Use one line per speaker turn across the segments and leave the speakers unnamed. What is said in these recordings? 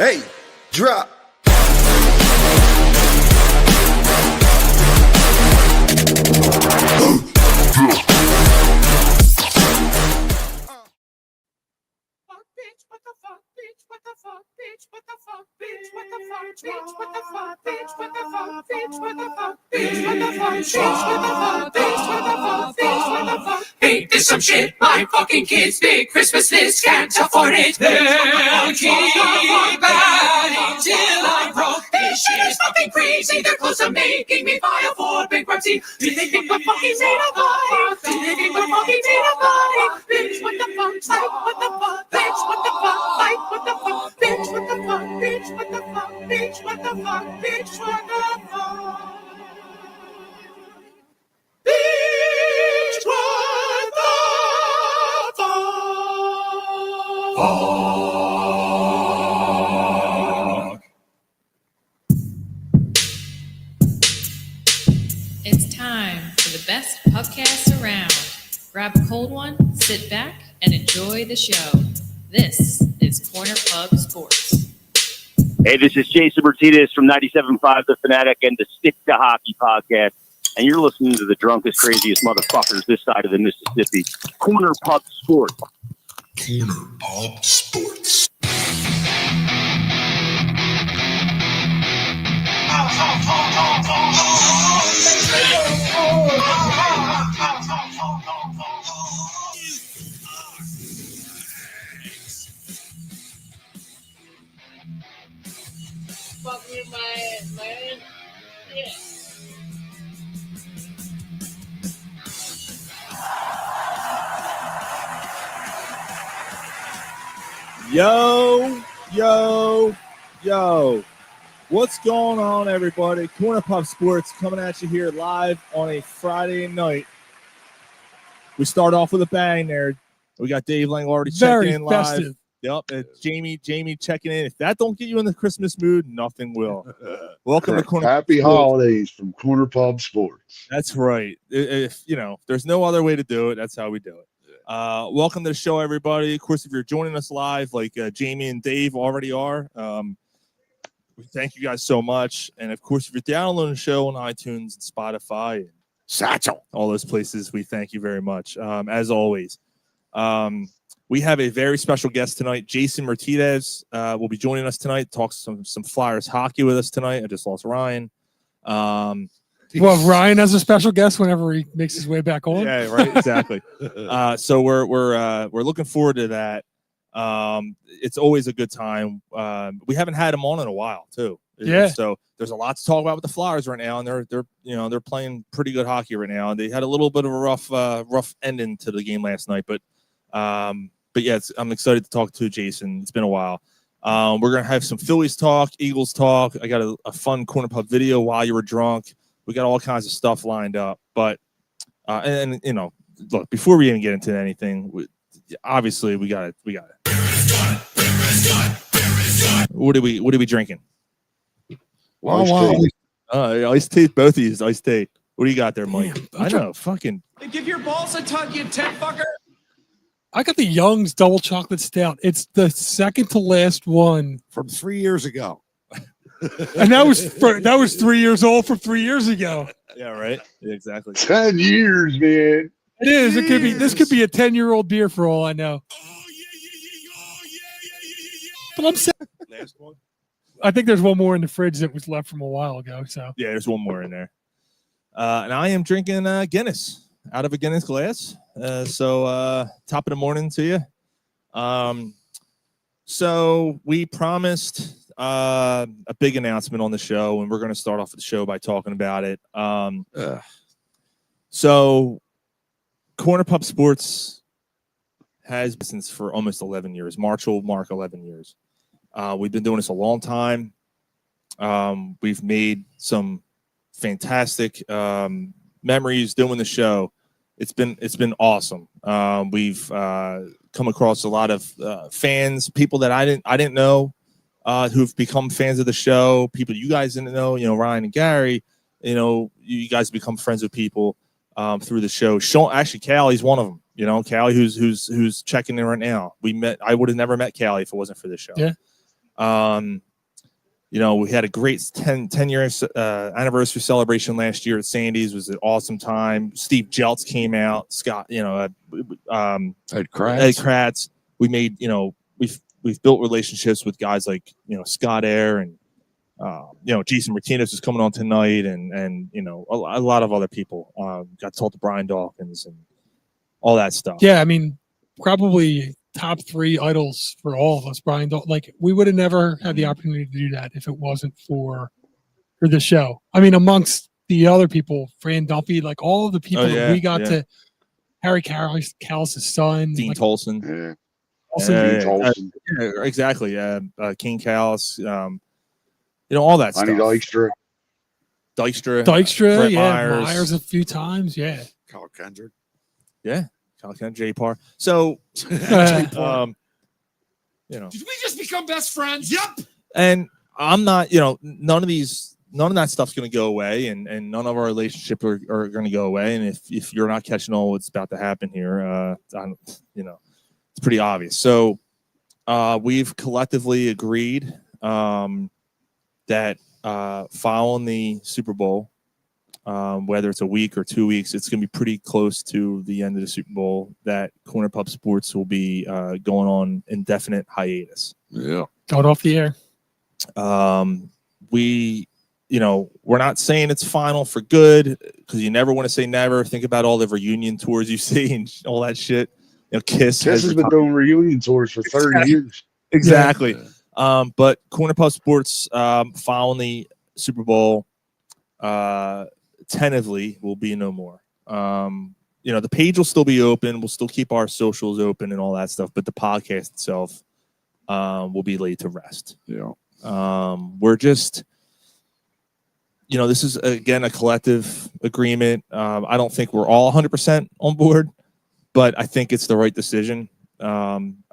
Hey, drop.
Ain't this some shit? My fucking kids' big Christmas list can't afford it. They'll keep adding till I'm broke. This shit is fucking crazy. They're close to making me file for bankruptcy. Do they think we're fucking xenophobe? Do they think we're fucking xenophobe? Bitch, what the fuck? Psych, what the fuck? Bitch, what the fuck? Psych, what the fuck? Bitch, what the fuck? Bitch, what the fuck? Bitch, what the fuck? Bitch, what the fuck? Bitch, what the fuck?
It's time for the best podcast around. Grab a cold one, sit back, and enjoy the show. This is Corner Pub Sports.
Hey, this is Jason Myrtetus from 97.5 The Fanatic and the Stick to Hockey podcast. And you're listening to the drunkest, craziest motherfuckers this side of the Mississippi. Corner Pub Sports.
Corner Pub Sports.
Fuck with my ass, man. Yeah.
Yo. What's going on, everybody? Corner Pub Sports coming at you here live on a Friday night. We start off with a bang there. We got Dave Lang already checking in live.
Festive.
Yep, Jamie checking in. If that don't get you in the Christmas mood, nothing will. Welcome to Corner
Happy
Pub Sports.
holidays from Corner Pub Sports.
That's right. If there's no other way to do it, that's how we do it. Welcome to the show, everybody. Of course, if you're joining us live, like Jamie and Dave already are, we thank you guys so much. And of course, if you're downloading the show on iTunes and Spotify and Satchel, all those places, we thank you very much. As always, we have a very special guest tonight. Jason Myrtetus will be joining us tonight. Talk some Flyers hockey with us tonight. I just lost Ryan.
Well, Ryan has a special guest whenever he makes his way back on.
Yeah, right, exactly. So we're looking forward to that. It's always a good time. We haven't had him on in a while, too.
Yeah.
So there's a lot to talk about with the Flyers right now, and they're playing pretty good hockey right now. And they had a little bit of a rough ending to the game last night, but yeah, I'm excited to talk to Jason. It's been a while. We're gonna have some Phillies talk, Eagles talk. I got a fun Corner Pub video while you were drunk. We got all kinds of stuff lined up, but look, before we even get into anything, obviously we got it. What are we drinking? Iced tea. Both of these iced tea. What do you got there, Mike?
Damn,
I know, fucking.
Give your balls a tug, you tent fucker.
I got the Young's double chocolate stout. It's the second to last one
from 3 years ago.
And that was 3 years old from 3 years ago.
Yeah, right. Yeah, exactly.
10 years, man.
It is. It could be. This could be a 10-year-old beer for all I know. But I'm saying,
Last one.
I think there's one more in the fridge that was left from a while ago. So
yeah, there's one more in there. And I am drinking Guinness out of a Guinness glass. So top of the morning to you. So we promised a big announcement on the show, and we're going to start off the show by talking about it. So Corner Pub Sports has been since for almost 11 years. March will mark 11 years. We've been doing this a long time. We've made some fantastic memories doing the show. It's been awesome. We've come across a lot of fans, people that I didn't know, who've become fans of the show. People you guys didn't know, Ryan and Gary. You guys become friends with people through the show. Actually, Callie's one of them. Callie, who's checking in right now. I would have never met Callie if it wasn't for this show.
Yeah.
We had a great 10-year anniversary celebration last year at Sandy's. It was an awesome time. Steve Jeltz came out. Scott, Ed Kratz. We made, we've built relationships with guys like, Scott Air and, Jason Myrtetus is coming on tonight and a lot of other people. Got to talk to Brian Dawkins and all that stuff.
Yeah, I mean, probably top 3 idols for all of us, Brian. We would have never had the opportunity to do that if it wasn't for the show. I mean, amongst the other people, Fran Dumpy, like all of the people that we got to, Harry Callis' son,
Dean Tolson.
Yeah.
Dean
Tolson.
Exactly. King Callis. All that stuff.
Dykstra.
Brett
Myers
a few times. Yeah.
Kyle Kendrick.
Yeah. J. Parr. So,
Did we just become best friends? Yep.
And I'm not, none of that stuff's going to go away, and none of our relationships are going to go away. And if you're not catching on what's about to happen here, it's pretty obvious. So, we've collectively agreed that following the Super Bowl, whether it's a week or 2 weeks, it's going to be pretty close to the end of the Super Bowl, that Corner Pub Sports will be going on indefinite hiatus.
Yeah.
Going off the air.
We're not saying it's final for good, because you never want to say never. Think about all the reunion tours you see and all that shit. Kiss
has been doing reunion tours for 30 years.
Exactly. Yeah. But Corner Pub Sports, following the Super Bowl, tentatively will be no more. The page will still be open. We'll still keep our socials open and all that stuff, but the podcast itself will be laid to rest.
Yeah.
We're just, this is again a collective agreement. I don't think we're all 100% on board, but I think it's the right decision. I'm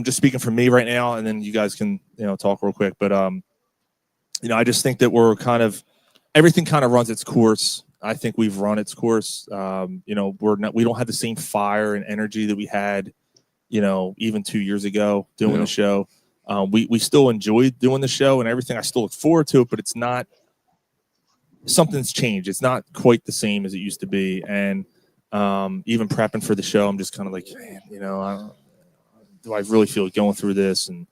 just speaking for me right now, and then you guys can talk real quick. But I just think that we're everything kind of runs its course. I think we've run its course. We don't have the same fire and energy that we had, even 2 years ago doing the show. We still enjoy doing the show and everything. I still look forward to it, but it's not, something's changed. It's not quite the same as it used to be. And even prepping for the show, I'm just kind of like, man, do I really feel going through this? And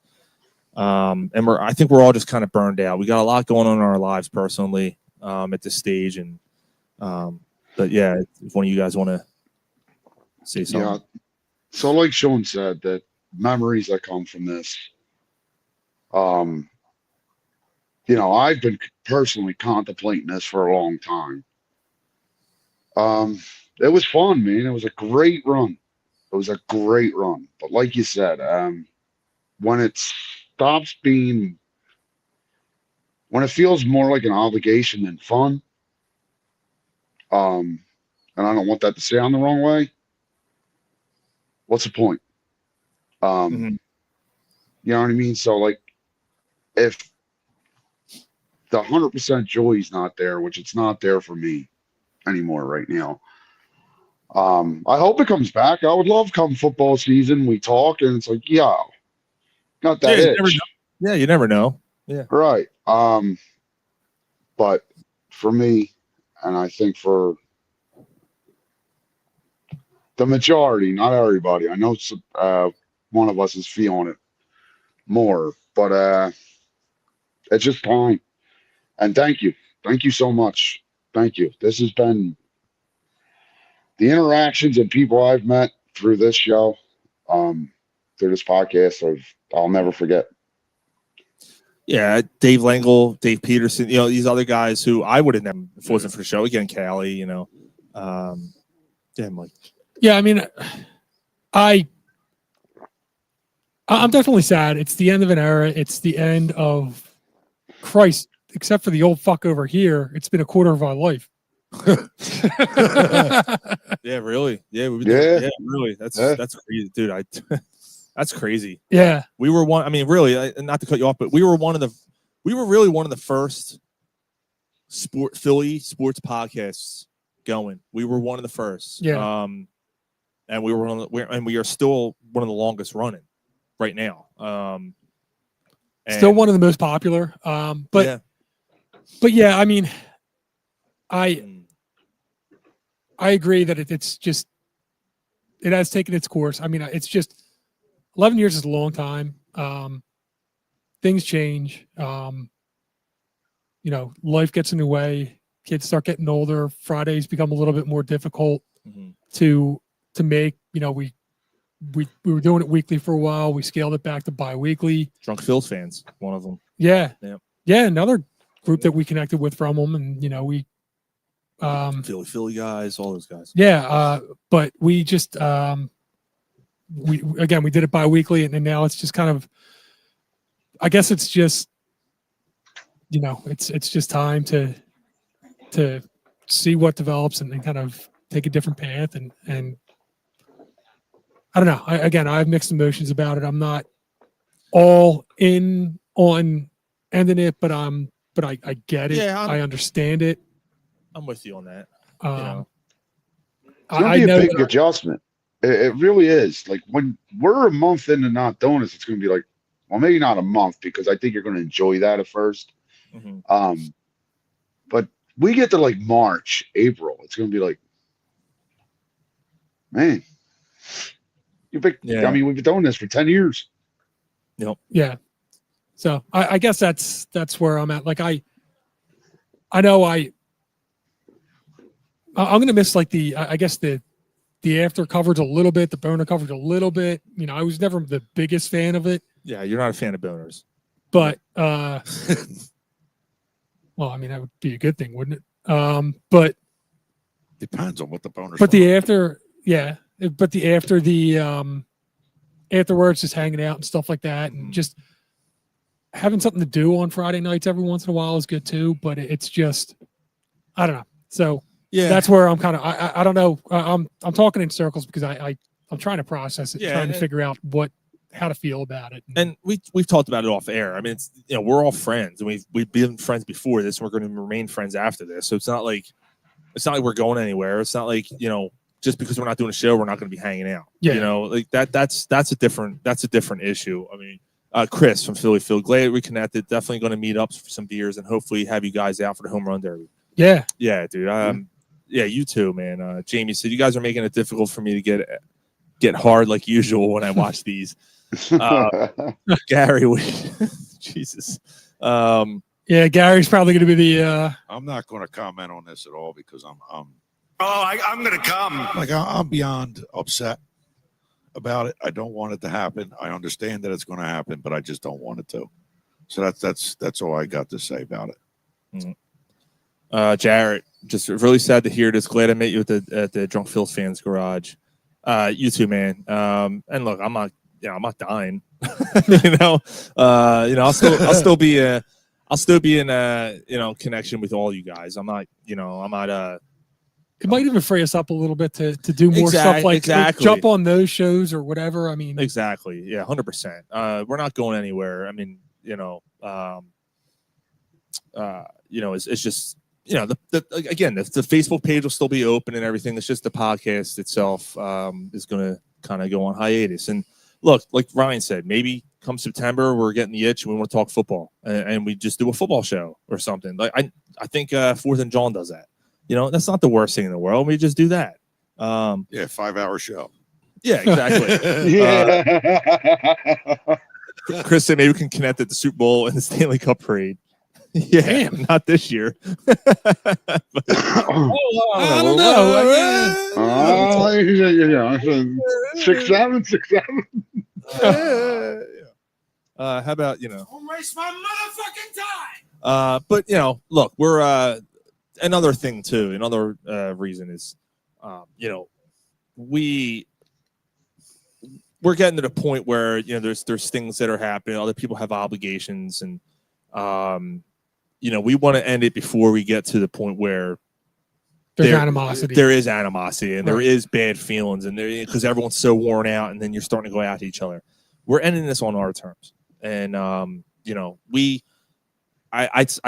I think we're all just kind of burned out. We got a lot going on in our lives personally at this stage. And, but yeah, if one of you guys want to say something.
Yeah. So like Sean said, that memories that come from this, I've been personally contemplating this for a long time. It was fun, man. It was a great run. But like you said, when it feels more like an obligation than fun, and I don't want that to sound the wrong way, what's the point? You know what I mean? So like, if the 100% joy is not there, which it's not there for me anymore right now, I hope it comes back. I would love come football season, we talk and it's like, got that itch.
You never know. Yeah.
Right. But for me, and I think for the majority, not everybody, I know one of us is feeling it more, but it's just time. And thank you so much. Thank you. This has been the interactions and people I've met through this show, through this podcast, I'll never forget.
Yeah, Dave Langle, Dave Peterson, these other guys who I would have never, if it wasn't for the show. Again, Callie, yeah, Mike.
Yeah, I mean, I'm definitely sad. It's the end of an era. It's the end of Christ. Except for the old fuck over here, it's been a quarter of our life.
Yeah, really. Yeah, really. That's crazy, dude. That's crazy.
Yeah,
we were one. I mean, really, not to cut you off, but we were really one of the first Philly sports podcasts going. We were one of the first.
Yeah.
And we are still one of the longest running right now.
Still one of the most popular. But yeah, I mean, I agree that it's just, it has taken its course. I mean, it's just 11 years is a long time. Things change. Life gets in the way. Kids start getting older. Fridays become a little bit more difficult to make. We were doing it weekly for a while. We scaled it back to bi-weekly.
Drunk Phil's fans, one of them.
Yeah. Another group that we connected with from them, and we
Philly guys, all those guys.
Yeah, but we just we did it bi-weekly, and now it's just kind of, I guess it's just, it's just time to see what develops and kind of take a different path, and I don't know. I have mixed emotions about it. I'm not all in on ending it, but I get it.
Yeah,
I understand it.
I'm with you on that.
It's gonna be a big adjustment. It really is. Like when we're a month into not doing this, it's gonna be like, well, maybe not a month, because I think you're gonna enjoy that at first. But we get to like March, April, it's gonna be like, man, I mean, we've been doing this for 10 years.
Yep.
Yeah. So I guess that's where I'm at. Like I know I'm gonna miss like the after coverage a little bit, the boner coverage a little bit. I was never the biggest fan of it.
Yeah, you're not a fan of boners.
But well, I mean, that would be a good thing, wouldn't it? But
depends on what the boners.
But the after, yeah. But the afterwards, just hanging out and stuff like that, and just having something to do on Friday nights every once in a while is good too. But it's just, I don't know. So
yeah,
that's where I'm kind of, I don't know. I'm talking in circles because I'm trying to process it, trying to figure out how to feel about it.
And we've talked about it off air. I mean, it's, we're all friends, and we've been friends before this, and we're going to remain friends after this. So it's not like we're going anywhere. It's not like, just because we're not doing a show, we're not going to be hanging out.
Yeah.
Like that's a different issue. I mean, Chris from Philly, glad we connected. Definitely going to meet up for some beers and hopefully have you guys out for the home run derby.
Yeah.
Yeah, dude. Yeah, you too, man. Jamie said you guys are making it difficult for me to get hard like usual when I watch these. Gary, Jesus.
Yeah, Gary's probably going to be the.
I'm not going to comment on this at all because I'm
I'm going to come.
Like I'm beyond upset about it. I don't want it to happen. I understand that it's going to happen, but I just don't want it to. So that's all I got to say about it.
Mm-hmm. Jarrett, just really sad to hear this. Glad I met you at the Drunk Phil fans garage. You too, man. And look, I'm not dying. I'll still be in connection with all you guys. I'm not.
It might even free us up a little bit to do more stuff like jump on those shows or whatever. I mean,
exactly. Yeah, 100%. We're not going anywhere. I mean, it's just, the Facebook page will still be open and everything. It's just the podcast itself is going to kind of go on hiatus. And look, like Ryan said, maybe come September, we're getting the itch and we want to talk football and we just do a football show or something. Like I think Fourth and John does that. That's not the worst thing in the world. We just do that.
5-hour show.
Yeah, exactly. Chris said maybe we can connect at the Super Bowl and the Stanley Cup parade. Yeah, damn, not this year. I
don't know. 6'7".
How about
Don't waste my motherfucking time.
But look, we're another thing too. Another reason is, we're getting to the point where there's things that are happening. Other people have obligations, and we want to end it before we get to the point where
there's animosity.
There is animosity, and there is bad feelings, and because everyone's so worn out, and then you're starting to go at each other. We're ending this on our terms, and I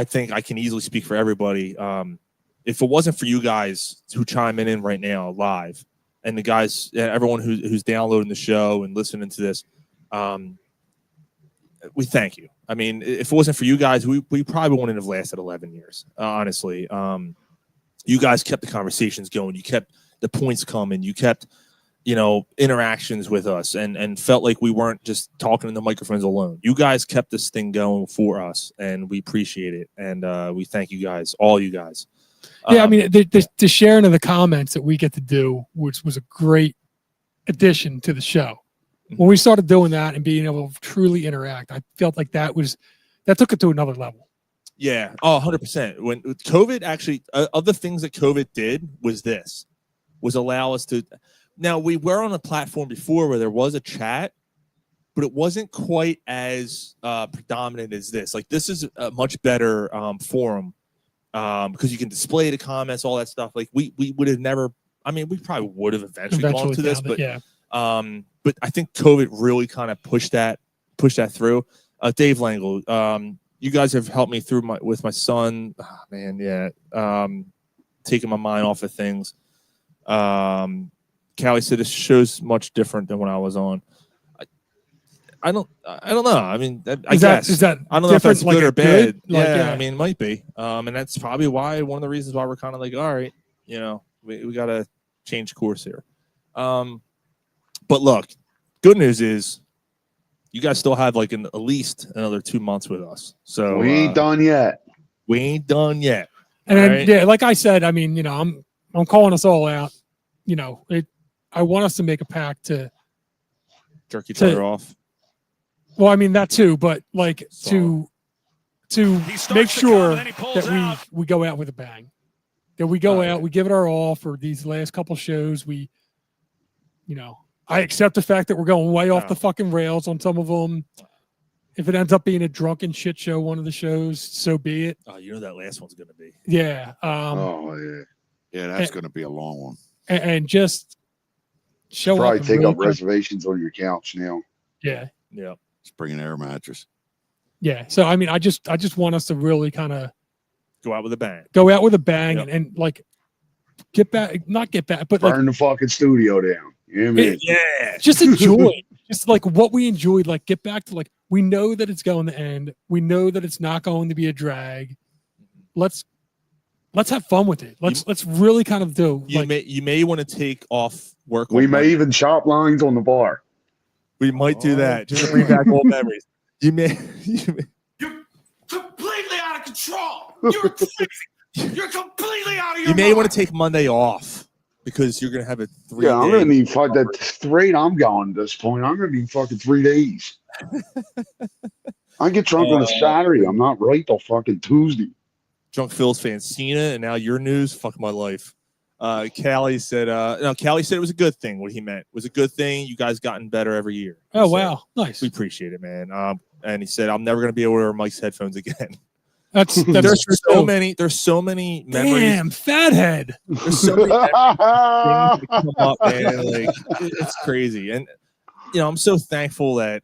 think I can easily speak for everybody. If it wasn't for you guys who chime in right now live, and the guys, everyone who's downloading the show and listening to this, we thank you. I mean, if it wasn't for you guys, we probably wouldn't have lasted 11 years. Honestly, you guys kept the conversations going. You kept the points coming. You kept, interactions with us, and felt like we weren't just talking in the microphones alone. You guys kept this thing going for us, and we appreciate it. And we thank you guys, all you guys.
Yeah, I mean, the sharing of the comments that we get to do, which was a great addition to the show. When we started doing that and being able to truly interact, I felt like that took it to another level.
Yeah. Oh, 100%. When COVID actually, of the things that COVID did was allow us to, now we were on a platform before where there was a chat, but it wasn't quite as predominant as this. Like, this is a much better forum because you can display the comments, all that stuff. Like, we would have never, I mean, we probably would have eventually gone to this, but
yeah.
But I think COVID really kind of pushed that through. Dave Langle, you guys have helped me through with my son. Oh, man, yeah. Taking my mind off of things. Callie said this show's much different than when I was on. I don't know. I mean, I guess
is that
I don't know if that's good or bad.
Yeah,
I mean, it might be. And that's probably one of the reasons why we're kind of like, all right, we got to change course here. But look, good news is you guys still have like at least another 2 months with us. So
we ain't done yet.
We ain't done yet.
And then,
right?
yeah, like I said, I mean, I'm calling us all out. I want us to make a pact to
jerk each other off.
Well, I mean that too, but like to make sure that we go out with a bang. That we go out, we give it our all for these last couple shows. I accept the fact that we're going way off the fucking rails on some of them. If it ends up being a drunken shit show, one of the shows, so be it.
Oh, that last one's going to be.
Yeah.
Yeah, that's going to be a long one.
And just show
probably
up.
Take up reservations on your couch now.
Yeah.
Yeah.
Just bring an air mattress.
Yeah. So, I mean, I just want us to really kind of
go out with a bang.
Yep. and like not get back, but
burn the fucking studio down. You know what I mean?
Yeah.
Just enjoy just like what we enjoyed. Like, get back to like, we know that it's going to end. We know that it's not going to be a drag. Let's have fun with it. Let's really kind of do.
You may want to take off work.
We may even chop lines on the bar.
We might do that just to bring back old memories. You may.
You're completely out of control. You're crazy. You're completely out of your
You may
mind.
want to take Monday off because you're going to have a 3
Yeah, I'm going to need that rate I'm going at this point. I'm going to need fucking 3 days. I get drunk on a Saturday. I'm not right till fucking Tuesday.
Drunk Phil's fan Cena, and now your news. Fuck my life. Callie said it was a good thing. What he meant was a good thing. You guys gotten better every year.
Oh, wow. Nice.
We appreciate it, man. And he said, I'm never going to be able to wear Mike's headphones again.
That's
there's so many memories.
Damn, fathead.
There's so many memories that come up, man. Like, it's crazy. And, I'm so thankful that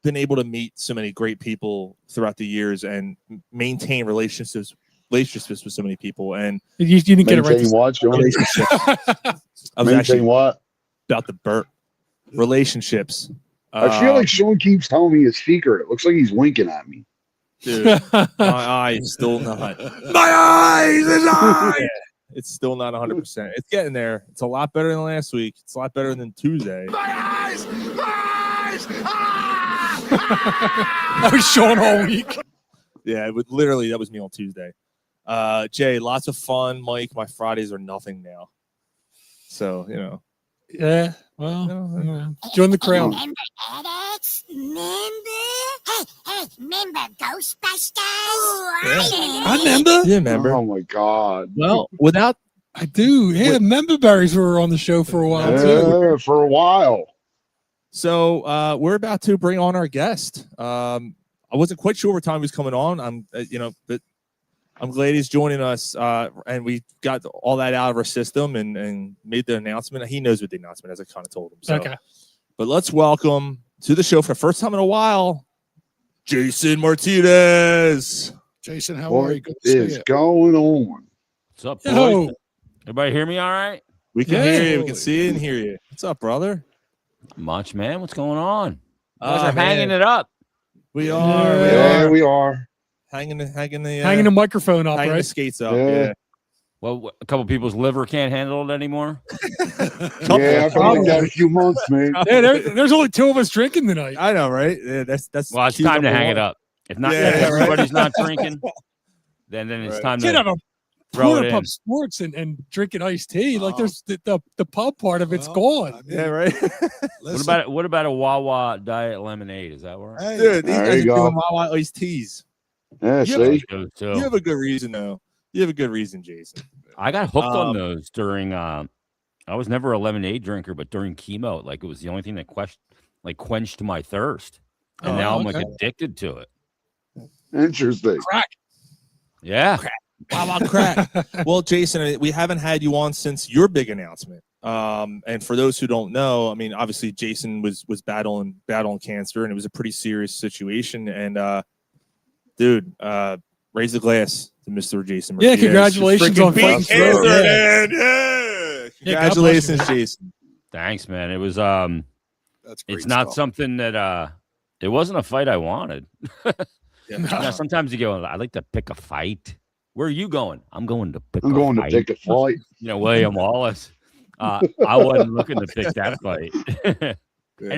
been able to meet so many great people throughout the years and maintain relationships with so many people. And
you didn't get it right.
I was actually about to burp. Relationships.
I feel like Sean keeps telling me his secret. It looks like he's winking at me.
Dude, my eyes still not.
My eyes is on.
Yeah, it's still not 100%. It's getting there. It's a lot better than last week. It's a lot better than Tuesday.
My eyes! My eyes!
That was Sean all week.
Yeah, literally, that was me on Tuesday. Jay, lots of fun. Mike, my Fridays are nothing now. So,
Yeah, well, join the crowd.
Remember Alex? Remember Ghostbusters?
I remember.
You remember?
Oh my God.
Well,
I do. Yeah, member berries were on the show for a while too.
Yeah, for a while.
So we're about to bring on our guest. I wasn't quite sure what time he was coming on. But I'm glad he's joining us. And we got all that out of our system and made the announcement. He knows what the announcement is. I kind of told him. So.
Okay.
But let's welcome to the show for the first time in a while, Jason Myrtetus.
Jason, how
What
are you? Good to
is
see you.
going on?
What's up,
Yo.
boys? Everybody hear me all right?
We can hear you. We can see you and hear you. What's up, brother?
Much, man. What's going on? You guys are hanging it up.
We are.
Yeah, we are.
Hanging the
hanging the microphone up,
hanging
right?
the skates up.
Yeah.
Yeah.
Well, a couple people's liver can't handle it anymore.
Yeah, I've been like that a few months, man.
Yeah, there's only 2 of us drinking tonight.
I know, right? Yeah, that's.
Well, it's
cue
time to
number
hang
one.
it up. If not,
Yeah,
if
right.
everybody's not drinking, then it's
Right.
time
Get out
to
of
throw it
Corner
in.
Pub Sports and drinking iced tea. Like
Oh.
there's the pub part of it's
Well,
gone.
I mean,
Yeah, right.
What about a Wawa diet lemonade? Is that right?
Hey,
Dude, these
There
guys are
you go.
doing Wawa iced teas.
Yeah,
Yeah,
see?
Those too.
You have a good reason, though. You have a good reason, Jason.
I got hooked on those during. I was never a lemonade drinker, but during chemo, like it was the only thing that quenched my thirst, and now I'm like addicted to it.
Interesting.
Crack.
Yeah.
Wawa crack. Well, Jason, we haven't had you on since your big announcement. And for those who don't know, I mean, obviously Jason was battling cancer, and it was a pretty serious situation. And dude, raise the glass to Mr. Jason Myrtetus.
Yeah, congratulations on fighting through it.
man. Yeah. Congratulations, Jason.
Thanks, man. It was
that's great
it's not
stuff.
something that it wasn't a fight I wanted.
Yeah.
Sometimes you go, I like to pick a fight. Where are you going? I'm going to pick
I'm
a
going to
fight.
pick a fight.
William Wallace. I wasn't looking to pick that fight. And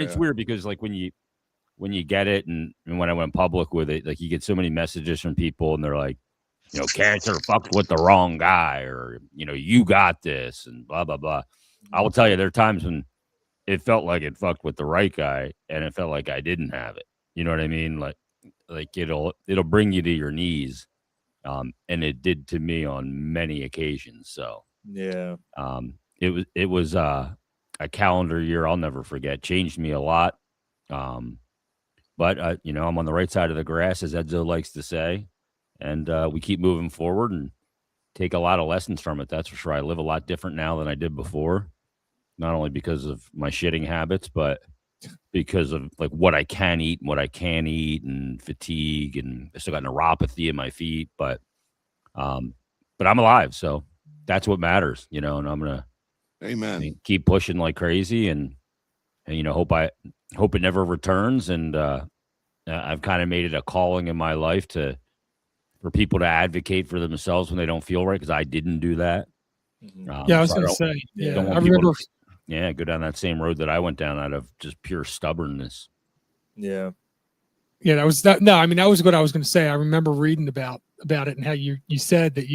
it's weird because like when you get it and when I went public with it, like you get so many messages from people and they're like, cancer fucked with the wrong guy, or you got this and blah blah blah. I will tell you, there are times when it felt like it fucked with the right guy and it felt like I didn't have it. You know what I mean? Like it'll bring you to your knees. And it did to me on many occasions. So
Yeah.
it was a calendar year I'll never forget. Changed me a lot. But I'm on the right side of the grass, as Edzo likes to say, and we keep moving forward and take a lot of lessons from it. That's for sure. I live a lot different now than I did before, not only because of my shitting habits, but because of like what I can eat and what I can't eat, and fatigue, and I still got neuropathy in my feet, but I'm alive, so that's what matters, and I'm gonna keep pushing like crazy, and hope it never returns. And I've kind of made it a calling in my life for people to advocate for themselves when they don't feel right, because I didn't do that.
Yeah, I was going to say. Yeah, I remember.
Go down that same road that I went down out of just pure stubbornness.
Yeah.
Yeah, that was that. No, I mean, that was what I was going to say. I remember reading about it and how you said that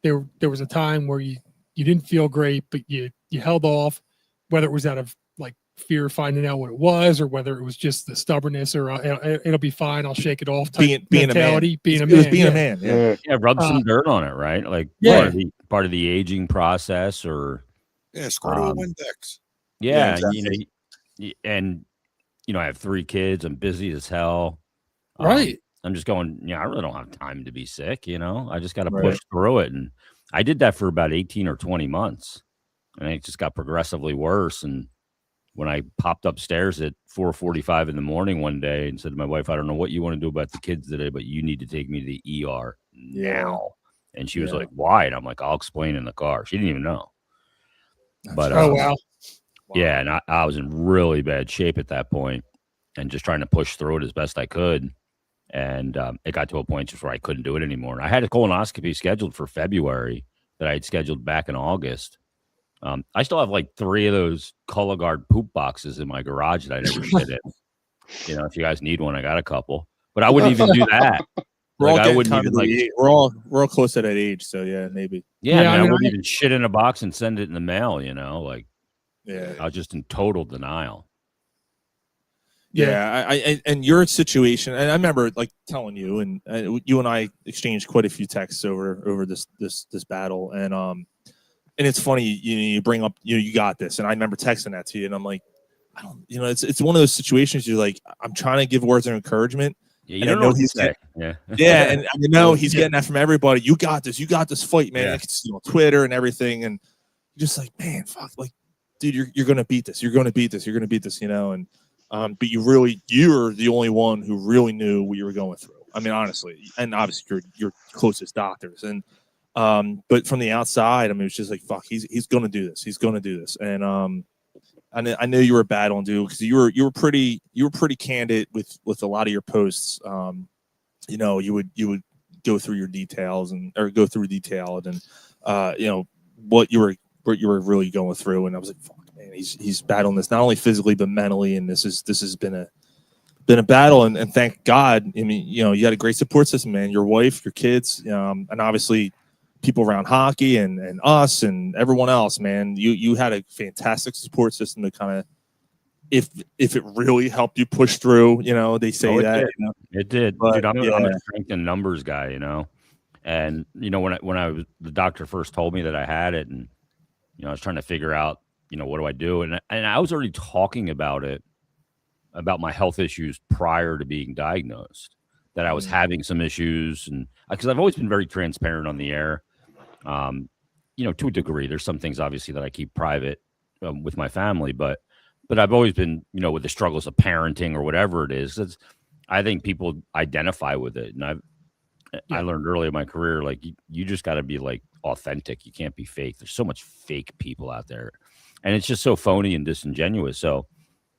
there was a time where you didn't feel great, but you held off, whether it was out of like fear of finding out what it was, or whether it was just the stubbornness, or it'll be fine, I'll shake it off type mentality. Being a man.
Yeah, rub some dirt on it, right? Like part of the aging process, or
squirt a Windex.
Yeah, exactly. And I have 3 kids. I'm busy as hell.
Right.
I'm just going, I really don't have time to be sick. I just got to push through it. And I did that for about 18 or 20 months. And it just got progressively worse. And when I popped upstairs at 4:45 in the morning one day and said to my wife, I don't know what you want to do about the kids today, but you need to take me to the ER now. And she was like, why? And I'm like, I'll explain in the car. She didn't even know. But
wow.
Yeah, and I was in really bad shape at that point, and just trying to push through it as best I could. And it got to a point just where I couldn't do it anymore. And I had a colonoscopy scheduled for February that I had scheduled back in August. I still have like 3 of those Cologuard poop boxes in my garage that I never shit in. If you guys need one, I got a couple. But I wouldn't even do that.
We're
like,
all
I wouldn't even
we're all close to that age, so yeah, maybe.
Yeah, I wouldn't even shit in a box and send it in the mail. Like.
Yeah,
I was just in total denial.
Yeah, I and your situation, and I remember like telling you, and you and I exchanged quite a few texts over this battle, and it's funny, you bring up you got this, and I remember texting that to you, and I'm like, I don't, it's one of those situations you're like, I'm trying to give words of encourement.
Yeah, you don't know what he's saying. Yeah,
and I know he's getting that from everybody. You got this fight, man. Like, it's, Twitter and everything, and you're just like, man, fuck, like. Dude, you're gonna beat this. You're gonna beat this. You're gonna beat this. And but you're the only one who really knew what you were going through. I mean, honestly, and obviously you're your closest doctors. And but from the outside, I mean, it's just like fuck. He's gonna do this. He's gonna do this. And I know you were battling, dude, because you were pretty candid with a lot of your posts. You know, you would go through your details go through detailed and you know what you were really going through, and I was like, fuck, man, he's battling this not only physically but mentally, and this has been a battle, and thank God. I mean, you know, you had a great support system, man. Your wife, your kids, and obviously people around hockey and us and everyone else, man. You had a fantastic support system to kind of, if it really helped you push through, you know, they say that.
Did.
You know?
It did.
But,
Dude, I'm a strength in numbers guy, you know. And you know, when I was, the doctor first told me that I had it, and you know, I was trying to figure out, you know, what do I do? And I was already talking about it, about my health issues prior to being diagnosed, that I was having some issues, and because I've always been very transparent on the air. You know, to a degree, there's some things obviously that I keep private with my family, but I've always been, you know, with the struggles of parenting or whatever it is. I think people identify with it, and I learned early in my career, like you just got to be like authentic. You can't be fake. There's so much fake people out there, and it's just so phony and disingenuous. So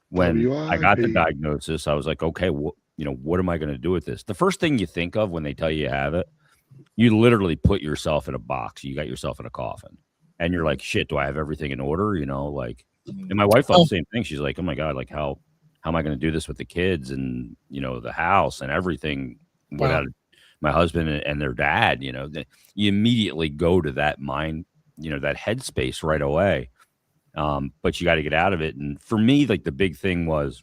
when I got the diagnosis, I was like, okay, you know, what am I going to do with this? The first thing you think of when they tell you have it, you literally put yourself in a box. You got yourself in a coffin, and you're like, shit, do I have everything in order? You know, like, and my wife thought the same thing. She's like, oh my God, like how am I going to do this with the kids and, you know, the house and everything without my husband and their dad? You know, you immediately go to that mind, you know, that headspace right away. But you got to get out of it. And for me, like the big thing was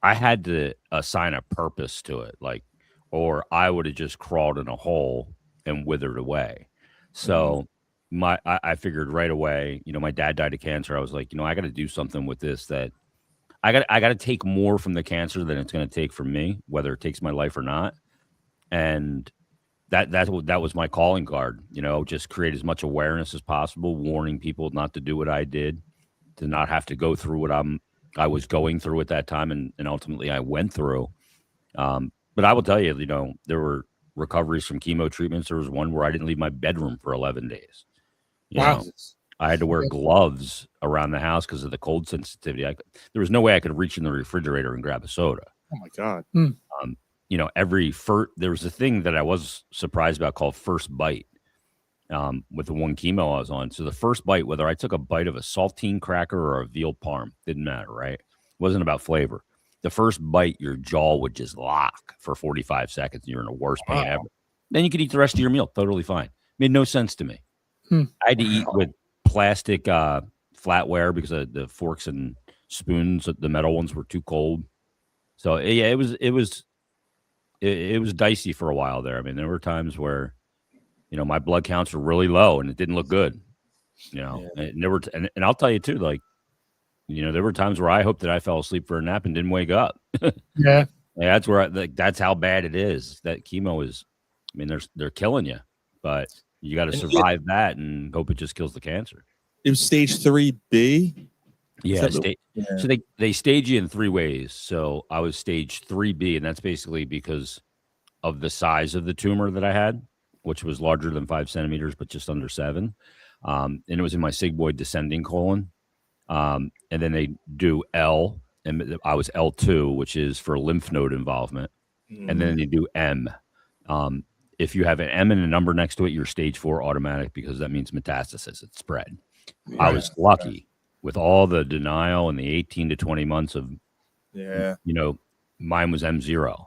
I had to assign a purpose to it, like, or I would have just crawled in a hole and withered away. So I figured right away, you know, my dad died of cancer. I was like, you know, I got to do something with this, that I got to take more from the cancer than it's going to take from me, whether it takes my life or not. And that was my calling card, you know, just create as much awareness as possible, warning people not to do what I did, to not have to go through what I was going through at that time. And ultimately I went through. But I will tell you, you know, there were recoveries from chemo treatments. There was one where I didn't leave my bedroom for 11 days. You know, I had to wear gloves around the house because of the cold sensitivity. There was no way I could reach in the refrigerator and grab a soda.
Oh my God.
You know, there was a thing that I was surprised about called first bite with the one chemo I was on. So the first bite, whether I took a bite of a saltine cracker or a veal parm, didn't matter, right? It wasn't about flavor. The first bite, your jaw would just lock for 45 seconds. And you're in the worst pain ever. Then you could eat the rest of your meal totally fine. Made no sense to me. I had to eat with plastic flatware because the forks and spoons, the metal ones, were too cold. So yeah, it was dicey for a while there. I mean, there were times where, you know, my blood counts were really low and it didn't look good. You know, and there were, and I'll tell you too, like, you know, there were times where I hoped that I fell asleep for a nap and didn't wake up.
Yeah,
that's where that's how bad it is. That chemo is, I mean, they're killing you, but you got to survive that and hope it just kills the cancer.
It was stage 3B.
Yeah, so they stage you in 3 ways. So I was stage 3B, and that's basically because of the size of the tumor that I had, which was larger than 5 centimeters, but just under 7. And it was in my sigmoid descending colon. And then they do L, and I was L2, which is for lymph node involvement. And then they do M. If you have an M and a number next to it, you're stage 4 automatic, because that means metastasis. It's spread. Yeah. I was lucky with all the denial and the 18 to 20 months of, you know, mine was M0.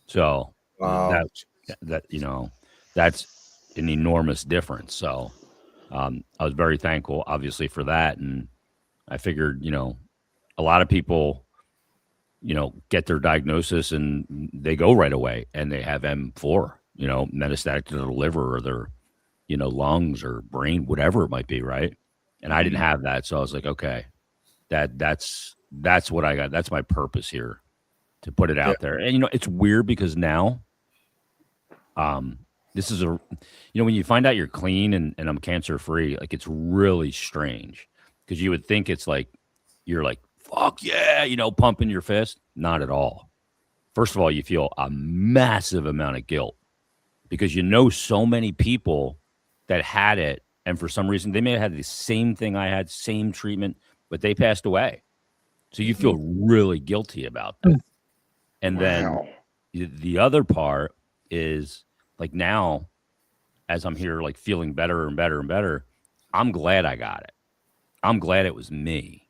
So that, you know, that's an enormous difference. So I was very thankful, obviously, for that. And I figured, you know, a lot of people, you know, get their diagnosis and they go right away and they have M4, you know, metastatic to their liver or their, you know, lungs or brain, whatever it might be, right? And I didn't have that. So I was like, okay, that's what I got. That's my purpose here, to put it out there. And, you know, it's weird because now, this is you know, when you find out you're clean and I'm cancer free, like, it's really strange, because you would think it's like, you're like, fuck yeah, you know, pumping your fist. Not at all. First of all, you feel a massive amount of guilt, because you know so many people that had it, and for some reason they may have had the same thing I had, same treatment, but they passed away. So you feel really guilty about that. And then the other part is like now, as I'm here, like feeling better and better and better, I'm glad I got it. I'm glad it was me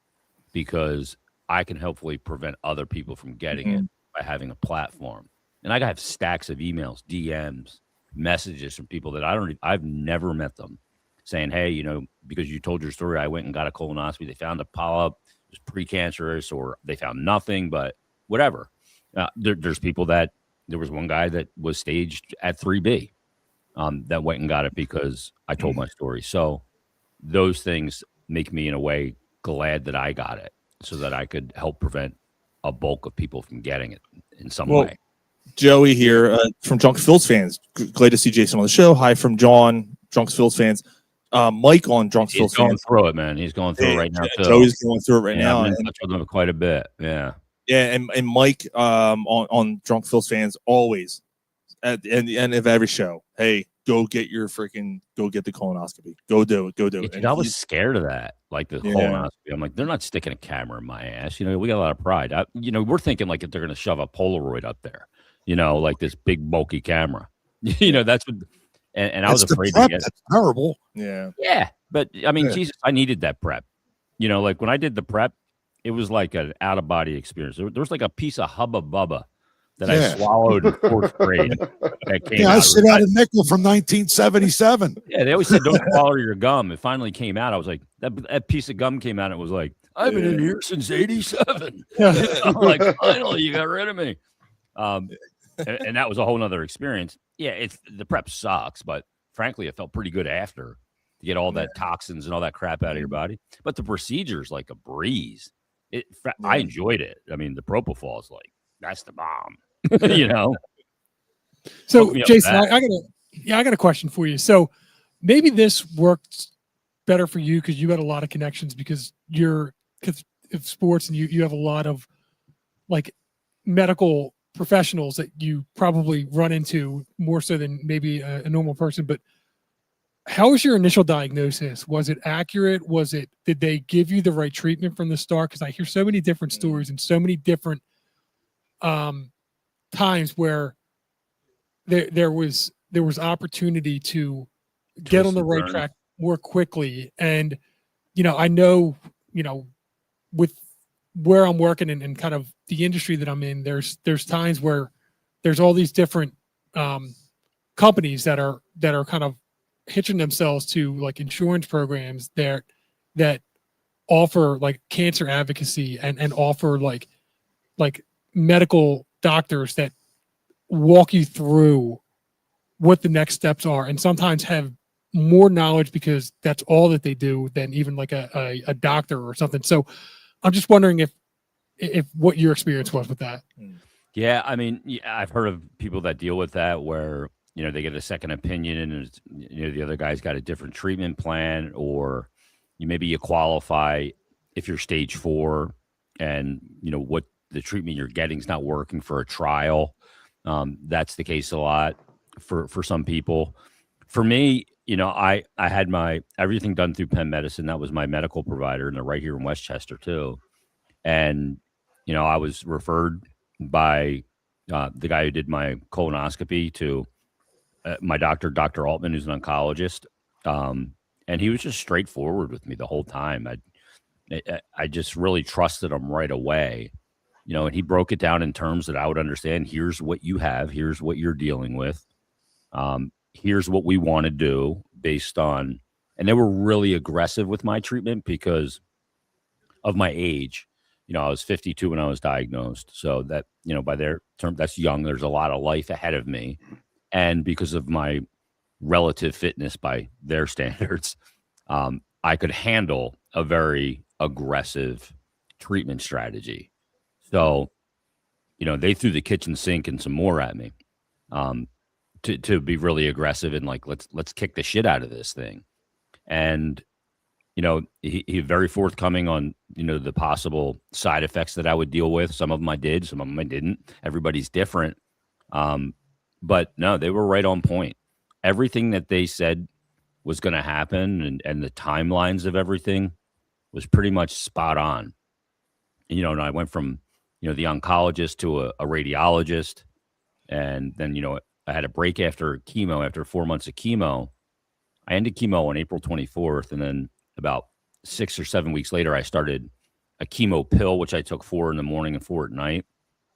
because I can hopefully prevent other people from getting it by having a platform. And I have stacks of emails, DMs, messages from people that I've never met them saying, hey, you know, because you told your story, I went and got a colonoscopy. They found a polyp, it was precancerous, or they found nothing, but whatever. There's people that there was one guy that was staged at 3B that went and got it because I told my story. So those things make me in a way glad that I got it so that I could help prevent a bulk of people from getting it in some way.
Joey here from Drunk Phils fans. Glad to see Jason on the show. Hi from John, Drunk Phils fans. Mike on Drunk Phils fans. He's
going through it, man. He's going through it right now, too.
Joey's going through it right now.
I'm in touch with him quite a bit. Yeah.
Yeah, and Mike on Drunk Phils fans always at the end of every show. Hey, go get the colonoscopy. Go do it.
Dude, I was scared of that, like the colonoscopy. I'm like, they're not sticking a camera in my ass. You know, we got a lot of pride. We're thinking like if they're going to shove a Polaroid up there, you know, like this big bulky camera. You know, that's what. And I was afraid to get.
That's terrible.
Yeah.
Yeah, but I mean, Jesus, I needed that prep. You know, like when I did the prep, it was like an out of body experience. There was like a piece of Hubba Bubba that I swallowed in fourth grade. That came
I sit out a nickel from 1977.
Yeah, they always said don't swallow your gum. It finally came out. I was like, that piece of gum came out. And it was like, I've been in here since '87. I'm like, finally, you got rid of me. And that was a whole nother experience. Yeah, the prep sucks, but frankly, it felt pretty good after to get all that toxins and all that crap out of your body. But the procedure is like a breeze. I enjoyed it. I mean, the propofol is like, that's the bomb, you know?
So Jason, I got a question for you. So maybe this worked better for you because you had a lot of connections because of sports and you have a lot of like medical professionals that you probably run into more so than maybe a normal person. But how was your initial diagnosis? Was it accurate? Did they give you the right treatment from the start? Because I hear so many different stories and so many different times where there was opportunity to get on the right track more quickly. And, you know, I know, you know, with where I'm working and kind of the industry that I'm in, there's times where there's all these different companies that are kind of hitching themselves to like insurance programs that offer like cancer advocacy and offer like medical doctors that walk you through what the next steps are, and sometimes have more knowledge because that's all that they do than even like a doctor or something. So I'm just wondering if what your experience was with that.
Yeah, I mean, I've heard of people that deal with that where, you know, they get a second opinion and, you know, the other guy's got a different treatment plan, or maybe you qualify if you're stage 4 and, you know, what the treatment you're getting is not working for a trial. That's the case a lot for some people. For me, you know, I had my everything done through Penn Medicine. That was my medical provider, and they're right here in Westchester too. And, you know, I was referred by the guy who did my colonoscopy to my doctor, Dr. Altman, who's an oncologist. And he was just straightforward with me the whole time. I just really trusted him right away, you know, and he broke it down in terms that I would understand. Here's what you have. Here's what you're dealing with. Here's what we want to do based on, and they were really aggressive with my treatment because of my age. You know, I was 52 when I was diagnosed. So that, you know, by their term, that's young. There's a lot of life ahead of me. And because of my relative fitness by their standards, I could handle a very aggressive treatment strategy. So, you know, they threw the kitchen sink and some more at me to be really aggressive and like, let's kick the shit out of this thing. And, you know, he very forthcoming on, you know, the possible side effects that I would deal with. Some of them I did, some of them I didn't. Everybody's different. But no, they were right on point. Everything that they said was going to happen and the timelines of everything was pretty much spot on. And, you know, and I went from, you know, the oncologist to a radiologist. And then, you know, I had a break after chemo, after 4 months of chemo. I ended chemo on April 24th. And then about 6 or 7 weeks later, I started a chemo pill, which I took 4 in the morning and 4 at night.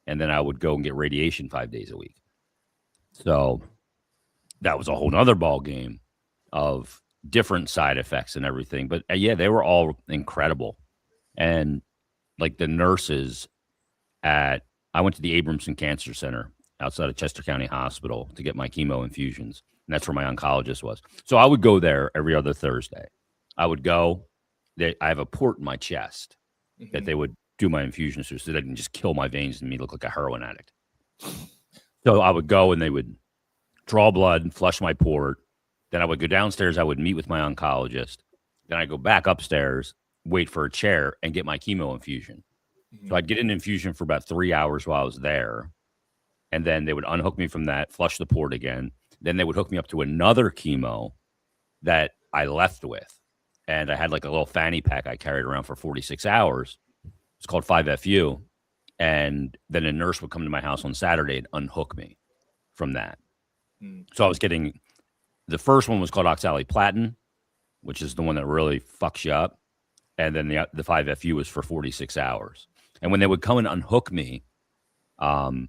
And then I would go and get radiation 5 days a week. So that was a whole nother ball game of different side effects and everything. But yeah, they were all incredible. And like the nurses I went to the Abramson Cancer Center outside of Chester County Hospital to get my chemo infusions. And that's where my oncologist was. So I would go there every other Thursday. I would go. I have a port in my chest that they would do my infusions through so they can just kill my veins and me look like a heroin addict. So I would go and they would draw blood and flush my port. Then I would go downstairs. I would meet with my oncologist. Then I'd go back upstairs, wait for a chair, and get my chemo infusion. So I'd get an infusion for about 3 hours while I was there. And then they would unhook me from that, flush the port again. Then they would hook me up to another chemo that I left with. And I had like a little fanny pack I carried around for 46 hours. It's called 5FU. And then a nurse would come to my house on Saturday and unhook me from that. So I was getting, the first one was called oxaliplatin, which is the one that really fucks you up. And then the 5FU was for 46 hours. And when they would come and unhook me, all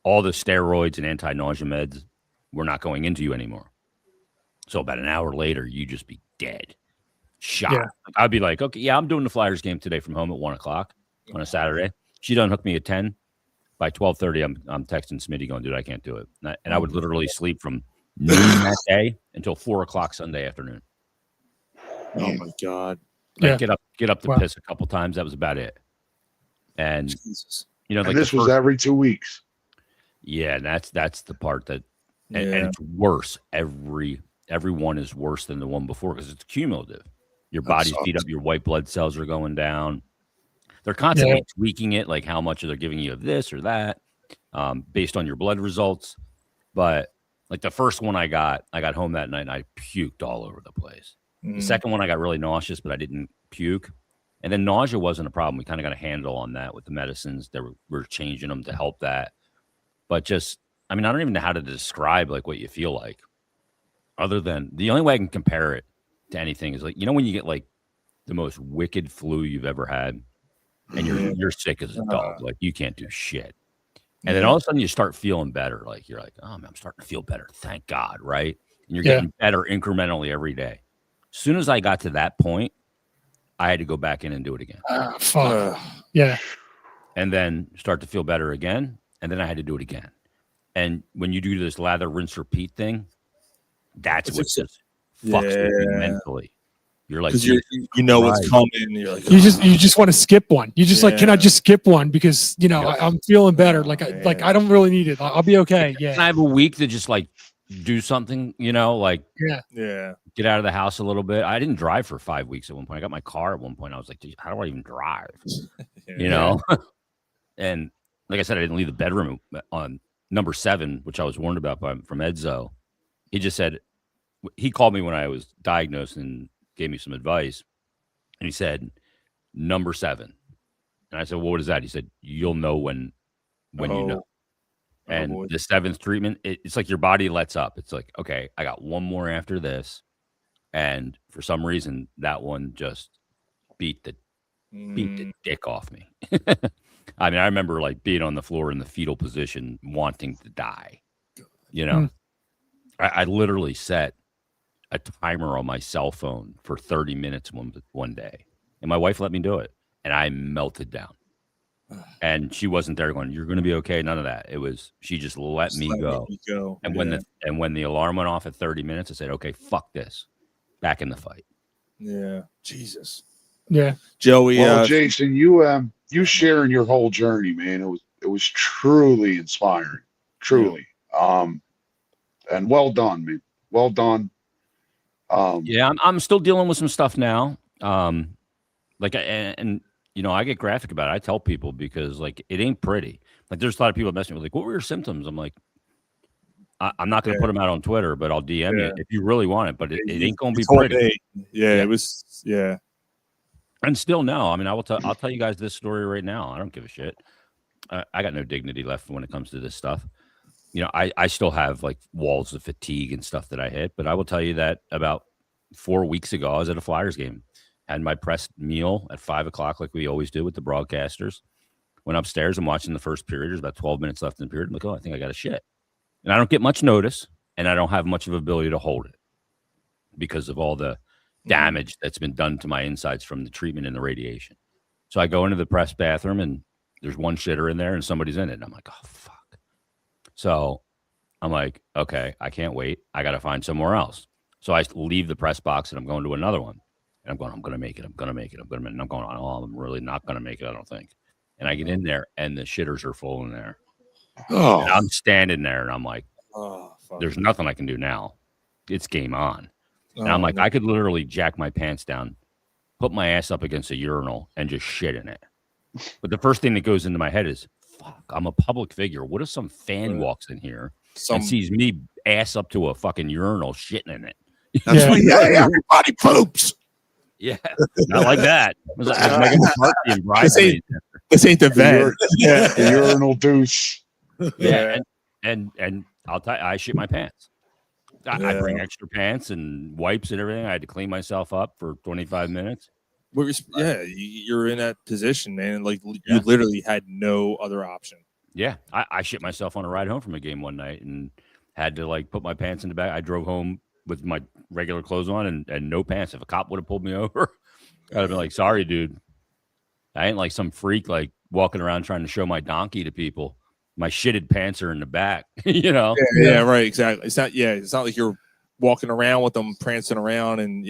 the steroids and anti-nausea meds were not going into you anymore. So about an hour later, you just be dead, shot.
Yeah.
I'd be like, okay, yeah, I'm doing the Flyers game today from home at 1 o'clock on a Saturday. She'd unhook me at 10. By 12:30, I'm texting Smitty going, dude, I can't do it. And I would literally sleep from noon that day until 4 o'clock Sunday afternoon.
Oh my God.
Like get up to piss a couple times. That was about it. And you know, like
this was every 2 weeks.
Yeah, and that's the part that, and it's worse. Everyone is worse than the one before because it's cumulative. Your body's beat up. Your white blood cells are going down. They're constantly tweaking it, like how much they're giving you of this or that, based on your blood results. But like the first one I got home that night and I puked all over the place. The second one I got really nauseous, but I didn't puke. And then nausea wasn't a problem. We kind of got a handle on that with the medicines that we're changing them to help that. But just, I mean, I don't even know how to describe like what you feel like. Other than the only way I can compare it to anything is like, you know, when you get like the most wicked flu you've ever had and you're sick as a dog, like you can't do shit. And then all of a sudden you start feeling better. Like you're like, oh man, I'm starting to feel better. Thank God. Right. And you're getting better incrementally every day. As soon as I got to that point, I had to go back in and do it again. And then start to feel better again. And then I had to do it again. And when you do this lather, rinse, repeat thing, that's what just fucks with you mentally. You're like,
you know what's coming. And you're like,
you just want to skip one. You just like, can I just skip one because you know I'm feeling better. Like I don't really need it. I'll be okay. Yeah.
Can I have a week to just like do something? You know, like get out of the house a little bit. I didn't drive for 5 weeks at one point. I got my car at one point. I was like, how do I even drive? You know, and like I said, I didn't leave the bedroom on number 7, which I was warned about from Edzo. He just said, he called me when I was diagnosed and gave me some advice. And he said, number 7. And I said, well, what is that? He said, you'll know when you know. And the 7th treatment, it's like your body lets up. It's like, okay, I got one more after this. And for some reason, that one just beat the dick off me. I mean, I remember like being on the floor in the fetal position, wanting to die. You know, I literally set a timer on my cell phone for 30 minutes one day, and my wife let me do it, and I melted down. And she wasn't there going, "You're going to be okay." None of that. It was she just let me go. And when the alarm went off at 30 minutes, I said, "Okay, fuck this, back in the fight."
Yeah, Jesus.
Yeah,
Joey.
Well, Jason, you sharing your whole journey, man. It was truly inspiring, truly. And well done, man. Well done.
Yeah, I'm still dealing with some stuff now. Like, and you know, I get graphic about it. I tell people because like it ain't pretty. Like, there's a lot of people messing with like, what were your symptoms? I'm like, I'm not going to put them out on Twitter, but I'll DM you if you really want it. But it ain't going to be pretty.
Yeah, it was. Yeah.
And still no. I mean, I'll tell you guys this story right now. I don't give a shit. I got no dignity left when it comes to this stuff. You know, I still have like walls of fatigue and stuff that I hit, but I will tell you that about 4 weeks ago, I was at a Flyers game, had my press meal at 5:00, like we always do with the broadcasters. Went upstairs and watching the first period. There's about 12 minutes left in the period. I'm like, oh, I think I got a shit. And I don't get much notice, and I don't have much of ability to hold it because of all the damage that's been done to my insides from the treatment and the radiation. So I go into the press bathroom, and there's one shitter in there, and somebody's in it. And I'm like, oh, fuck. So I'm like, okay, I can't wait. I got to find somewhere else. So I leave the press box, and I'm going to another one. And I'm going to make it. I'm going to make it. And I'm going, oh, I'm really not going to make it, I don't think. And I get in there, and the shitters are full in there.
Oh.
And I'm standing there, and I'm like,
Oh, fuck.
there's nothing I can do now. It's game on. And
Oh,
I'm like,
man.
I could literally jack my pants down, put my ass up against a urinal, and just shit in it. But the first thing that goes into my head is, fuck, I'm a public figure. What if some fan walks in here and sees me ass up to a fucking urinal shitting in it?
That's why everybody poops.
Yeah, not like that. It was like Megan McCarthy and Bridesmaids.
This ain't the van.
The urinal deuce.
Yeah, and I'll tell you, I shit my pants. I bring extra pants and wipes and everything. I had to clean myself up for 25 minutes.
Yeah, you're in that position, man. Like you literally had no other option.
Yeah, I shit myself on a ride home from a game one night and had to like put my pants in the back. I drove home with my regular clothes on and no pants. If a cop would have pulled me over, I'd have been like, sorry, dude. I ain't like some freak like walking around trying to show my donkey to people. My shitted pants are in the back, you know?
Yeah, right, exactly. It's not like you're walking around with them prancing around and,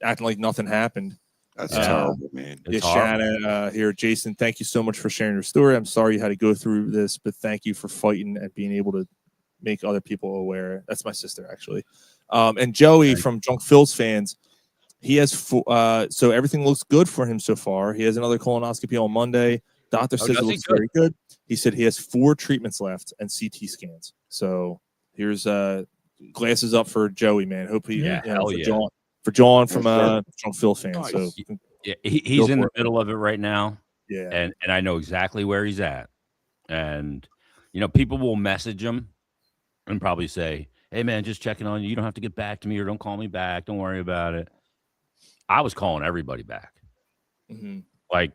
acting like nothing happened.
That's terrible, man.
Yeah, Shannon here. Jason, thank you so much for sharing your story. I'm sorry you had to go through this, but thank you for fighting and being able to make other people aware. That's my sister, actually. And Joey from Drunk Phil's fans, he has so everything looks good for him so far. He has another colonoscopy on Monday. Doctor says it looks very good. He said he has 4 treatments left and CT scans. So here's glasses up for Joey, man. Hope he for John from Drunk Phil fans. So
yeah, he's in the middle of it right now.
Yeah,
and I know exactly where he's at. And people will message him and probably say, "Hey, man, just checking on you. You don't have to get back to me or don't call me back. Don't worry about it." I was calling everybody back.
Mm-hmm.
Like,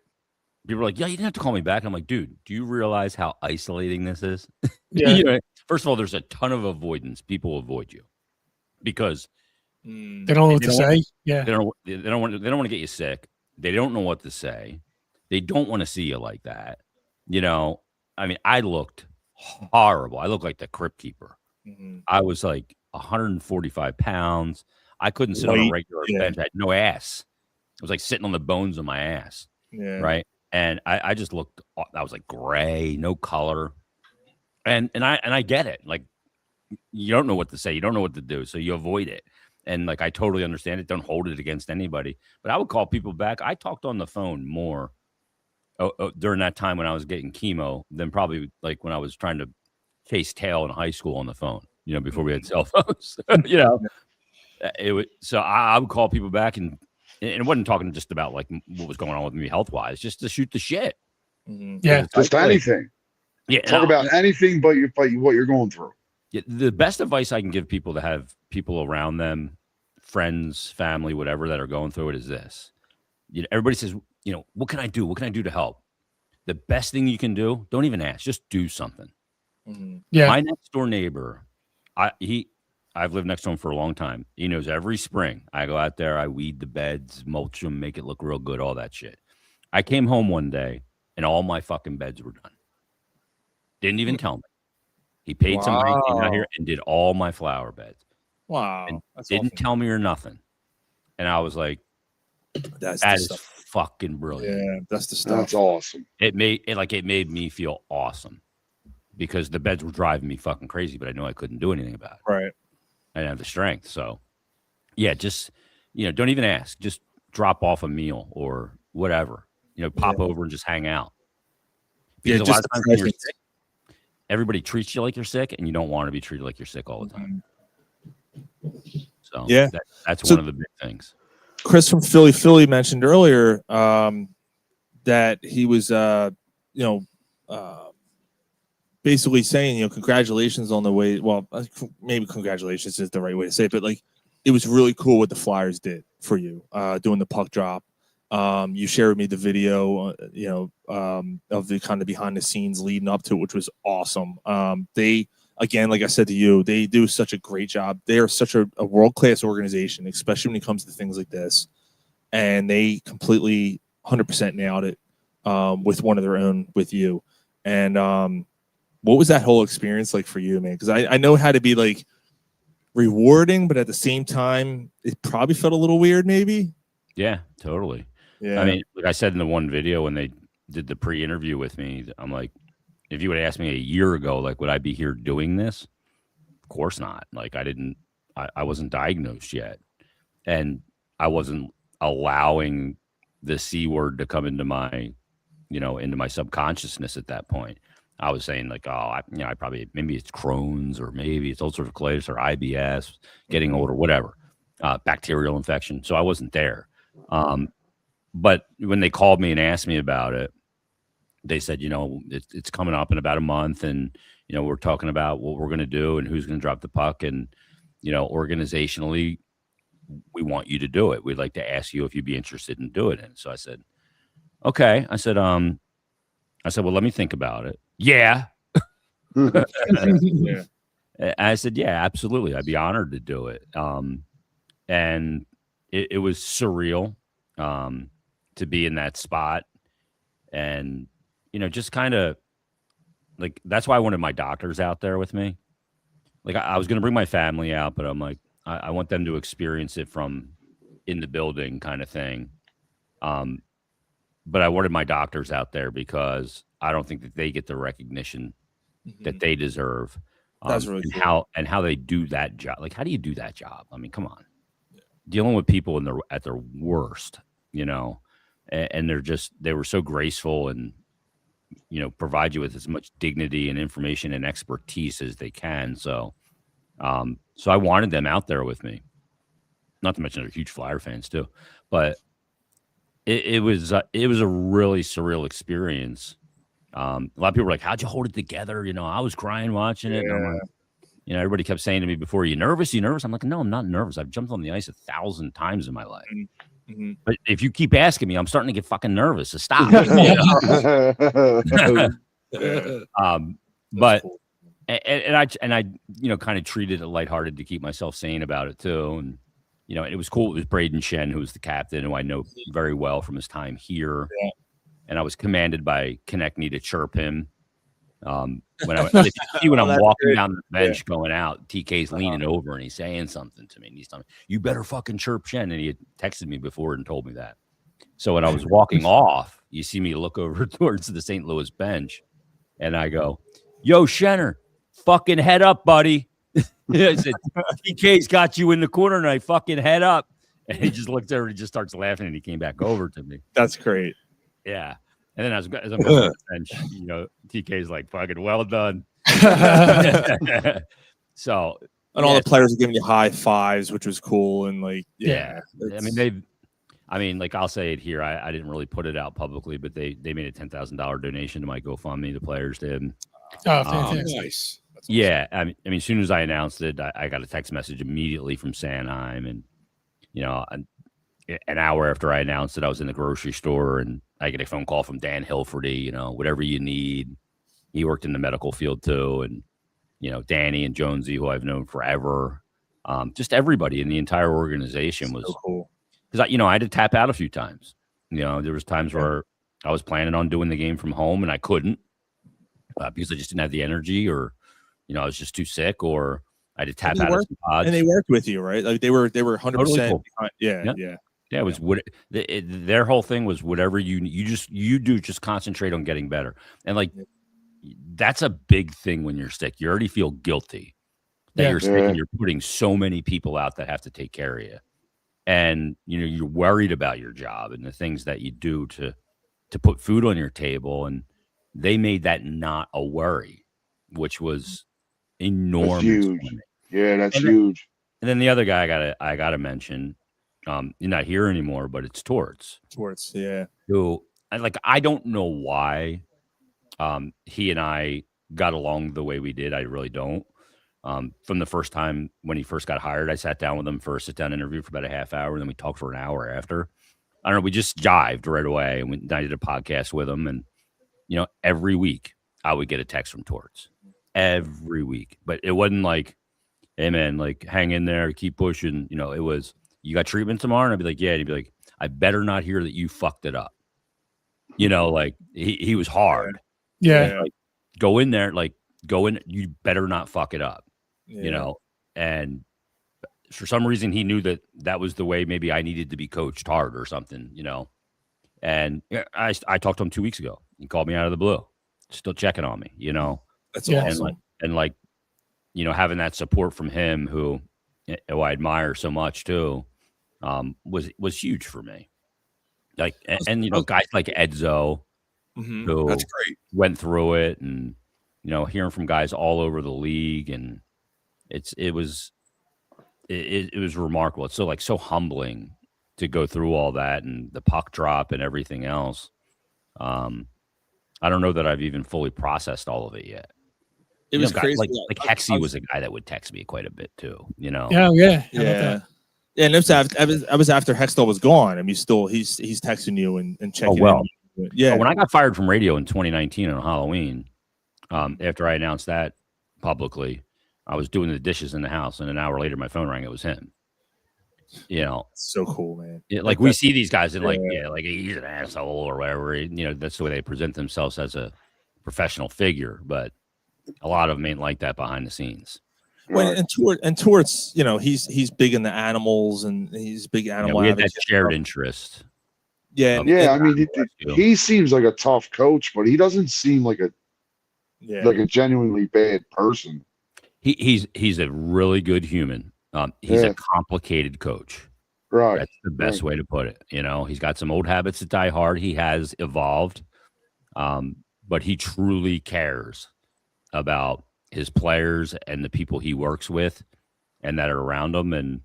people were like, "Yeah, you didn't have to call me back." And I'm like, dude, do you realize how isolating this is?
Yeah.
First of all, there's a ton of avoidance. People avoid you because
they don't know what to say. Yeah.
They don't want to get you sick. They don't know what to say. They don't want to see you like that. I mean, I looked horrible. I looked like the crypt keeper.
Mm-hmm.
I was like 145 pounds. I couldn't sit on a regular bench. I had no ass. I was like sitting on the bones of my ass.
Yeah.
Right. And I just looked, I was like gray, no color. And I get it. Like, you don't know what to say. You don't know what to do. So you avoid it. And like, I totally understand it. Don't hold it against anybody. But I would call people back. I talked on the phone more during that time when I was getting chemo than probably like when I was trying to chase tail in high school on the phone, before we had cell phones, So I would call people back and it wasn't talking just about like what was going on with me health wise, just to shoot the shit.
Mm-hmm.
Yeah.
Just anything.
Yeah.
Talk about anything but what you're going through.
Yeah, the best advice I can give people to have people around them, friends, family, whatever, that are going through it is this. Everybody says, what can I do? What can I do to help? The best thing you can do, don't even ask, just do something.
Mm-hmm.
Yeah.
My next door neighbor, I've lived next to him for a long time. He knows every spring I go out there, I weed the beds, mulch them, make it look real good, all that shit. I came home one day and all my fucking beds were done. Didn't even tell me. He paid somebody, came out here and did all my flower beds.
Wow.
And
That's
didn't
awesome.
tell me or nothing. And I was like, that is fucking brilliant.
Yeah, that's the stuff.
That's awesome.
It made me feel awesome because the beds were driving me fucking crazy, but I knew I couldn't do anything about it.
Right.
I didn't have the strength. So yeah, just, don't even ask. Just drop off a meal or whatever, pop over and just hang out. Because a lot of times when you're sick, everybody treats you like you're sick and you don't want to be treated like you're sick all the time. So that's one of the big things.
Chris from Philly mentioned earlier that he was, basically saying, congratulations on the way. Well, maybe congratulations is the right way to say it, but like, it was really cool what the Flyers did for you, doing the puck drop. You shared with me the video, of the kind of behind the scenes leading up to it, which was awesome. They, again, like I said to you, they do such a great job. They are such a world-class organization, especially when it comes to things like this. And they completely 100% nailed it with one of their own with you. And what was that whole experience like for you, man? Because I know it had to be like rewarding, but at the same time, it probably felt a little weird, maybe.
Yeah, totally.
Yeah.
I mean, like I said in the one video when they did the pre-interview with me, I'm like, if you would have asked me a year ago, like, would I be here doing this? Of course not. Like, I wasn't diagnosed yet. And I wasn't allowing the C word to come into my, into my subconsciousness at that point. I was saying like, I probably, maybe it's Crohn's or maybe it's ulcerative colitis or IBS, getting older, whatever, bacterial infection. So I wasn't there. But when they called me and asked me about it, they said, it's coming up in about a month, and we're talking about what we're going to do and who's going to drop the puck, and organizationally, we want you to do it. We'd like to ask you if you'd be interested in doing it. So I said, okay. I said, well, let me think about it. Yeah.
Yeah.
I said, yeah, absolutely. I'd be honored to do it. And it was surreal to be in that spot. And, just kind of like, that's why I wanted my doctors out there with me. Like I was going to bring my family out, but I'm like, I want them to experience it from in the building kind of thing. But I wanted my doctors out there because I don't think that they get the recognition that they deserve.
That's really cool.
How they do that job. Like, how do you do that job? I mean, come on, dealing with people at their worst, and they were so graceful and, provide you with as much dignity and information and expertise as they can. So I wanted them out there with me, not to mention they're huge Flyer fans too, but it was a really surreal experience. A lot of people were like, how'd you hold it together? I was crying watching it.
Yeah.
And I'm like, everybody kept saying to me before, you nervous? You nervous? I'm like, no, I'm not nervous. I've jumped on the ice 1,000 times in my life.
Mm-hmm.
But if you keep asking me, I'm starting to get fucking nervous. So stop. But cool. and I kind of treated it lighthearted to keep myself sane about it too. And it was cool. It was Braden Shen, who was the captain, who I know very well from his time here. Yeah. And I was commanded by Konechny to chirp him. When I'm walking down the bench going out, TK's leaning over and he's saying something to me. And he's telling me, you better fucking chirp Shen. And he had texted me before and told me that. So when I was walking off, you see me look over towards the St. Louis bench and I go, yo, Shenner, fucking head up, buddy. I said, TK's got you in the corner and I fucking head up. And he just looks over and he just starts laughing and he came back over to me.
That's great.
Yeah. And then as I'm going to the bench, TK's like, fucking well done. So,
and all the players are giving you high fives, which was cool. And like, like I'll say it here. I didn't really put it out publicly, but they made a $10,000 donation to my GoFundMe. The players did.
Oh, fantastic.
Nice.
Yeah. I mean, as soon as I announced it, I got a text message immediately from Sanheim. And, an hour after I announced it, I was in the grocery store and I get a phone call from Dan Hilferty, whatever you need. He worked in the medical field too. And, Danny and Jonesy, who I've known forever. Just everybody in the entire organization was
so cool.
Because, I had to tap out a few times. There was times where I was planning on doing the game from home and I couldn't because I just didn't have the energy or, I was just too sick or I had to tap out of some pods.
And they worked with you, right? Like they were 100%
totally cool.
behind. Yeah.
Yeah, it was their whole thing was whatever you do, just concentrate on getting better. And like, that's a big thing when you're sick. You already feel guilty that you're sick and you're putting so many people out that have to take care of you. And, you're worried about your job and the things that you do to put food on your table. And they made that not a worry, which was enormous.
That's huge. Yeah, that's huge.
And then the other guy I gotta mention, You're not here anymore, but it's Torts.
Torts, yeah.
Who I don't know why he and I got along the way we did. I really don't. From the first time when he first got hired, I sat down with him for a sit-down interview for about a half hour, and then we talked for an hour after. I don't know. We just jived right away, and I did a podcast with him. And every week I would get a text from Torts every week, but it wasn't like, "Hey man, like hang in there, keep pushing." It was, "You got treatment tomorrow?" And I'd be like, "Yeah." And he'd be like, "I better not hear that you fucked it up." Like he was hard.
Yeah.
Like, go in there, you better not fuck it up.
Yeah.
And for some reason he knew that was the way maybe I needed to be coached hard or something, and I talked to him 2 weeks ago. He called me out of the blue, still checking on me,
That's
Yeah.
awesome.
and having that support from him who I admire so much too, was huge for me. Guys like Edzo, who
That's great.
went through it, and hearing from guys all over the league, and it was remarkable. It's so humbling to go through all that and the puck drop and everything else. I don't know that I've even fully processed all of it yet.
It was crazy.
Like Hexy was a guy that would text me quite a bit too.
Yeah.
Yeah. Yeah, and I was after Hextall was gone. I mean, he's texting you and checking.
Oh, well.
In. Yeah.
When I got fired from radio in 2019 on Halloween, after I announced that publicly, I was doing the dishes in the house, and an hour later, my phone rang. It was him.
So cool, man.
We see these guys and he's an asshole or whatever. That's the way they present themselves as a professional figure, but a lot of them ain't like that behind the scenes.
Well, and Torts, he's big in the animals, and he's a big animal.
We had that shared interest.
Yeah,
I mean, he seems like a tough coach, but he doesn't seem like a genuinely bad person.
He's a really good human. He's a complicated coach.
Right.
That's the best way to put it. He's got some old habits that die hard. He has evolved, but he truly cares about his players and the people he works with and that are around him. And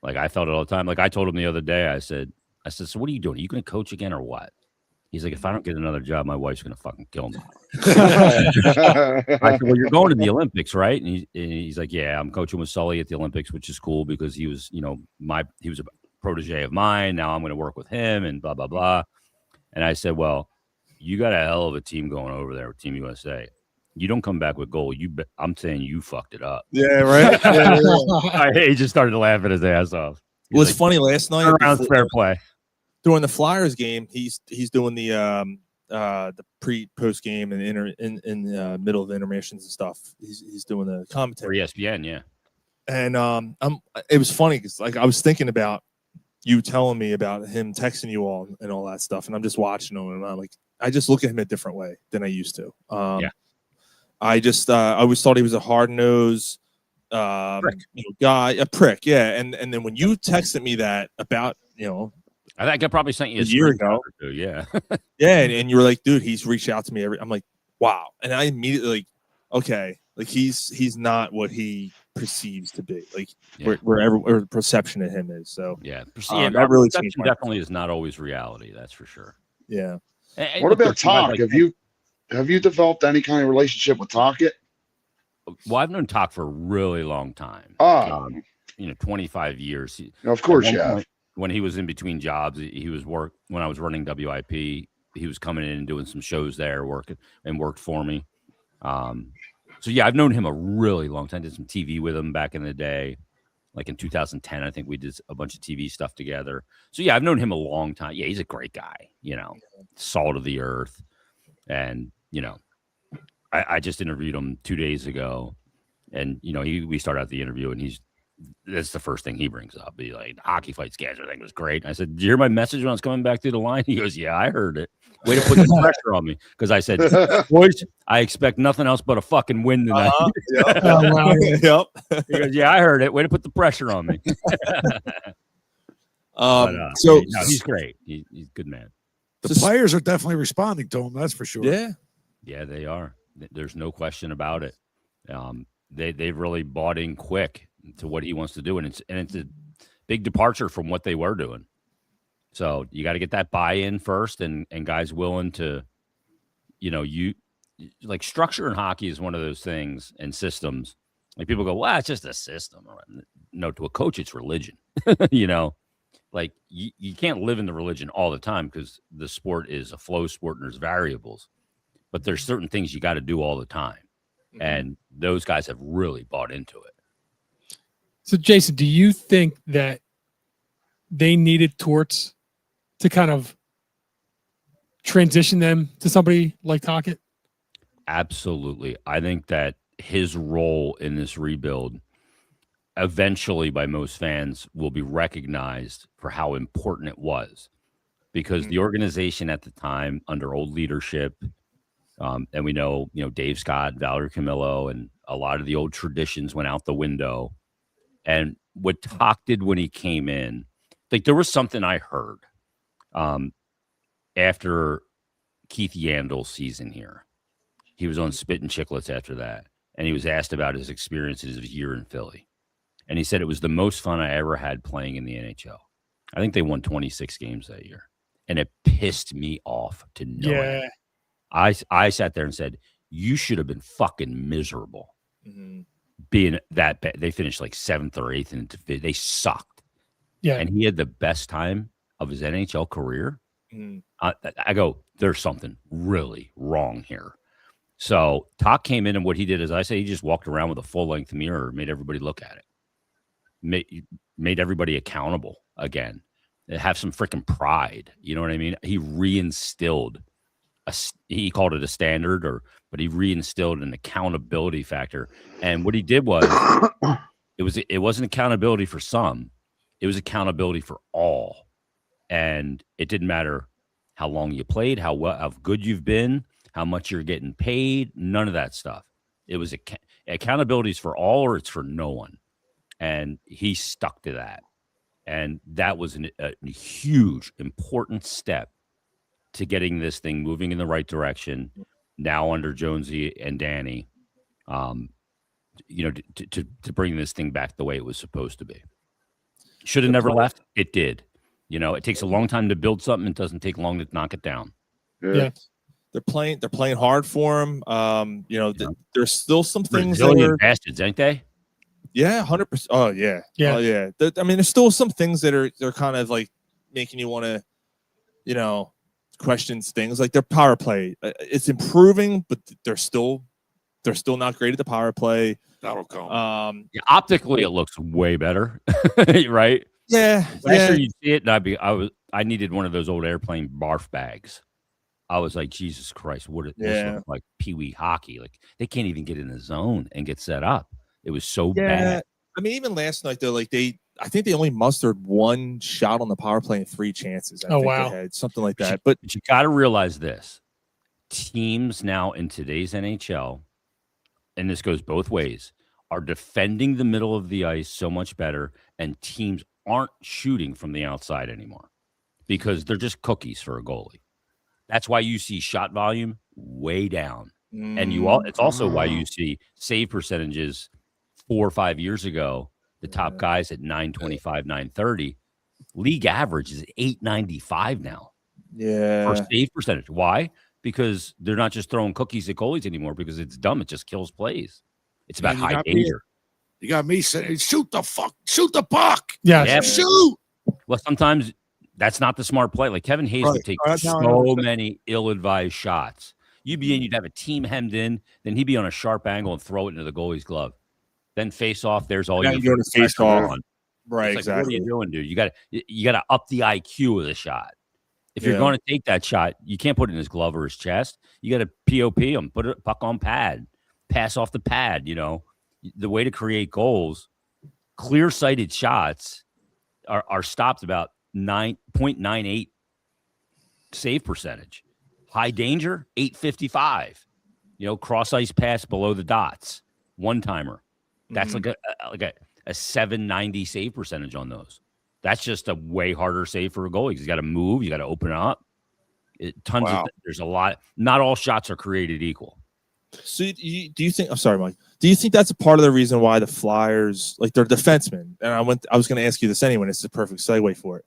I felt it all the time. I told him the other day, I said, "So what are you doing? Are you going to coach again or what?" He's like, "If I don't get another job, my wife's going to fucking kill me." I said, "Well, you're going to the Olympics, right?" And he's like, "Yeah, I'm coaching with Sully at the Olympics," which is cool because he was, he was a protege of mine. Now I'm going to work with him and blah, blah, blah. And I said, "Well, you got a hell of a team going over there with Team USA. You don't come back with gold. I'm saying you fucked it up."
Yeah, right.
He just started laughing his ass off.
It was funny last night.
Around fair play.
During the Flyers game, he's doing the post game and in the middle of the intermissions and stuff. He's doing the commentary
for ESPN, yeah.
And it was funny because I was thinking about you telling me about him texting you all and all that stuff, and I'm just watching him, and I'm like, I just look at him a different way than I used to.
Yeah.
I just I always thought he was a hard nosed guy, a prick, yeah. And then when you texted me that about
I think I probably sent you a
year ago,
yeah,
yeah, and you were like, dude, he's reached out to me I'm like, wow, and I immediately okay, he's not what he perceives to be, wherever the perception of him is. So
yeah,
that really
perception definitely is not always reality. That's for sure.
Yeah.
What about Talk? Have you developed any kind of relationship with Talkit?
Well, I've known Talk for a really long time. 25 years.
Of course, yeah.
When he was in between jobs, he was when I was running WIP. He was coming in and doing some shows there, worked for me. So yeah, I've known him a really long time. Did some TV with him back in the day, like in 2010. I think we did a bunch of TV stuff together. So yeah, I've known him a long time. Yeah, he's a great guy. Salt of the earth, and I just interviewed him 2 days ago, and we started out the interview, and that's the first thing he brings up. Be like, hockey fights, guys, I think was great. I said, "Did you hear my message when I was coming back through the line?" He goes, "Yeah, I heard it. Way to put the pressure on me." Because I said, "Boys, I expect nothing else but a fucking win tonight."
Yep.
He goes, "Yeah, I heard it. Way to put the pressure on me."
So
he's great. He's a good man.
The players are definitely responding to him. That's for sure.
Yeah, they are. There's no question about it. They've really bought in quick to what he wants to do, and it's big departure from what they were doing. So you got to get that buy-in first, and guys willing to, like structure in hockey is one of those things and systems. Like people go, well, it's just a system. No, to a coach, it's religion. Like you can't live in the religion all the time because the sport is a flow sport and there's variables. But there's certain things you got to do all the time. Mm-hmm. And those guys have really bought into it.
So, Jason, do you think that they needed Torts to kind of transition them to somebody like Tocchet?
Absolutely. I think that his role in this rebuild eventually by most fans will be recognized for how important it was, because the organization at the time under old leadership, and we know, Dave Scott, Valerie Camillo, and a lot of the old traditions went out the window. And what Toc did when he came in, like there was something I heard after Keith Yandel's season here. He was on Spit and Chicklets after that, and he was asked about his experiences of his year in Philly. And he said it was the most fun I ever had playing in the NHL. I think they won 26 games that year, and it pissed me off to no end. I sat there and said, you should have been fucking miserable being that bad. They finished like 7th or 8th, and they sucked. Yeah. And he had the best time of his NHL career. I go, there's something really wrong here. So Toc came in, and what he did is, I say, he just walked around with a full-length mirror, made everybody look at it, made everybody accountable again, have some freaking pride. You know what I mean? He reinstilled he called it a standard, but he reinstilled an accountability factor. And what he did was, it wasn't accountability for some, it was accountability for all. And it didn't matter how long you played, how good you've been, how much you're getting paid, none of that stuff. It was accountability is for all, or it's for no one. And he stuck to that. And that was a huge, important step to getting this thing moving in the right direction now under Jonesy and Danny, to bring this thing back the way it was supposed to be. Should have never left. It did. It takes a long time to build something. It doesn't take long to knock it down.
Yeah. They're playing hard for him. There's still some things
Brazilian bastards, ain't they?
Yeah, 100%. Oh yeah. Oh yeah. There's still some things that they're kind of like making you want to, questions things like their power play. It's improving, but they're still not great at the power play.
That'll come.
Optically, it looks way better, right?
Yeah.
Last year you see it, and I needed one of those old airplane barf bags. I was like, Jesus Christ, what is this look like? Pee-wee hockey. Like they can't even get in the zone and get set up. It was so bad.
I mean, even last night though, I think they only mustered one shot on the power play and 3 chances. I think they had something like that. But
you got to realize this: teams now in today's NHL, and this goes both ways, are defending the middle of the ice so much better, and teams aren't shooting from the outside anymore because they're just cookies for a goalie. That's why you see shot volume way down, and it's also why you see save percentages 4 or 5 years ago. The top guys at 925, 930. League average is 895 now.
Yeah.
For save percentage. Why? Because they're not just throwing cookies at goalies anymore because it's dumb. It just kills plays. It's about high danger.
You got me saying, shoot the puck.
Yeah.
Shoot.
Well, sometimes that's not the smart play. Like Kevin Hayes would take so many ill-advised shots. You'd have a team hemmed in, then he'd be on a sharp angle and throw it into the goalie's glove. Then face off. There's all you
go to face off.
Right.
Exactly.
What are you doing, dude? You got to up the IQ of the shot. If you're going to take that shot, you can't put it in his glove or his chest. You got to POP him, put a puck on pad, pass off the pad. The way to create goals, clear-sighted shots are stopped about 9.98 save percentage. High danger, 855. Cross ice pass below the dots, one-timer. That's like a 790 save percentage on those. That's just a way harder save for a goalie. He's got to move. You got to open up. There's a lot. Not all shots are created equal.
So do you think? I'm sorry, Mike. Do you think that's a part of the reason why the Flyers, like their defensemen, and I was going to ask you this anyway. It's a perfect segue for it.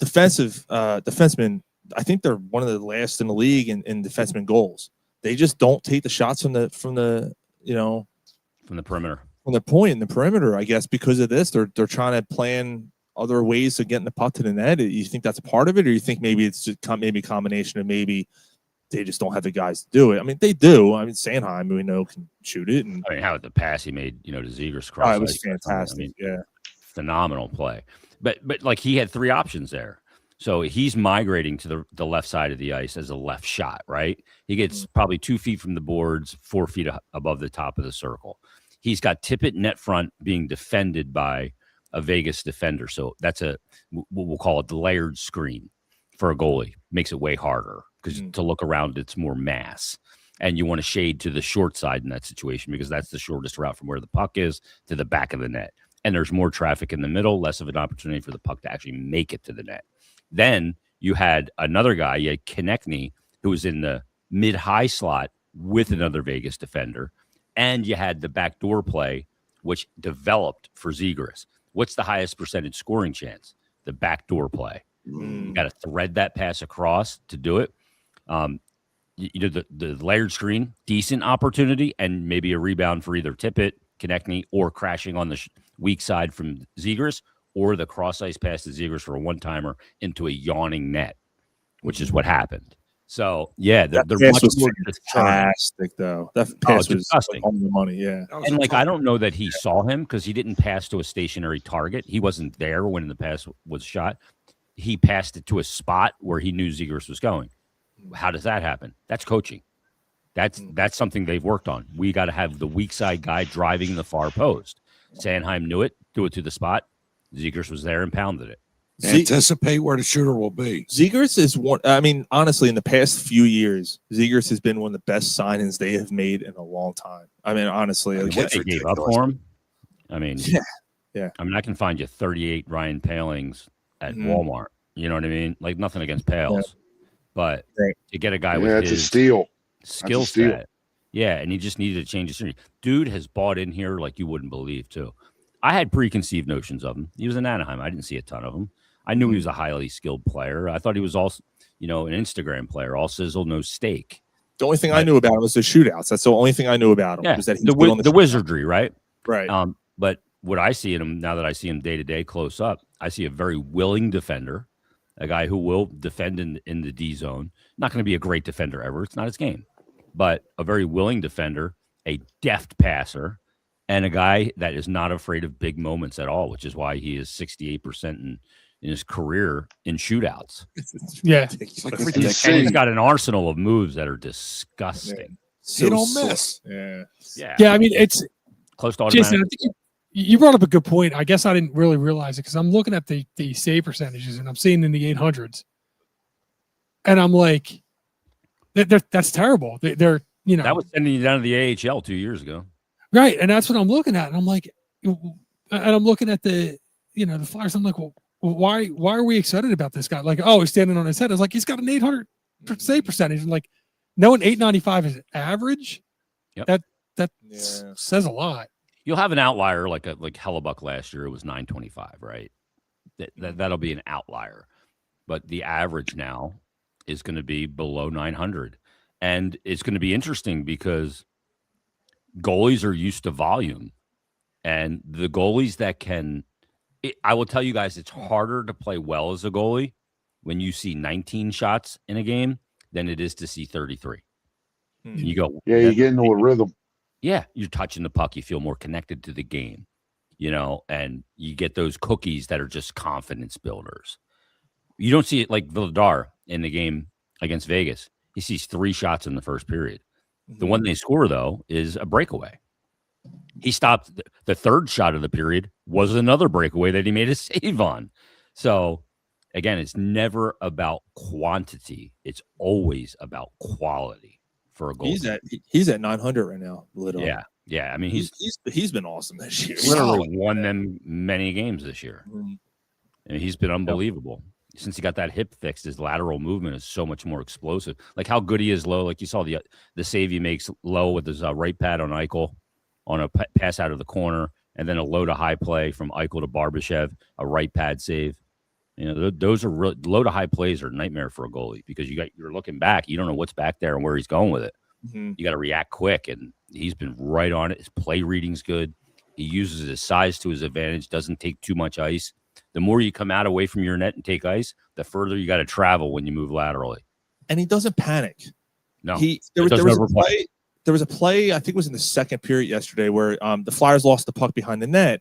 Defensemen. I think they're one of the last in the league in defenseman goals. They just don't take the shots from the
from the perimeter,
from the point in the perimeter. I guess because of this, they're trying to plan other ways of getting the puck to the net. You think that's a part of it, or you think maybe it's just maybe a combination of maybe they just don't have the guys to do it? I mean, they do. I mean, Sanheim, we know, can shoot it. And
I mean, how the pass he made, to Zegers cross.
Oh, it was fantastic.
Phenomenal play. But like he had three options there. So he's migrating to the left side of the ice as a left shot, right? He gets probably 2 feet from the boards, 4 feet above the top of the circle. He's got Tippett net front being defended by a Vegas defender. So that's we'll call it the layered screen for a goalie. Makes it way harder because to look around, it's more mass. And you want to shade to the short side in that situation because that's the shortest route from where the puck is to the back of the net. And there's more traffic in the middle, less of an opportunity for the puck to actually make it to the net. Then you had another guy, you had Konechny, who was in the mid-high slot with another Vegas defender. And you had the backdoor play, which developed for Zegras. What's the highest percentage scoring chance? The backdoor play. You got to thread that pass across to do it. The layered screen, decent opportunity, and maybe a rebound for either Tippett, Konechny, or crashing on the weak side from Zegras, or the cross ice pass to Zegras for a one-timer into a yawning net, which is what happened. So, yeah, they're much more
fantastic, though. That pass was
disgusting.
On the money, yeah.
And, I don't know that he saw him because he didn't pass to a stationary target. He wasn't there when the pass was shot. He passed it to a spot where he knew Zegras was going. How does that happen? That's coaching. That's something they've worked on. We got to have the weak side guy driving the far post. Sanheim knew it, do it to the spot. Zegras was there and pounded it.
Anticipate where the shooter will be.
Zegras is one. I mean, honestly, in the past few years, Zegras has been one of the best signings they have made in a long time. I mean, honestly,
what they gave up for him. I mean,
yeah.
I mean, I can find you 38 Ryan Palings at Walmart. You know what I mean? Like nothing against Pales, but to get a guy with
it's
his
a steal.
skill set, and he just needed to change his scenery. Dude has bought in here like you wouldn't believe too. I had preconceived notions of him. He was in Anaheim. I didn't see a ton of him. I knew he was a highly skilled player. I thought he was also, an Instagram player, all sizzle, no steak.
The only thing I knew about him was the shootouts. That's the only thing I knew about him.
Yeah,
was that
the wizardry, right?
Right.
But what I see in him now that I see him day to day close up, I see a very willing defender, a guy who will defend in the D zone. Not going to be a great defender ever. It's not his game, but a very willing defender, a deft passer, and a guy that is not afraid of big moments at all, which is why he is 68% in his career in shootouts.
Yeah.
And he's got an arsenal of moves that are disgusting.
You don't miss.
Yeah. I mean, it's
close to automatic.
Jason, I think you brought up a good point. I guess I didn't really realize it because I'm looking at the save percentages and I'm seeing in the 800s. And I'm like, that's terrible. They're
that was sending you down to the AHL 2 years ago.
Right. And that's what I'm looking at. And I'm like, and I'm looking at the Flyers. I'm like, well, why are we excited about this guy? Like, oh, he's standing on his head. It's like he's got an 800 save percentage. And like, knowing 895 is average, that says a lot.
You'll have an outlier like Hellebuck last year. It was 925, right? That'll be an outlier. But the average now is going to be below 900. And it's going to be interesting because goalies are used to volume. And the goalies that can I will tell you guys, it's harder to play well as a goalie when you see 19 shots in a game than it is to see 33. You go,
you get into a rhythm.
Yeah, you're touching the puck. You feel more connected to the game, and you get those cookies that are just confidence builders. You don't see it like Vladar in the game against Vegas. He sees 3 shots in the first period. The one they score, though, is a breakaway. He stopped the third shot of the period was another breakaway that he made a save on. So, again, it's never about quantity. It's always about quality for a goal.
He's at 900 right now. Literally.
Yeah. I mean,
he's been awesome this year.
Literally won them many games this year. I mean, he's been unbelievable. since he got that hip fixed, his lateral movement is so much more explosive. Like how good he is low. Like you saw the save he makes low with his right pad on Eichel on a pass out of the corner, and then a low to high play from Eichel to Barbashev, a right pad save. You know, those are low to high plays are a nightmare for a goalie because you're looking back, you don't know what's back there and where he's going with it.
Mm-hmm.
You got to react quick, and he's been right on it. His play reading's good. He uses his size to his advantage, doesn't take too much ice. The more you come out away from your net and take ice, the further you got to travel when you move laterally.
And he doesn't panic.
No,
there was a play, I think it was in the second period yesterday, where the Flyers lost the puck behind the net,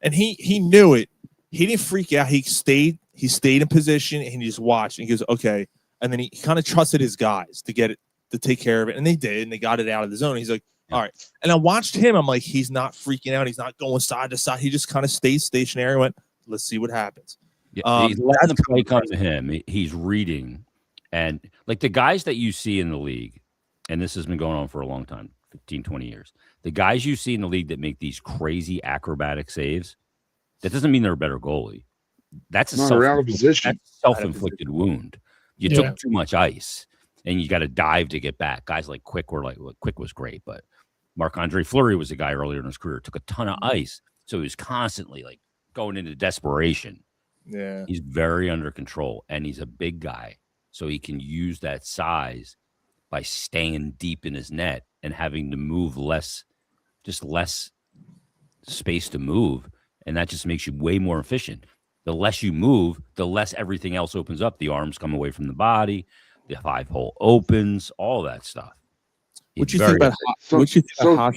and he knew it. He didn't freak out. He stayed in position, and he just watched. And he goes, okay. And then he kind of trusted his guys to get it, to take care of it, and they did, and they got it out of the zone. He's like, all right. And I watched him. I'm like, he's not freaking out. He's not going side to side. He just kind of stayed stationary. Went, let's see what happens.
Yeah, he's letting the play come to him. He's reading. And like the guys that you see in the league, and this has been going on for a long time, 15, 20 years, the guys you see in the league that make these crazy acrobatic saves, that doesn't mean they're a better goalie. That's a self-inflicted wound. You took too much ice, and you got to dive to get back. Guys like Quick Quick was great, but Marc-Andre Fleury was a guy earlier in his career, took a ton of ice, so he was constantly like going into desperation.
Yeah,
he's very under control, and he's a big guy, so he can use that size by staying deep in his net and having to move less space to move, and that just makes you way more efficient. The less you move, the less everything else opens up. The arms come away from the body, the 5-hole opens, all that stuff.
What do you think about Hasek?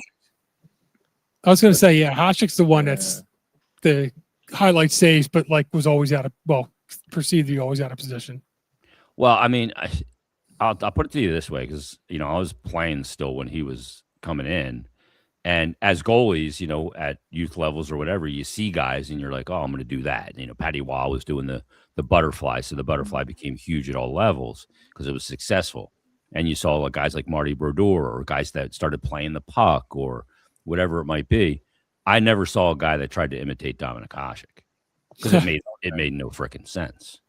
I was going to say, yeah, Hasek's the one that's the highlight saves, but like was always perceived to be always out of position.
Well, I mean, I'll put it to you this way, because I was playing still when he was coming in, and as goalies, at youth levels or whatever, you see guys and you're like, oh, I'm going to do that. Patty Waugh was doing the butterfly, so the butterfly became huge at all levels because it was successful. And you saw guys like Marty Brodeur or guys that started playing the puck or whatever it might be. I never saw a guy that tried to imitate Dominik Hasek because it made no freaking sense.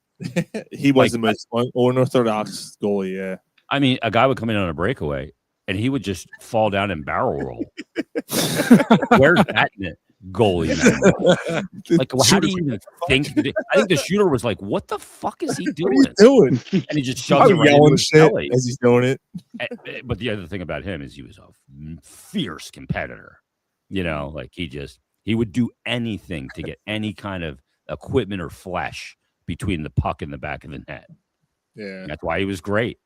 He was the most unorthodox goalie, yeah.
I mean, a guy would come in on a breakaway and he would just fall down and barrel roll. Where's that goalie? Like, how do you even think? I think the shooter was like, "What the fuck is he doing?" And he just shoves it right into his belly
as he's doing it.
But the other thing about him is he was a fierce competitor. He would do anything to get any kind of equipment or flesh between the puck and the back of the net.
Yeah,
that's why he was great.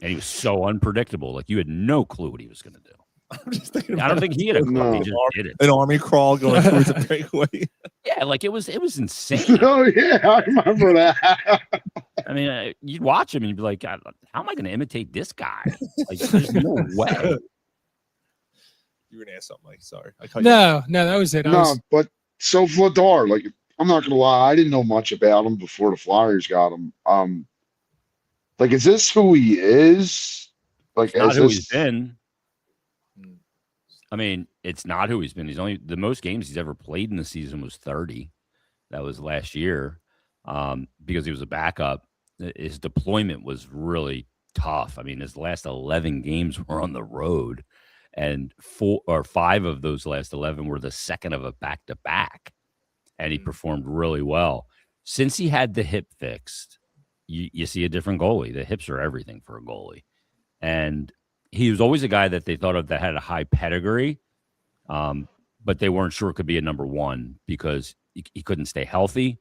And he was so unpredictable. Like, you had no clue what he was going to do.
I'm just thinking
I don't think he had a clue. He just did it.
An army crawl going towards a breakaway.
Yeah, like it was insane.
Oh, yeah, I remember that.
I mean, you'd watch him and you'd be like, how am I going to imitate this guy? Like, there's no way.
You were going to ask something, like, sorry.
No, that was it.
But so Vladar, like, I'm not going to lie, I didn't know much about him before the Flyers got him. Like, is this who he is? Like,
not who he's been. I mean, it's not who he's been. The most games he's ever played in the season was 30. That was last year. Because he was a backup. His deployment was really tough. I mean, his last 11 games were on the road, and 4 or 5 of those last 11 were the second of a back-to-back, and he performed really well. Since he had the hip fixed, you see a different goalie. The hips are everything for a goalie. And he was always a guy that they thought of that had a high pedigree, but they weren't sure it could be a number one because he couldn't stay healthy,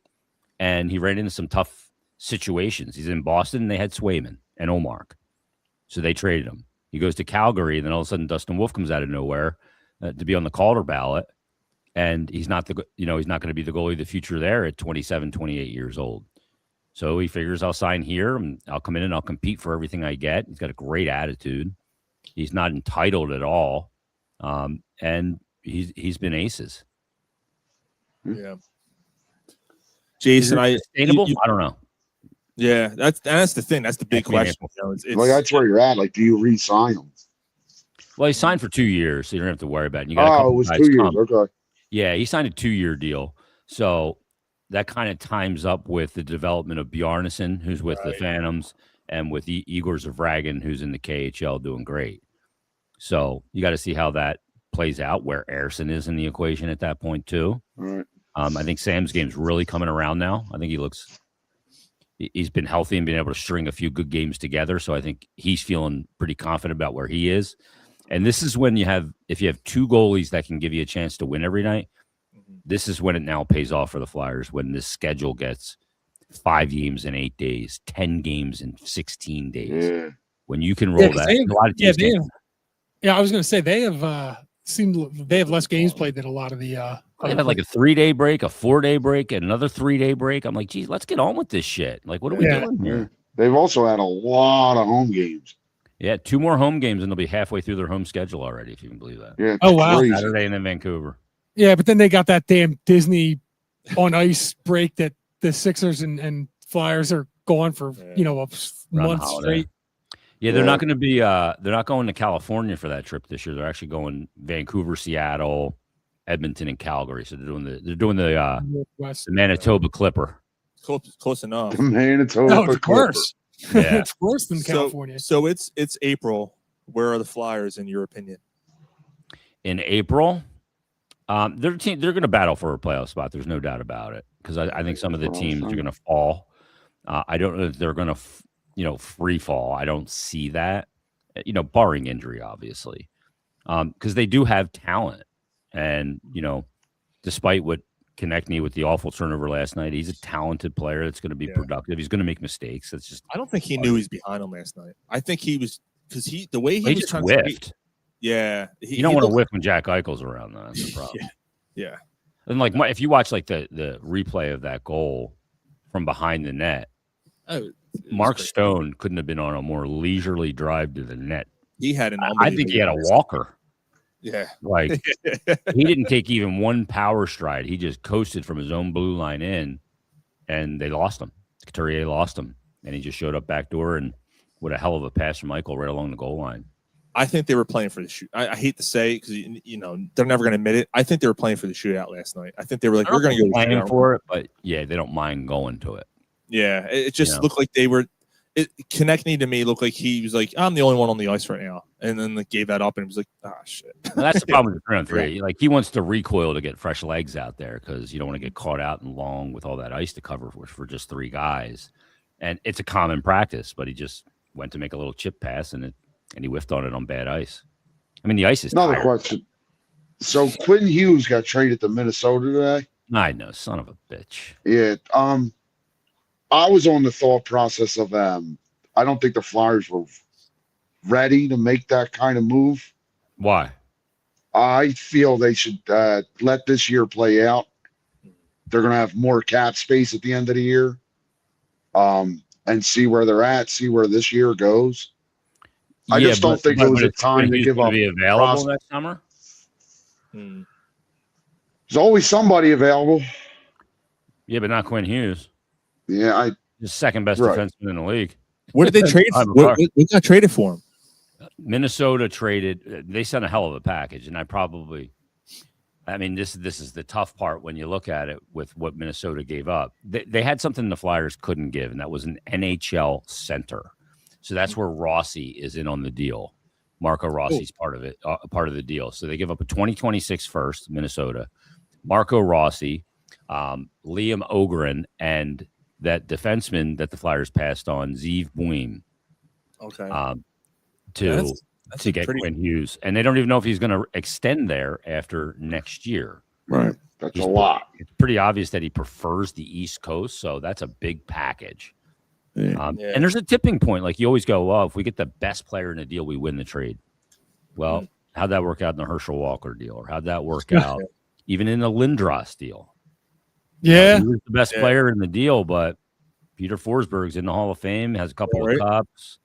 and he ran into some tough situations. He's in Boston, and they had Swayman and Omark, so they traded him. He goes to Calgary, and then all of a sudden Dustin Wolf comes out of nowhere to be on the Calder ballot, and he's not going to be the goalie of the future there at 27, 28 years old. So he figures, I'll sign here, and I'll come in and I'll compete for everything I get. He's got a great attitude. He's not entitled at all, and he's been aces.
Yeah, Jason,
sustainable? I don't know.
Yeah, that's the thing. That's the big question.
Like, that's where you're at. Like, do you re-sign him?
Well, he signed for 2 years, so you don't have to worry about it. You
got it was 2 years. Okay.
Yeah, he signed a 2-year deal. So that kind of times up with the development of Bjarnason, who's with the Phantoms, and with Igor Zavragan, who's in the KHL doing great. So you got to see how that plays out, where Airson is in the equation at that point too.
Right.
I think Sam's game's really coming around now. I think he's been healthy and been able to string a few good games together. So I think he's feeling pretty confident about where he is. And this is when if you have two goalies that can give you a chance to win every night, this is when it now pays off for the Flyers, when this schedule gets 5 games in 8 days, 10 games in 16 days.
Yeah.
When you can roll that, a lot of teams
I was going to say they have they have less games played than a lot of the.
They had like a 3-day break, a 4-day break, and another 3-day break. I'm like, geez, let's get on with this shit. Like, what are we doing here?
They've also had a lot of home games.
Yeah, 2 more home games, and they'll be halfway through their home schedule already, if you can believe that.
Yeah.
Oh, wow.
Crazy.
Saturday and then Vancouver.
Yeah, but then they got that damn Disney on ice break that the Sixers and Flyers are going for, a month straight.
Yeah, they're not going to be. They're not going to California for that trip this year. They're actually going Vancouver, Seattle, Edmonton, and Calgary. So they're doing the Manitoba Clipper.
Close enough.
Manitoba.
No, it's worse.
Yeah.
It's worse than California.
So it's April. Where are the Flyers in your opinion?
In April, they're going to battle for a playoff spot. There's no doubt about it, because I think some of the teams are going to fall. I don't know if they're going to free fall. I don't see that, barring injury, obviously, because they do have talent. And, despite what Konechny with the awful turnover last night, he's a talented player that's going to be productive. He's going to make mistakes. That's just.
I don't think he knew he was behind him last night. I think he was, because the way he was
just
trying
whiffed.
to. Yeah.
You don't want to whiff when Jack Eichel's around, though. That's the problem.
Yeah.
And if you watch the replay of that goal from behind the net, Mark Stone couldn't have been on a more leisurely drive to the net.
He had
I think he had a walker.
Yeah.
Like he didn't take even one power stride. He just coasted from his own blue line in, and they lost him. Couturier lost him, and he just showed up backdoor, and what a hell of a pass from Michael right along the goal line.
I think they were playing for the shoot. I hate to say, because they're never going to admit it. I think they were playing for the shootout last night. I think they were like, we're going to go
playing for it, but yeah, they don't mind going to it.
Yeah, it just looked like they were. Konechny to me looked like he was like, I'm the only one on the ice right now, and then gave that up, and it was like, shit.
Well, that's the problem with the 3-on-3. Like he wants to recoil to get fresh legs out there, because you don't want to get caught out and long with all that ice to cover for just 3 guys, and it's a common practice. But he just went to make a little chip pass, and he whiffed on it on bad ice. I mean, the ice is
another
tired.
question. So Quinn Hughes got traded to Minnesota today.
I know, son of a bitch.
Yeah. I was on the thought process of I don't think the Flyers were ready to make that kind of move.
Why?
I feel they should let this year play out. They're going to have more cap space at the end of the year, and see where they're at, see where this year goes. I just don't think it was a time to give up.
Be available next summer.
There's always somebody available.
Yeah, but not Quinn Hughes.
Yeah,
the second best defenseman in the league.
What did they trade? What got traded for him?
Minnesota traded. They sent a hell of a package, and I mean, this is the tough part when you look at it with what Minnesota gave up. They had something the Flyers couldn't give, and that was an NHL center. So that's where Rossi is in on the deal. Marco Rossi's part of it, part of the deal. So they give up a 2026 first, Minnesota, Marco Rossi, Liam Ogren, and that defenseman that the Flyers passed on, Zeev Buim.
Okay.
To get Quinn Hughes. And they don't even know if he's going to extend there after next year.
Right. That's a lot.
It's pretty obvious that he prefers the East Coast, so that's a big package. And there's a tipping point. Like you always go, well, if we get the best player in the deal, we win the trade. Well, how'd that work out in the Herschel Walker deal? Or how'd that work out even in the Lindros deal?
Yeah.
He was the best player in the deal, but Peter Forsberg's in the Hall of Fame, has a couple of cups.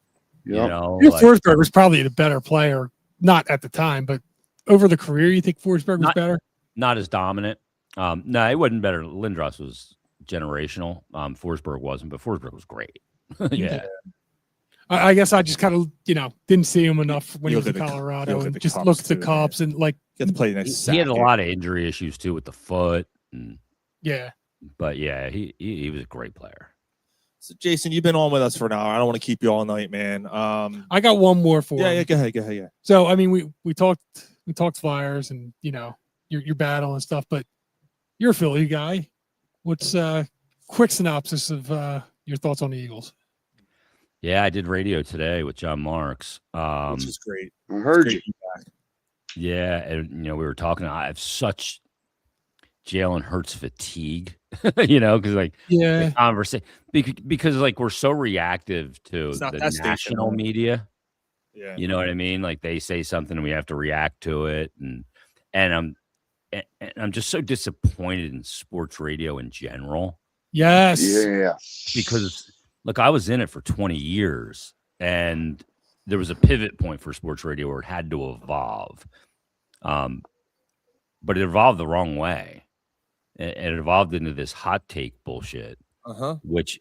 Yep.
You know,
Forsberg was probably the better player, not at the time, but over the career, you think Forsberg was better?
Not as dominant. No, it wasn't better. Lindros was generational. Forsberg wasn't, but Forsberg was great. Yeah.
I guess I just kind of, didn't see him enough when he was in Colorado, and just looked at the Cups and like
get to play nice.
He had a lot of injury issues too with the foot. And,
yeah.
But yeah, he was a great player.
So Jason, you've been on with us for an hour. I don't want to keep you all night, man.
I got one more for him.
Yeah, go ahead. Yeah.
So I mean, we talked Flyers and your battle and stuff, but you're a Philly guy. What's quick synopsis of your thoughts on the Eagles?
Yeah, I did radio today with John Marks.
Which is great.
I heard you.
Yeah, and we were talking. I have such Jalen Hurts fatigue, because the conversation because like we're so reactive to the national media.
Yeah,
you know what I mean. Like they say something, and we have to react to it, and I'm just so disappointed in sports radio in general.
Yes,
yeah,
because look, I was in it for 20 years, and there was a pivot point for sports radio where it had to evolve. But it evolved the wrong way. And it evolved into this hot take bullshit, which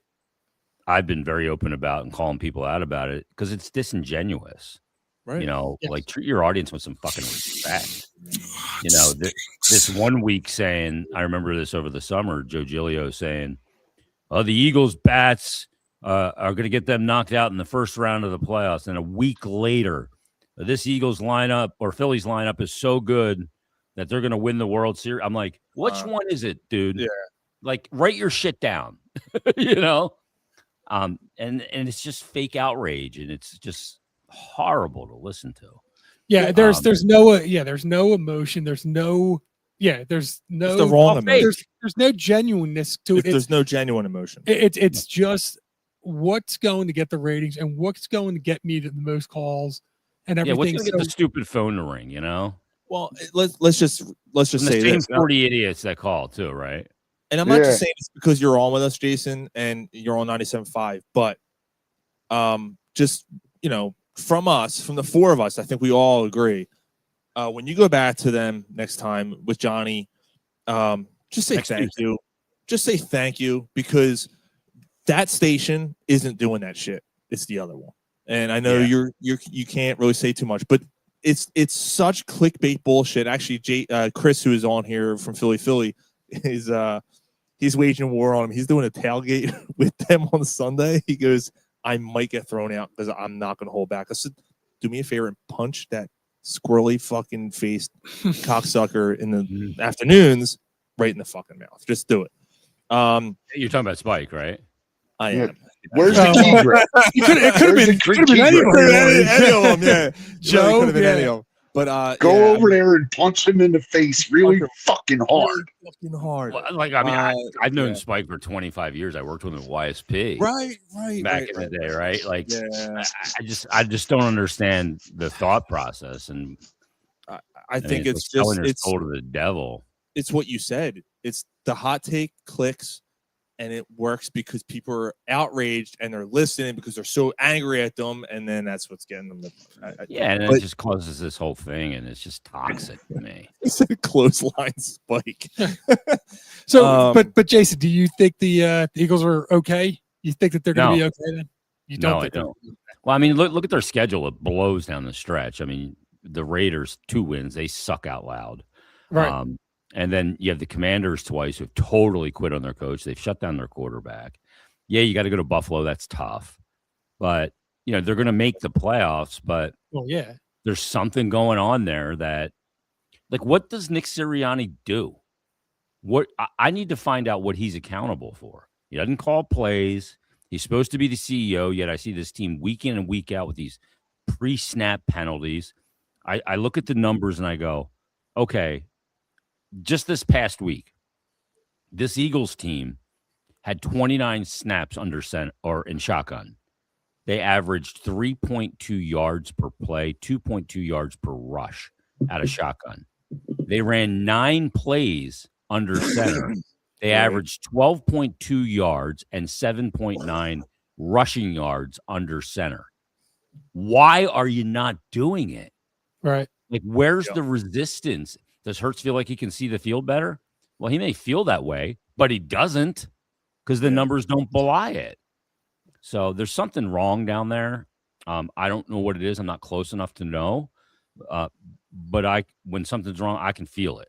I've been very open about and calling people out about it because it's disingenuous.
Right.
Like treat your audience with some fucking respect. This 1 week saying, I remember this over the summer, Joe Giglio saying, the Eagles bats are going to get them knocked out in the first round of the playoffs. And a week later, this Eagles lineup or Phillies lineup is so good that they're going to win the World Series. I'm like, which one is it, dude?
Yeah.
Like, write your shit down, and it's just fake outrage, and it's just horrible to listen to.
Yeah, there's no emotion. There's no
it's the wrong emotion.
There's no genuineness to it.
There's no genuine emotion.
It's just what's going to get the ratings and what's going to get me the most calls and everything.
What's going to get the stupid phone to ring?
Well, let's just say
the same
this.
40 idiots that call too, right?
And I'm not just saying this because you're on with us, Jason, and you're on 97.5, but just from us, from the four of us, I think we all agree. When you go back to them next time with Johnny, just say thank you. Just say thank you because that station isn't doing that shit. It's the other one. And I know you can't really say too much, but it's such clickbait bullshit. Actually, Chris, who is on here from Philly, is he's waging war on him. He's doing a tailgate with them on Sunday. He goes, I might get thrown out because I'm not going to hold back. I said, do me a favor and punch that squirrely fucking faced cocksucker in the afternoons right in the fucking mouth. Just do it.
You're talking about Spike, right?
I am.
Where's the key grip?
It could have been
any of them. Yeah,
Joe.
Could have been any of them. But
go over there and punch him in the face really fucking hard.
Fucking hard.
Well, I've known Spike for 25 years. I worked with him at YSP.
Right.
Back in the day, right? Like, I just don't understand the thought process, and
I think it's
selling their soul to the devil.
It's what you said. It's the hot take clicks. And it works because people are outraged and they're listening because they're so angry at them, and then that's what's getting them.
It just causes this whole thing, and it's just toxic to me.
It's a clothesline Spike.
So, but Jason, do you think the Eagles are okay? You think that they're going to be okay then? You don't?
No, I don't. Well, I mean, look at their schedule. It blows down the stretch. I mean, the Raiders 2 wins. They suck out loud.
Right.
And then you have the Commanders twice who've totally quit on their coach. They've shut down their quarterback. Yeah, you got to go to Buffalo. That's tough. But, they're going to make the playoffs. But there's something going on there that, like, what does Nick Sirianni do? I need to find out what he's accountable for. He doesn't call plays. He's supposed to be the CEO, yet I see this team week in and week out with these pre-snap penalties. I look at the numbers and I go, okay, just this past week, this Eagles team had 29 snaps under center or in shotgun. They averaged 3.2 yards per play, 2.2 yards per rush out of shotgun. They ran 9 plays under center. They averaged 12.2 yards and 7.9 rushing yards under center. Why are you not doing it?
Right.
Like, where's the resistance? Does Hurts feel like he can see the field better? Well, he may feel that way, but he doesn't because the numbers don't belie it. So there's something wrong down there. I don't know what it is. I'm not close enough to know. But when something's wrong, I can feel it.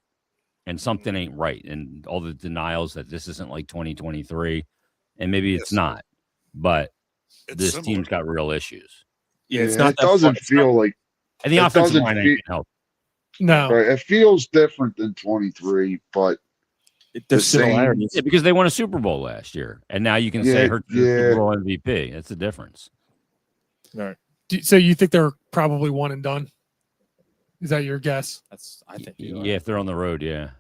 and something ain't right, and all the denials that this isn't like 2023, and maybe it's not, but this
similar.
team's got real issues.
Yeah, it's not.
It doesn't feel like.
And the
It
offensive
doesn't
line
feel-
ain't help.
No,
Right, it feels different than 23, but
There's
the same-
similarities.
Yeah, because they won a Super Bowl last year, and now you can say Hurts is the Super Bowl MVP. That's the difference.
All right.
So you think they're probably one and done? Is that your guess?
I think.
Yeah, if they're on the road, yeah.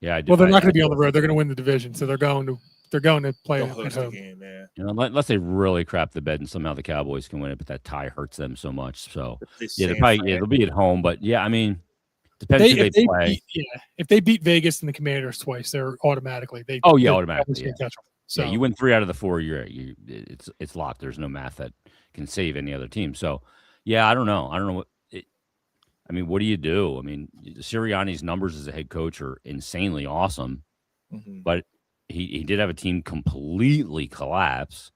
I do.
Well, they're not going to be on the road. They're going to win the division, so they're going to play
They'll
at
host the
home.
game, yeah.
You know, unless they really crap the bed and somehow the Cowboys can win it, but that tie hurts them so much. So they'll be at home. But yeah, I mean, depends who they play.
If they beat Vegas and the Commanders twice, they're automatically
automatically. Yeah.
Catch them. So
you win 3 out of the 4. It's locked. There's no math that can save any other team. So yeah, I don't know. What do you do? I mean, Sirianni's numbers as a head coach are insanely awesome, but he did have a team completely collapse,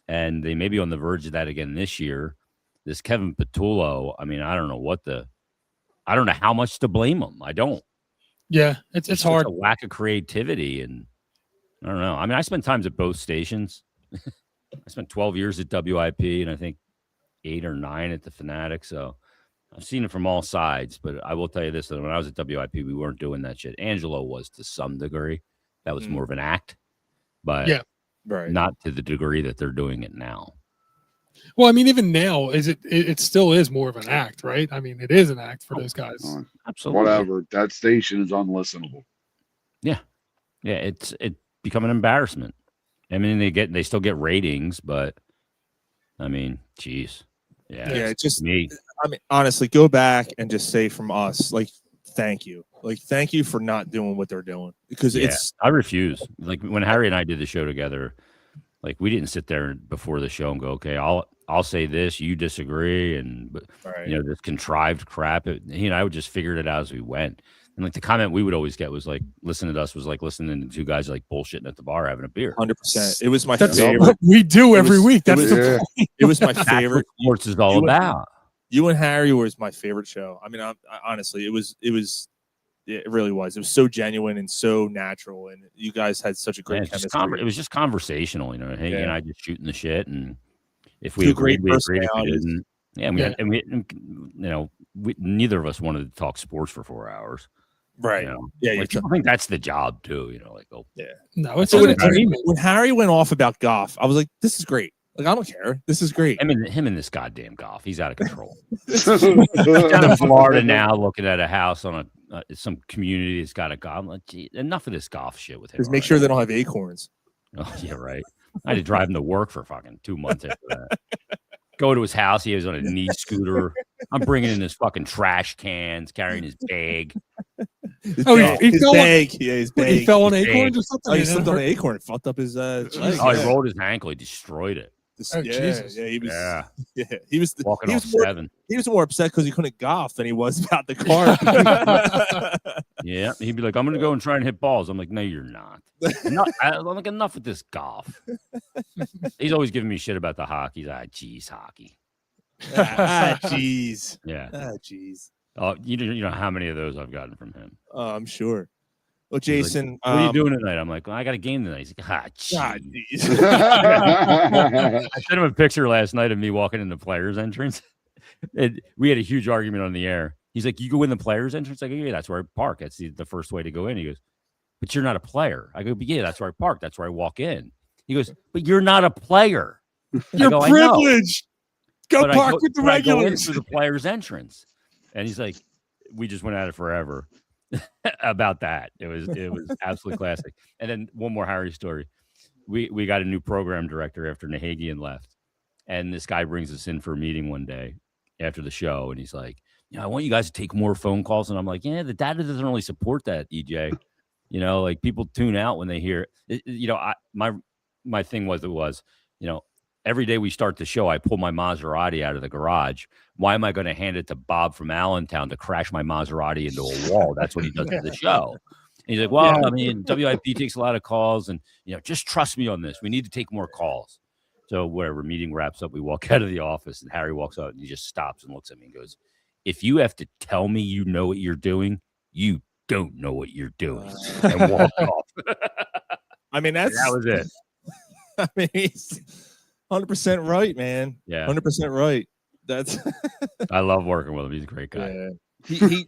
and they may be on the verge of that again this year. This Kevin Patullo, I mean, I don't know how much to blame him. I don't.
Yeah, it's hard.
A lack of creativity, and I don't know. I mean, I spent times at both stations. I spent 12 years at WIP, and I think 8 or 9 at the Fanatic. So I've seen it from all sides. But I will tell you this: that when I was at WIP, we weren't doing that shit. Angelo was to some degree. That was more of an act, but not to the degree that they're doing it now.
Well, I mean, even now, it still is more of an act, right? I mean, it is an act for those guys.
Absolutely.
Whatever. That station is unlistenable.
Yeah. It's become an embarrassment. I mean, they still get ratings, but I mean, geez. Yeah.
It's just
me.
I mean, honestly, go back and just say from us, like, thank you. Like, thank you for not doing what they're doing, because
I refuse. Like when Harry and I did the show together, like we didn't sit there before the show and go, okay, I'll say this, you disagree, and this contrived crap. He and I would just figure it out as we went. And like the comment we would always get was like, listening to us was like listening to 2 guys like bullshitting at the bar having a beer.
100%. It was my
That's
favorite.
what we do every week. That's the point.
It was my
That's
favorite.
what sports is all about.
You and Harry was my favorite show. I mean, honestly, it really was. It was so genuine and so natural, and you guys had such a great chemistry.
It was just conversational, Hey, and I just shooting the shit, and if we
2
agreed,
great
we agreed. If we
personalities.
didn't, we neither of us wanted to talk sports for 4 hours.
Right.
Like, people think that's the job too.
No, it's
So
entertainment.
when Harry went off about Goff, I was like, this is great. Like, I don't care. This is great.
I mean, him and this goddamn Goff, he's out of control. He's down in Florida now, looking at a house on some community that's got a Goff. I'm like, gee, enough of this Goff shit with him.
Just make sure they don't have acorns.
Oh yeah, right. I had to drive him to work for fucking 2 months after that. Go to his house. He was on a knee scooter. I'm bringing in his fucking trash cans, carrying his bag.
His bag. Yeah, his bag.
He fell on acorns or something.
Oh, he slipped on an acorn. Fucked up his leg.
Oh, he rolled his ankle. He destroyed it.
Jesus.
Yeah, he was.
Yeah.
Yeah, he was
walking
he
off
was more,
7.
He was more upset because he couldn't golf than he was about the car.
Yeah, he'd be like, "I'm gonna go and try and hit balls." I'm like, "No, you're not." I'm like, enough with this golf. He's always giving me shit about the hockey. He's like, "Geez, hockey."
Jeez.
Yeah.
Jeez.
Oh, you know how many of those I've gotten from him.
I'm sure. Well, Jason,
like, what are you doing tonight? I'm like, well, I got a game tonight. He's like, jeez. I sent him a picture last night of me walking in the players' entrance. We had a huge argument on the air. He's like, you go in the players' entrance? I go, yeah, that's where I park. That's the first way to go in. He goes, but you're not a player. I go, but yeah, that's where I park. That's where I walk in. He goes, but you're not a player.
You're privileged. Go
But
park with the
I go in
regulars.
through the players' entrance. And he's like, we just went at it forever about that. It was absolutely classic. And then one more Harry story. We got a new program director after Nahagian left. And this guy brings us in for a meeting one day after the show. And he's like, I want you guys to take more phone calls. And I'm like, yeah, the data doesn't really support that, EJ. Like people tune out when they hear it. My thing was, every day we start the show, I pull my Maserati out of the garage. Why am I going to hand it to Bob from Allentown to crash my Maserati into a wall? That's what he does for the show. And he's like, well, I mean, WIP takes a lot of calls, and just trust me on this. We need to take more calls. So whatever, meeting wraps up, we walk out of the office, and Harry walks out, and he just stops and looks at me and goes, if you have to tell me you know what you're doing, you don't know what you're doing," and walked off.
I mean,
that was it.
I mean, he's 100% right, man.
Yeah.
100% right. That's.
I love working with him. He's a great guy.
Yeah.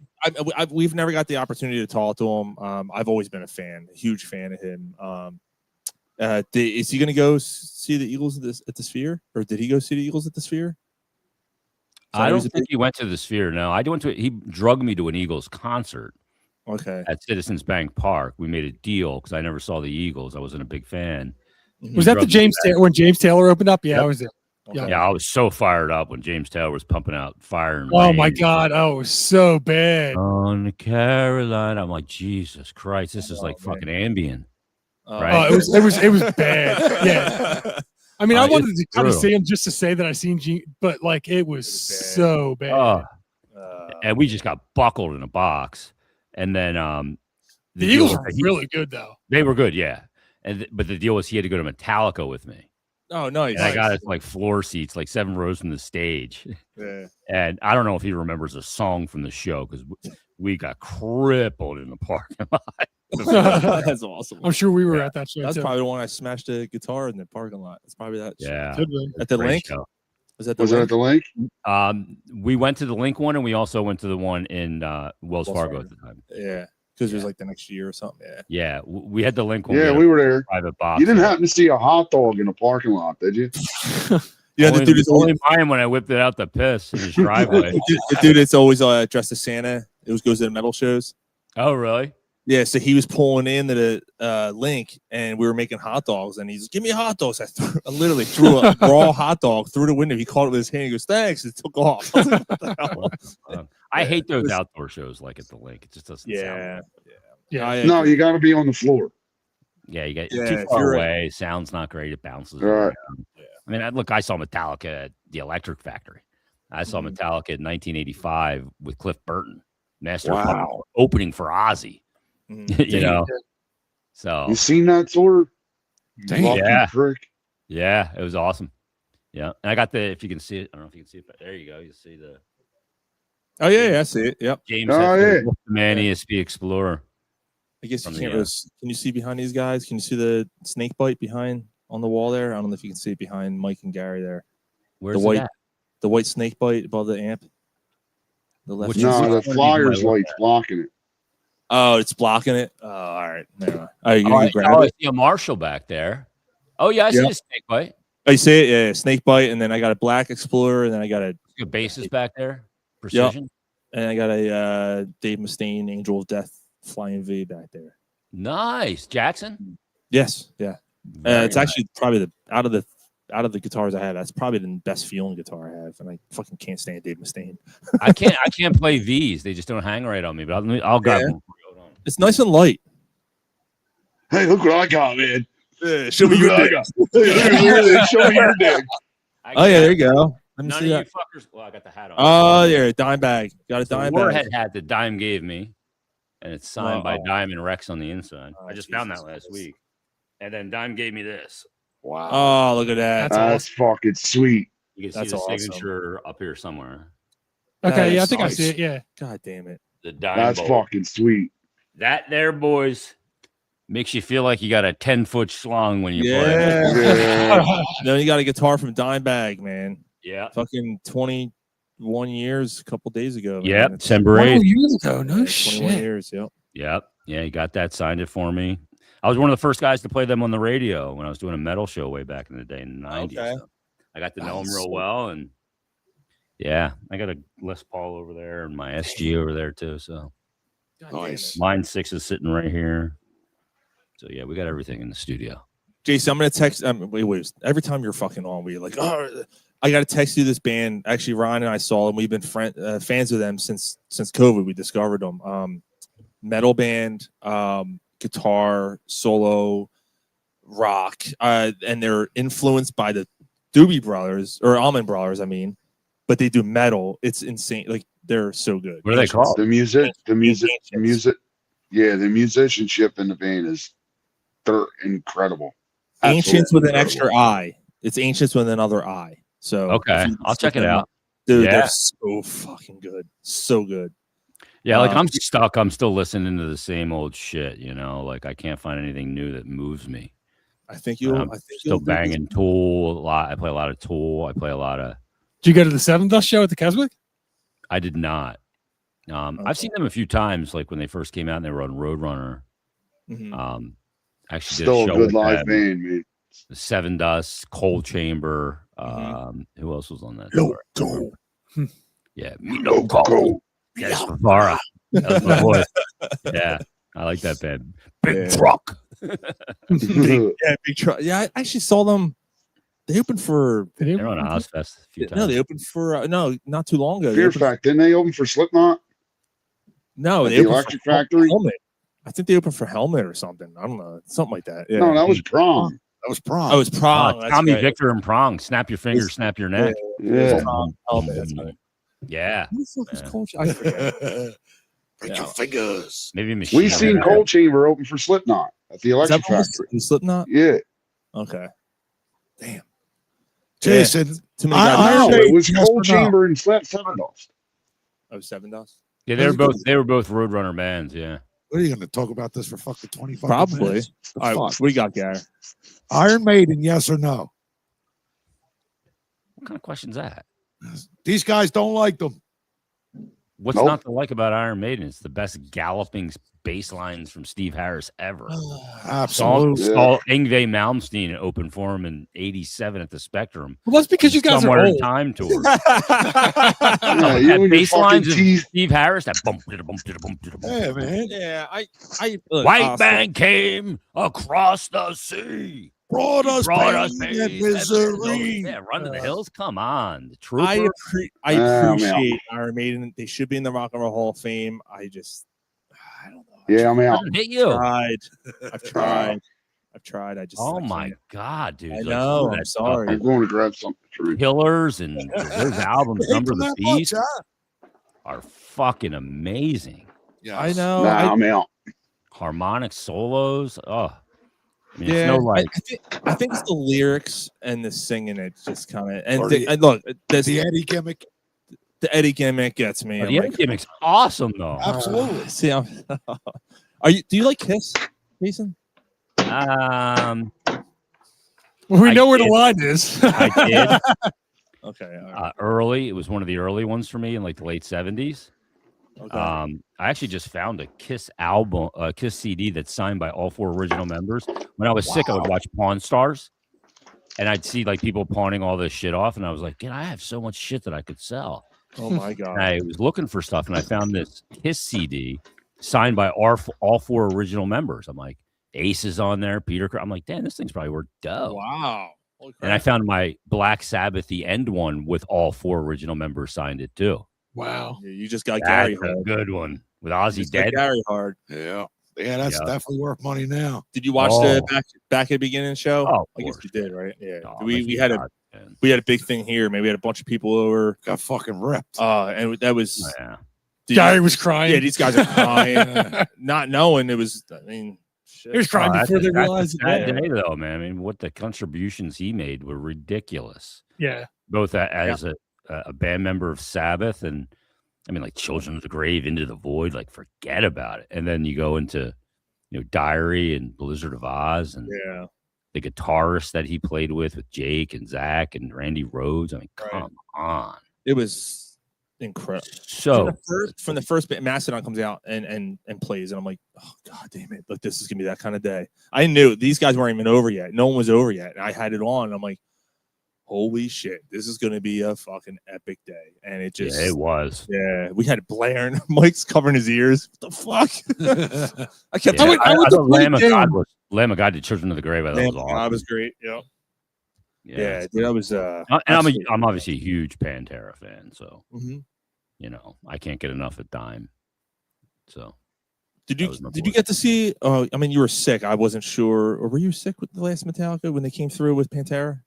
We've never got the opportunity to talk to him. I've always been a huge fan of him. Is he going to go see the Eagles at the Sphere, or did he go see the Eagles at the Sphere?
I don't think he went to the Sphere. No, he drugged me to an Eagles concert.
Okay.
At Citizens Bank Park. We made a deal because I never saw the Eagles. I wasn't a big fan.
Was that when James Taylor opened up? Yeah,
Yep.
I was there.
Okay. Yeah, I was so fired up when James Taylor was pumping out Fire and
Oh
Rain.
my God! Oh, it was so bad.
On Carolina, I'm like, Jesus Christ, this is like fucking Ambien.
Right? It was bad. Yeah. I mean, I wanted to kind of see him just to say that I seen Gene, but like it was so bad.
And we just got buckled in a box. And then
the Eagles were really good though.
They were good, yeah. But the deal was he had to go to Metallica with me.
Oh, nice.
And I got it like floor seats, like 7 rows from the stage.
Yeah.
And I don't know if he remembers a song from the show because we got crippled in the parking lot.
That's awesome.
I'm sure we were at that show.
That's
too.
probably the one I smashed a guitar in the parking lot. It's probably that.
Yeah.
At the Link.
Was it at the Link?
We went to the Link one, and we also went to the one in Wells Fargo at the time.
Yeah, because it was like the next year or something. Yeah.
Yeah, we had the Link one.
Yeah, we were there.
Private box.
You didn't happen to see a hot dog in a parking lot, did you?
Yeah, the dude is
only mine when I whipped it out the piss in his driveway.
The dude is always dressed as Santa. It goes to the metal shows.
Oh, really?
Yeah, so he was pulling into the Link, and we were making hot dogs, and he's, "Give me hot dogs." I literally threw a raw hot dog through the window. He caught it with his hand. He goes, "Thanks." It took off. I was like, "What the hell?"
I hate those outdoor shows like at the Link. It just doesn't
Yeah.
sound good.
Yeah.
No, you got to be on the floor.
Yeah, you get
Yeah,
too
if
far
you're
away. Sound's not great. It bounces.
All right.
Around. Yeah. I mean, I saw Metallica at the Electric Factory. I saw Metallica in 1985 with Cliff Burton, Master of Puppets, opening for Ozzy. You know, so
You seen that tour?
yeah,
Prick.
yeah, it was awesome. Yeah, and I got if you can see it, I don't know if you can see it, but there you go. You see the.
Oh yeah, I see it. Yep.
James, the man ESP Explorer.
I guess you can't really. Can you see behind these guys? Can you see the snake bite behind on the wall there? I don't know if you can see it behind Mike and Gary there.
Where's
the white snake bite above the amp? The left.
No, the Flyers light's blocking it.
Oh, it's blocking it. Oh, all right. Never mind. Oh, you
I
grab it.
see a Marshall back there. Oh yeah, I see a snake bite.
Oh, you see it? Yeah, snake bite, and then I got a black Explorer, and then I got a
good bases back there. Precision.
And I got a Dave Mustaine Angel of Death Flying V back there.
Nice, Jackson.
Yes, yeah. It's
nice.
actually probably out of the guitars I have, that's probably the best feeling guitar I have, and I fucking can't stand Dave Mustaine.
I can't play V's. They just don't hang right on me. But I'll grab them.
It's nice and light.
Hey, look what I got, man.
Show me your dick.
Show me your dick.
Oh yeah, there you go. Let me
None
see
of
that.
you fuckers. Well, I got the hat on.
Oh, yeah, dime bag. Got a dime bag.
Warhead hat that Dime gave me, and it's signed by Dime and Rex on the inside. I just found that last week, and then Dime gave me this.
Wow.
Oh, look at that.
That's fucking sweet.
You can see the signature up here somewhere.
Okay, yeah, I think I see it. Yeah.
God damn it.
The Dime.
That's
bowl.
fucking sweet.
That there, boys, makes you feel like you got a 10-foot schlong when you play.
Yeah. Then you got a guitar from Dimebag, man.
Yeah.
Fucking 21 years a couple days ago.
Yep.
Man.
December 8th.
20 years ago. No
21
shit.
years. Yep.
Yep. Yeah, he got that, signed it for me. I was one of the first guys to play them on the radio when I was doing a metal show way back in the day in the 90s.
Okay.
So I got to know him real well. And yeah, I got a Les Paul over there and my SG over there too. So
nice.
Line 6 is sitting right here. So yeah, we got everything in the studio.
Jason, I'm gonna text. Wait. Every time you're fucking on, we're like, oh, I gotta text you this band. Actually, Ryan and I saw them. We've been fans of them since COVID. We discovered them. Metal band, guitar, solo, rock, and they're influenced by the Doobie Brothers or Allman Brothers. I mean, but they do metal. It's insane. Like they're so good.
What are they called?
The music. Yeah, the musicianship in the band they're incredible.
Ancients with an extra eye. It's Ancients with another eye. So
okay, I'll check it out.
Dude,
yeah.
they're so fucking good. So good.
Yeah, like I'm stuck. I'm still listening to the same old shit. Like I can't find anything new that moves me.
I think you'll.
I'm still banging Tool a lot. I play a lot of Tool. I play a lot of.
Did you go to the Seven Dust show at the Keswick?
I did not. I've seen them a few times, like when they first came out and they were on Roadrunner. Actually,
Still
did a show
good
with
live
them.
band, man.
The Seven Dust, Cold Chamber. Who else was on that?
Loco.
Yeah, Loco. Yes, Guevara. That was my voice. Yeah, I like that band. Big Truck.
Big Truck. Yeah, I actually saw them. They opened for.
They're on a house fest a few times.
No, they opened for not too long ago.
Fear Fact, didn't they open for Slipknot?
No, they
the
opened
Electric
for
Factory.
Helmet. I think they opened for Helmet or something. I don't know, something like that. Yeah.
No, that was Prong.
That was Prong.
Oh, it was Prong. That's
Tommy
right.
Victor and Prong. Snap your fingers, snap your neck.
Yeah.
Helmet. That's right.
Yeah.
Who the fuck was Cold Chamber? I forget.
Break your fingers.
Maybe Machine.
We seen Cold Chamber open for Slipknot at the Electric Factory.
Slipknot?
Yeah.
Okay. Damn.
Jason,
Too many
I
guys.
know. It was Cold Chamber and Seven Dust.
Oh, Seven Dust?
Yeah, they were both Roadrunner bands. Yeah.
What are you going to talk about this for fucking 25
Probably.
minutes?
All right, what do you got, Gary?
Iron Maiden, yes or no?
What kind of question's that?
These guys don't like them.
What's not to like about Iron Maiden? It's the best galloping bass lines from Steve Harris ever.
Absolutely.
Saw Yngwie Malmsteen open for him in '87 at the Spectrum.
Well, that's because you guys are
Somewhere in
old.
Time tour.
Yeah, you
That
and your
bass lines
fucking
of
teeth.
Steve Harris. That bump, bump, bump, bump.
Yeah, man.
Yeah, I look,
White man came across the sea.
Brought us
pain
and misery.
Yeah, Run to the Hills. Come on, the Trooper.
I
man.
appreciate Iron Maiden. They should be in the Rock and Roll Hall of Fame. I don't know.
Yeah, I'm out.
Hit you.
I've tried. I just.
Oh
I
my
can't.
God, dude!
I
Like,
know.
some of
I'm
that stuff
sorry.
I'm going to grab something for you.
Killers and those albums, Number of the
That much,
Beast,
huh?
are fucking amazing.
Yes.
I know.
Nah, I'm out.
Harmonic solos. Oh, I mean,
Yeah,
it's no like.
I think it's the lyrics and the singing. It just kind of
Or
and look, there's
The Eddie gimmick.
the Eddie gimmick gets me.
The
I'm
Eddie
like,
gimmick's awesome though.
Absolutely.
see, are you? Do you like Kiss, Jason?
We
I
know where the
did.
line is.
I did
Okay. All right.
early. It was one of the early ones for me in like the late '70s.
Okay.
I actually just found a Kiss album, a Kiss CD that's signed by all 4 original members. When I was sick, I would watch Pawn Stars, and I'd see like people pawning all this shit off, and I was like, "I have so much shit that I could sell."
Oh my God.
And I was looking for stuff, and I found this Kiss CD signed by all 4 original members. I'm like, Ace is on there, Peter. I'm like, damn, this thing's probably worth dough.
Wow. Holy crap.
And I found my Black Sabbath The End one with all 4 original members signed it too.
Wow.
Yeah, you just got
That's
Gary
a
hard.
good one with
You
Ozzy
just got
dead.
Gary hard.
Yeah. Yeah, that's
Yeah.
definitely worth money now.
Did you watch the back at the beginning of the show?
Oh, of
I guess
course.
you did, right? Yeah.
Oh,
we had a big thing here. Maybe we had a bunch of people over.
Got fucking ripped.
And that was
Oh, yeah.
Gary was crying.
Yeah, these guys are crying, not knowing it was. I mean, shit.
He was crying before they realized
that
it.
day, though, man. I mean, what the contributions he made were ridiculous.
Yeah.
Both as a band member of Sabbath and, I mean, like Children of the Grave, Into the Void, like forget about it. And then you go into, Diary and Blizzard of Oz and the guitarist that he played with Jake and Zach and Randy Rhoads. I mean, come on.
It was incredible.
So
from the first bit, Mastodon comes out and plays, and I'm like, oh God damn it! Look, this is gonna be that kind of day. I knew these guys weren't even over yet. No one was over yet. And I had it on. And I'm like, holy shit, this is gonna be a fucking epic day. And it just
it was.
Yeah, we had it blaring. Mike's covering his ears. What the fuck? I kept.
Yeah,
I
I thought Lamb of God did Children of the Grave. I thought was awesome.
That was great. Yeah. Yeah, dude, that was.
And I'm obviously a huge Pantera fan, so I can't get enough at Dime. So,
did you get to see? I mean, you were sick. I wasn't sure. Or were you sick with the last Metallica when they came through with Pantera?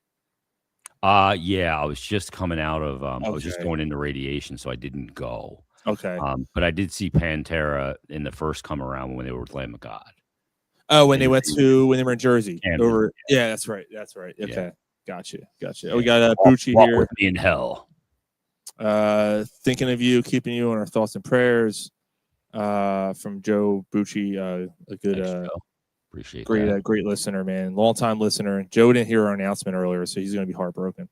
Yeah, I was just coming out of. I was just going into radiation, so I didn't go.
Okay.
But I did see Pantera in the first come around when they were with Lamb of God.
Oh, when they were in Jersey.
Camden,
Yeah, that's right. Okay.
Yeah.
Gotcha. Oh, we got Bucci
Walk
here.
with me in hell.
Thinking of you, keeping you in our thoughts and prayers. from Joe Bucci, a good,
appreciate
great,
that.
Great listener, man, long time listener. Joe didn't hear our announcement earlier, so he's going to be heartbroken.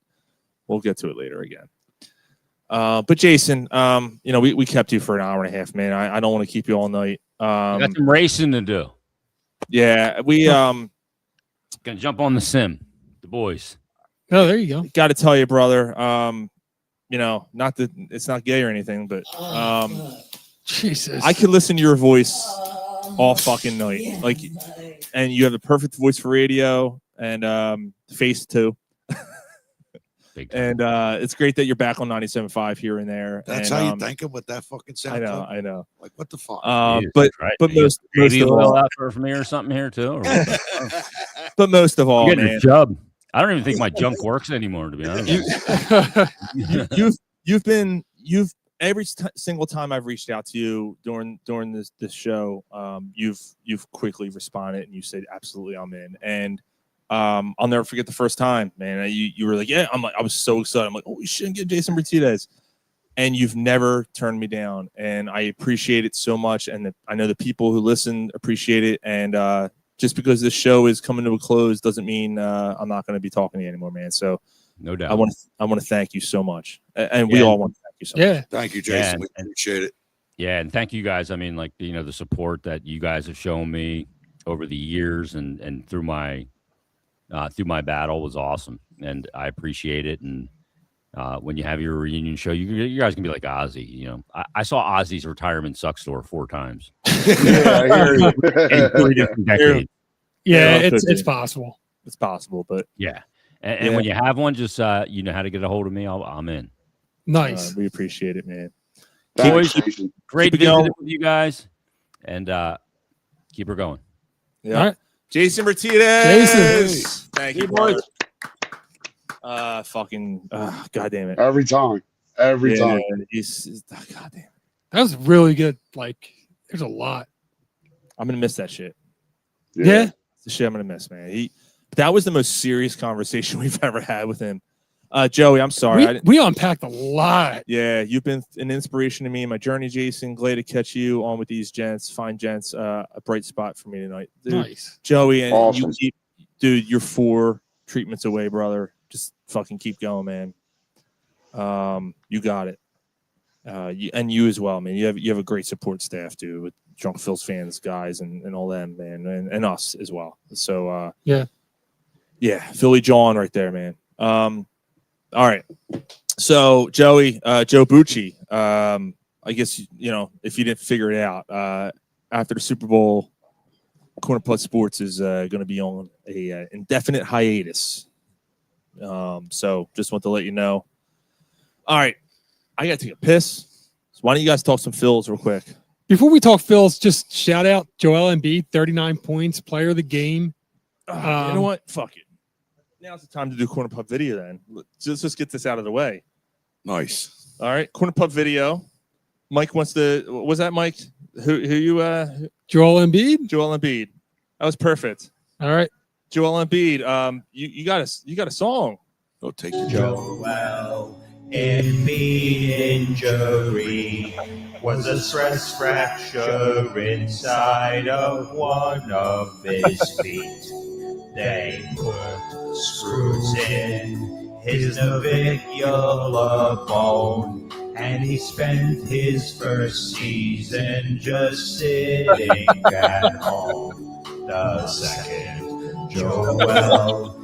We'll get to it later again. But Jason, we kept you for an hour and a half, man. I don't want to keep you all night.
I got some racing to do.
Yeah, we
gonna jump on the sim, the boys.
Oh, there you go.
Got to tell you, brother. Not that it's not gay or anything, but
Jesus,
I could listen to your voice all fucking night, and you have the perfect voice for radio and face too. And it's great that you're back on 97.5 here and there.
That's
and,
how you thank him with that fucking sound.
I know.
Like, what the fuck?
But most
maybe
of
a little
all,
out for me or something here too. Or
but most of all, man,
Chub. I don't even think my junk works anymore. To be honest,
you've every single time I've reached out to you during this show, you've quickly responded and you said absolutely I'm in. And I'll never forget the first time, man. You were like, yeah. I was so excited. I'm like, oh, we shouldn't get Jason Myrtetus. And you've never turned me down, and I appreciate it so much. And I know the people who listen appreciate it. And just because this show is coming to a close doesn't mean I'm not going to be talking to you anymore, man. So
no doubt,
I want to thank you so much, and we all want to thank you so much.
Thank you, Jason. We appreciate it.
Yeah, and thank you guys. I mean, the support that you guys have shown me over the years and through my battle was awesome, and I appreciate it. And when you have your reunion show, you guys can be like Ozzy. I saw Ozzy's retirement suck store 4 times.
Yeah, I hear you.
In 3 different decades.
Yeah, it's possible.
It's possible, but
yeah. And when you have one, just you know how to get a hold of me. I'm in.
Nice.
We appreciate it, man.
Boys, great to visit with you guys, and keep her going.
Yeah.
All right.
Jason Myrtetus.
Jason.
Thank you, boys. God damn it.
Every time. Every time.
God damn it.
That was really good. Like, there's a lot.
I'm gonna miss that shit.
Yeah.
It's the shit I'm gonna miss, man. That was the most serious conversation we've ever had with him. Joey, I'm sorry.
We unpacked a lot.
Yeah, you've been an inspiration to me in my journey, Jason. Glad to catch you on with these gents, fine gents. A bright spot for me tonight. Dude,
Nice.
Joey, and
awesome.
You're 4 treatments away, brother. Just fucking keep going, man. You got it. You as well, man. You have a great support staff, dude, with Drunk Phil's fans, guys, and all them, man, and us as well. So yeah, Philly John right there, man. All right. So Joey, Joe Bucci, I guess if you didn't figure it out, after the Super Bowl, Corner Putt Sports is going to be on a indefinite hiatus. So just want to let you know. All right, I got to take a piss. So why don't you guys talk some Phils real quick?
Before we talk Phils, just shout out Joel Embiid, 39 points, player of the game.
You know what? Fuck it. Now's the time to do Corner Putt video then. Let's just get this out of the way.
Nice.
All right, Corner Putt video. Mike wants to. Was that Mike? Who you?
Joel Embiid.
Joel Embiid. That was perfect.
All right.
Joel Embiid. You got a song.
Go take your
Joel Embiid injury was a stress fracture inside of one of his feet. They put screws in his navicular bone, and he spent his first season just sitting at home. The second Joel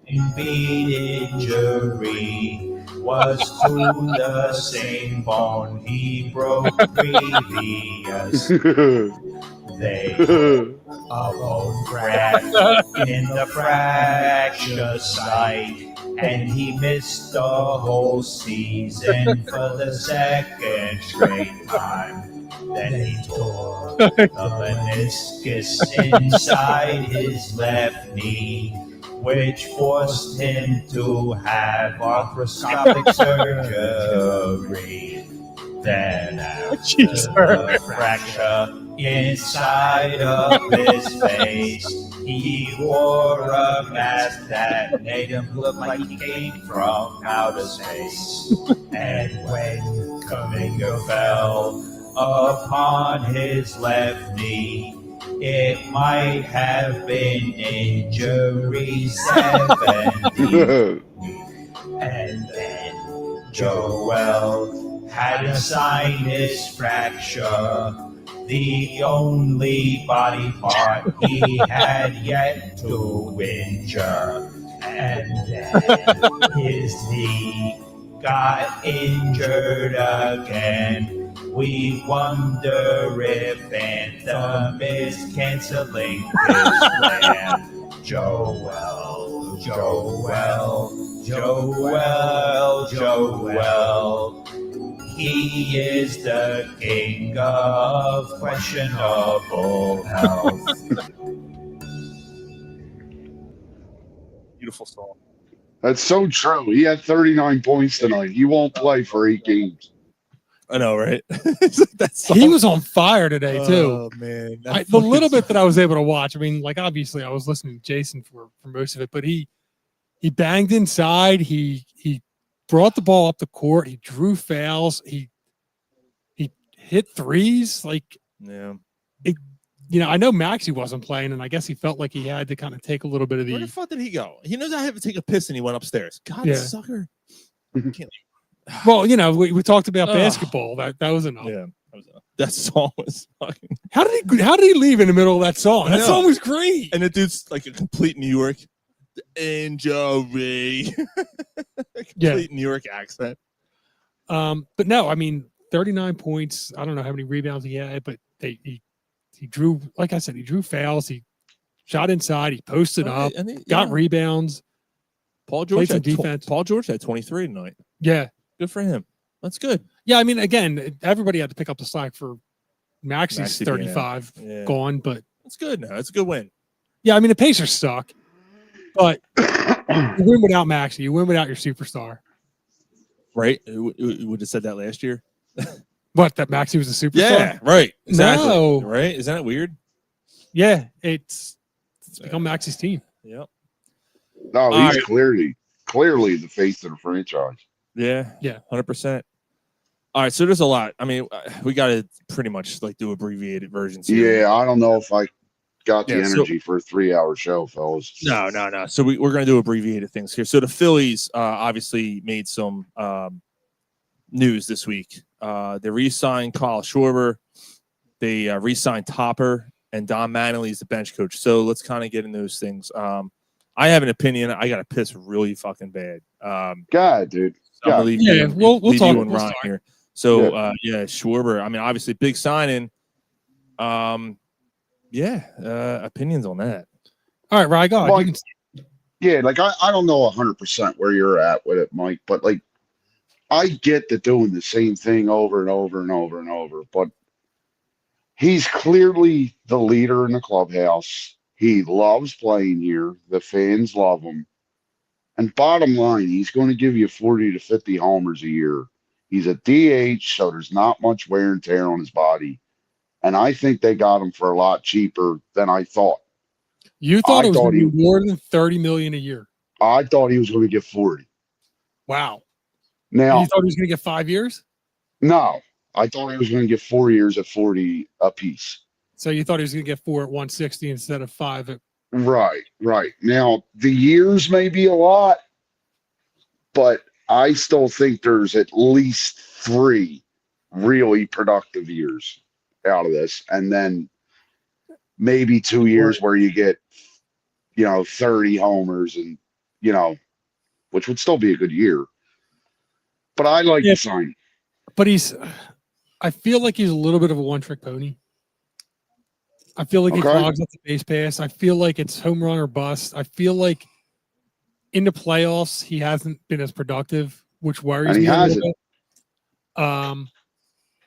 Embiid injury was to the same bone he broke previous. They put a bone graft in the fracture site, and he missed the whole season for the second straight time. Then he tore the meniscus inside his left knee, which forced him to have arthroscopic surgery. Then after the fracture inside of his face, he wore a mask that made him look like he came from outer space. And when Kuminga fell upon his left knee. It might have been injury 70. And then Joel had a sinus fracture, the only body part he had yet to injure. And then his knee got injured again. We wonder if Anthem is canceling his plan. Joel, he is the king of questionable health.
Beautiful song.
That's so true. He had 39 points tonight. He won't play for 8 games.
I know, right?
He was on fire today too.
Oh man,
The little bit that I was able to watch. I mean, like obviously I was listening to Jason for most of it, but he banged inside. He brought the ball up the court. He drew fouls. He hit threes. Like,
yeah.
I know Maxey wasn't playing, and I guess he felt like he had to kind of take a little bit of
Where the fuck did he go? He knows I have to take a piss, and he went upstairs. God,
Yeah.
sucker.
Well, we talked about basketball. That was enough.
Yeah, that song was fucking.
How did he leave in the middle of that song? That song was great.
And the dude's like a complete New York injury. Complete New York accent.
But no, I mean, 39 points. I don't know how many rebounds he had, but he drew, like I said, he drew fouls. He shot inside. He posted up, got rebounds.
Paul George
played
had
some defense.
Paul George had 23 tonight.
Yeah.
Good for him. That's good.
Yeah, I mean, again, everybody had to pick up the slack for Maxey's
Maxey,
35
yeah.
gone, but
That's good now. That's a good win.
yeah, I mean, the Pacers suck, but you win without Maxey. You win without your superstar.
Right? We would have said that last year.
What, that Maxey was a superstar?
Yeah, right. Exactly.
No.
Right? Isn't that weird?
Yeah, it's become Maxey's team.
Yep.
No, he's clearly the face of the franchise.
Yeah.
Yeah.
100%. All right. So there's a lot. I mean, we got to pretty much like do abbreviated versions here.
Yeah, I don't know if I got the
Yeah, so-
energy for a 3-hour show, fellas.
No. So we're going to do abbreviated things here. So the Phillies obviously made some news this week. They re-signed Kyle Schwarber. They re-signed Topper, and Don Mattingly is the bench coach. So let's kind of get into those things. I have an opinion. I got to piss really fucking bad.
God, dude.
So I'm gonna leave you,
we'll
leave
talk.
you and
We'll
Ron
start.
here. So Schwarber. I mean, obviously big signing. Opinions on that.
All right, Ryan, go ahead.
Yeah, like I don't know 100% where you're at with it, Mike, but like I get that doing the same thing over and over and over and over, but he's clearly the leader in the clubhouse. He loves playing here. The fans love him. And bottom line, he's going to give you 40 to 50 homers a year. He's a DH, so there's not much wear and tear on his body. And I think they got him for a lot cheaper than I thought.
You thought it was going to be more than $30 million a year.
I thought he was going to get 40.
Wow.
Now,
You thought he was going to get 5 years?
no, I thought he was going to get 4 years at 40 apiece.
So you thought he was going to get 4 at 160 instead of 5 at.
Right. Now, the years may be a lot, but I still think there's at least 3 really productive years out of this. And then maybe 2 years where you get, 30 homers and, which would still be a good year. But I like the sign.
But I feel like he's a little bit of a one-trick pony. I feel like he clogs up the base pass. I feel like it's home run or bust. I feel like in the playoffs he hasn't been as productive, which worries me a little bit.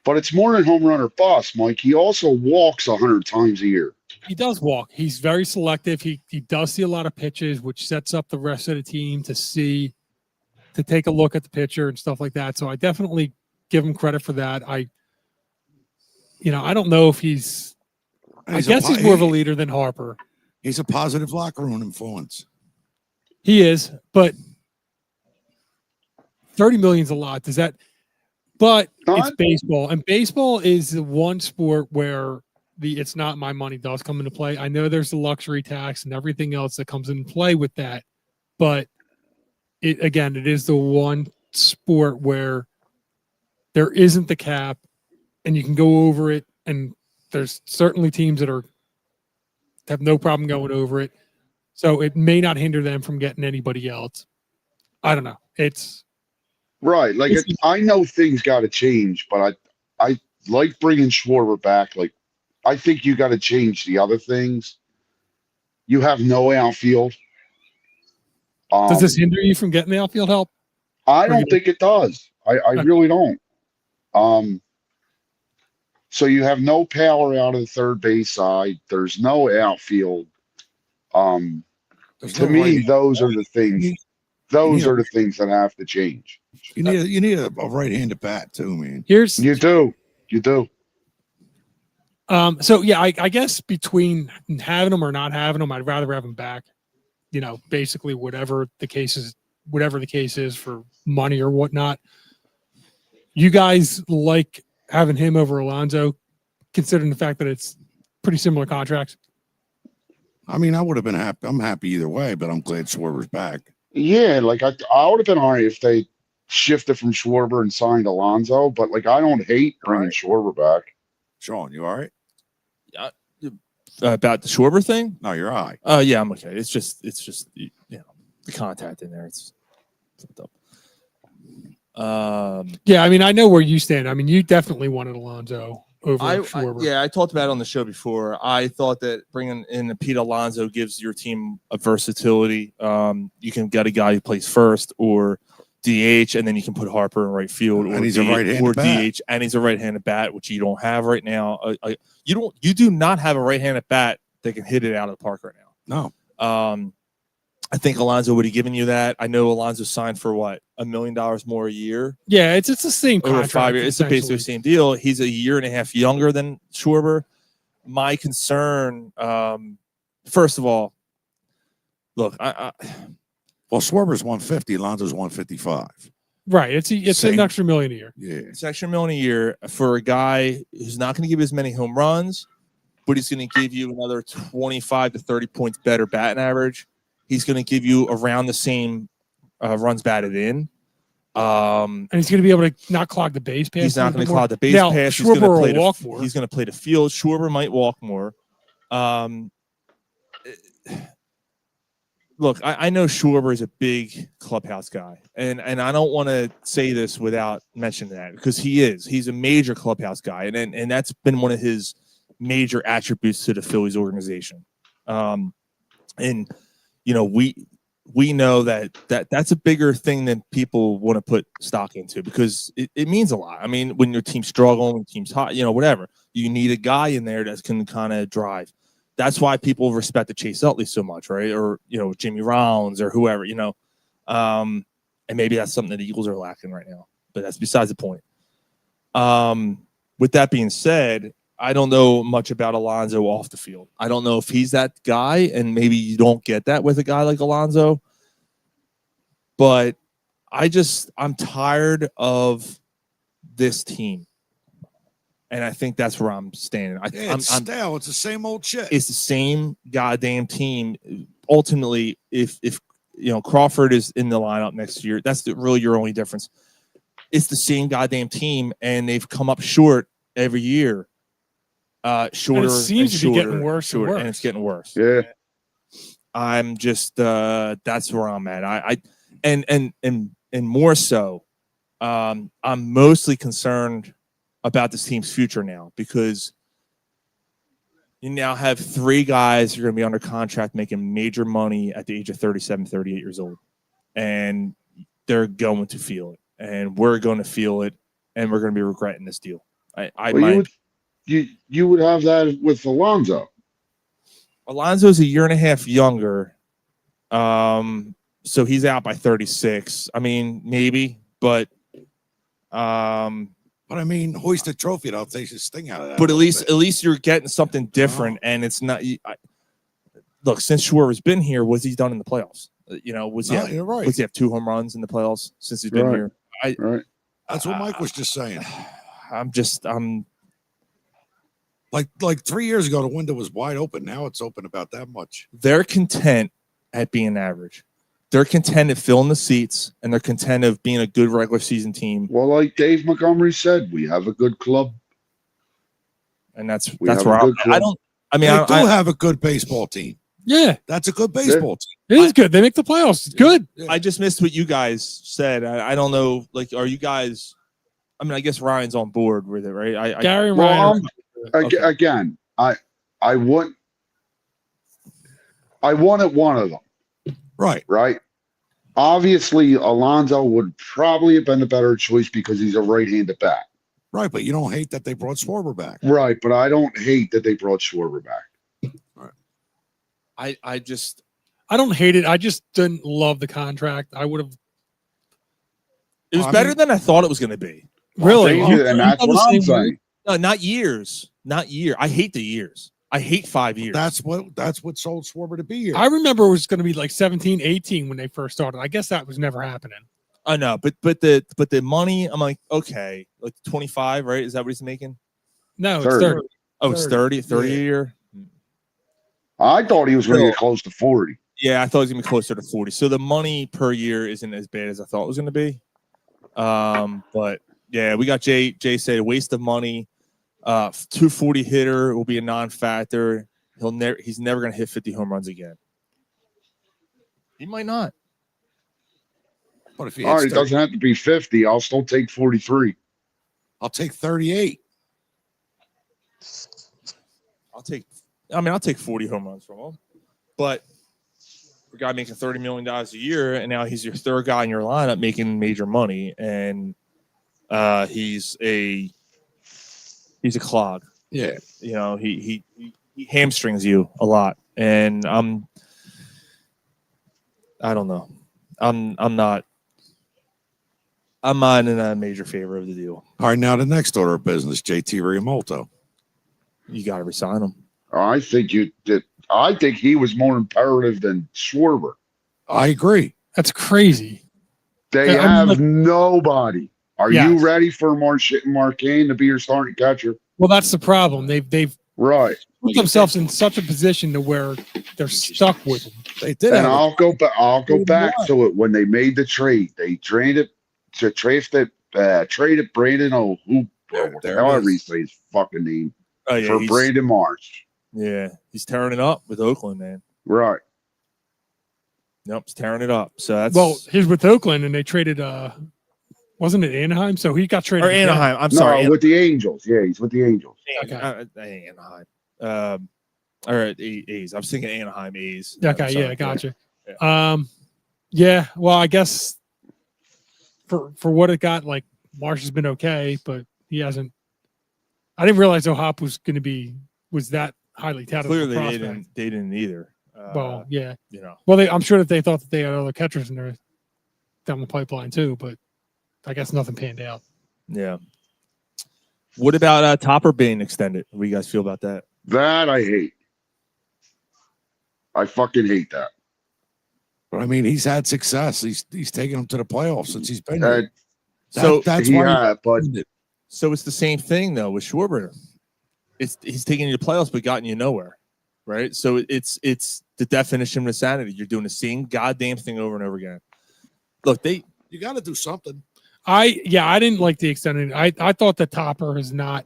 But it's more than home run or bust, Mike. He also walks 100 times a year.
He does walk. He's very selective. He does see a lot of pitches, which sets up the rest of the team to take a look at the pitcher and stuff like that. So I definitely give him credit for that. I don't know if I guess he's more of a leader than Harper.
He's a positive locker room influence.
He is, but $30 million is a lot. But
Not-
it's baseball, and baseball is the one sport where it's not my money does come into play. I know there's the luxury tax and everything else that comes into play with that, but it is the one sport where there isn't the cap, and you can go over it, and there's certainly teams that have no problem going over it. So it may not hinder them from getting anybody else. I don't know. It's
right. Like I know things got to change, but I like bringing Schwarber back. Like I think you got to change the other things. You have no outfield.
Does this hinder you from getting the outfield help?
I don't think it does. I really don't. So you have no power out of the third base side. There's no outfield. To me, those are the things. Those are the things that have to change.
You need a right-handed bat too, man.
You do.
So yeah, I guess between having them or not having them, I'd rather have them back. You know, basically whatever the case is for money or whatnot. You guys like having him over Alonso, considering the fact that it's pretty similar contracts.
I mean, I would have been happy. I'm happy either way, but I'm glad Schwarber's back.
Yeah, like I would have been all right if they shifted from Schwarber and signed Alonso, but like I don't hate bringing Schwarber back.
Sean, you all right?
About the Schwarber thing?
No, you're all right.
Yeah, I'm okay. It's just you know, the contact in there. It's fucked up.
Yeah, I mean, I know where you stand. I mean, you definitely wanted Alonso over Schwarber.
I talked about it on the show before. I thought that bringing in Pete Alonso gives your team a versatility. You can get a guy who plays first or DH, and then you can put Harper in right field,
and he's a right-handed bat.
DH, and he's a right-handed bat, which you don't have right now. You do not have a right-handed bat that can hit it out of the park right now.
No.
I think Alonso would have given you that. I know Alonso signed for what, $1 million more a year.
Yeah, it's the same
over
contract.
5 years. It's basically the same deal. He's a year and a half younger than Schwarber. My concern, first of all, look,
well, Schwarber's 150, Alonso's 155.
Right. It's an extra $1 million a year.
Yeah.
It's an extra $1 million a year for a guy who's not going to give you as many home runs, but he's going to give you another 25 to 30 points better batting average. He's going to give you around the same runs batted in.
And he's going to be able to not clog the base pass.
He's not going to clog the base pass.
Schwarber will walk more.
He's going to play the field. Schwarber might walk more. Look, I know Schwarber is a big clubhouse guy, and I don't want to say this without mentioning that because he is. He's a major clubhouse guy, and that's been one of his major attributes to the Phillies organization. And you know, we know that's a bigger thing than people want to put stock into because it means a lot. I mean, when your team's struggling, when your team's hot, you know, whatever, you need a guy in there that can kind of drive. That's why people respect the Chase Utley so much, right? Or, you know, Jimmy Rollins or whoever, you know. And maybe that's something that the Eagles are lacking right now. But that's besides the point. With that being said, I don't know much about Alonso off the field. I don't know if he's that guy, and maybe you don't get that with a guy like Alonso. But I'm tired of this team. And I think that's where I'm standing.
It's stale. It's the same old shit.
It's the same goddamn team. Ultimately, if you know Crawford is in the lineup next year, that's really your only difference. It's the same goddamn team, and they've come up short every year. Shorter. And it
seems to be getting worse and worse.
And it's getting worse.
Yeah.
I'm just that's where I'm at. And more so, I'm mostly concerned about this team's future now because you now have 3 guys who are going to be under contract making major money at the age of 37, 38 years old. And they're going to feel it. And we're going to feel it. And we're going to be regretting this deal.
You would have that with Alonso.
Alonso's a year and a half younger. So he's out by 36. I mean, maybe, but
I mean, hoist a trophy. I'll take his sting out of that.
But at least you're getting something different, and it's not. Look, since Schwarber's been here, what's he done in the playoffs? You know,
you're right.
Was he have 2 home runs in the playoffs since he's been here?
That's what Mike was just saying.
I'm
like 3 years ago, the window was wide open. Now it's open about that much.
They're content at being average. They're content at filling the seats, and they're content of being a good regular season team.
Well, like Dave Montgomery said, we have a good club,
and that's
we
that's
have
where
a good club.
I don't. I mean,
They
I
do have a good baseball team.
Yeah,
that's a good baseball team.
It is good. They make the playoffs. It's good.
I just missed what you guys said. I don't know. Like, are you guys? I mean, I guess Ryan's on board with it, right?
Gary and
Well,
Ryan.
Okay.
again, I wanted one of them. Right. Obviously, Alonso would probably have been the better choice because he's a right-handed bat.
Right, but you don't hate that they brought Schwarber back.
Right, but I don't hate that they brought Schwarber back.
I
don't hate it. I just didn't love the contract. I would have.
It was better than I thought it was going to be.
Really?
And that's what I'm saying.
No, not years. Not year. I hate the years. I hate 5 years.
That's what sold Schwarber to be here.
I remember it was going to be like 17, 18 when they first started. I guess that was never happening.
I know, but the money, I'm like, okay, like 25, right? Is that what he's making?
No, it's 30.
Oh, it's 30 a year.
I thought he was going to get close to 40.
Yeah, I thought it was going to be closer to 40. So the money per year isn't as bad as I thought it was going to be. But yeah, we got Jay said waste of money. 240 hitter will be a non-factor. He's never going to hit 50 home runs again. He might not.
What if he
All right, it doesn't have to be 50. I'll still take 43.
I'll take 38.
I'll take 40 home runs from him. But a guy making $30 million a year, and now he's your third guy in your lineup making major money, and he's a clog.
Yeah,
you know, he hamstrings you a lot, and I don't know. I'm not in a major favor of the deal.
All right, now the next order of business, JT Realmuto.
You got to resign him.
I think I think he was more imperative than Schwarber.
I agree.
That's crazy.
They have nobody. Are you ready for Marquez to be your starting catcher?
Well, that's the problem. They've
right
put themselves in such a position to where they're stuck with him.
They did.
And I'll go back to it when they made the trade. They traded Brandon however you say his fucking name for Brandon Marsh.
Yeah, he's tearing it up with Oakland, man.
Right.
Nope, he's tearing it up. So
he's with Oakland, and they traded. Wasn't it Anaheim? So he got traded.
Or Anaheim. I'm sorry.
with the Angels. Yeah, he's with the Angels.
Okay. Anaheim. All right, A's. I was thinking Anaheim A's.
Okay, yeah, gotcha. Yeah. Well, I guess for what it got, like Marsh has been okay, but he hasn't. I didn't realize O'Hop was that highly touted.
Clearly, they didn't either.
Well, yeah,
you know.
Well, I'm sure that they thought that they had other catchers in there down the pipeline too, but I guess nothing panned out.
Yeah. What about Topper being extended? What do you guys feel about that?
That I hate. I fucking hate that.
But I mean, he's had success. He's taken him to the playoffs since he's been here.
That's
why.
So it's the same thing though with Schwarber. He's taking you to playoffs but gotten you nowhere, right? So it's the definition of insanity. You're doing the same goddamn thing over and over again. Look,
you got to do something.
I didn't like the extended. I thought the Topper has not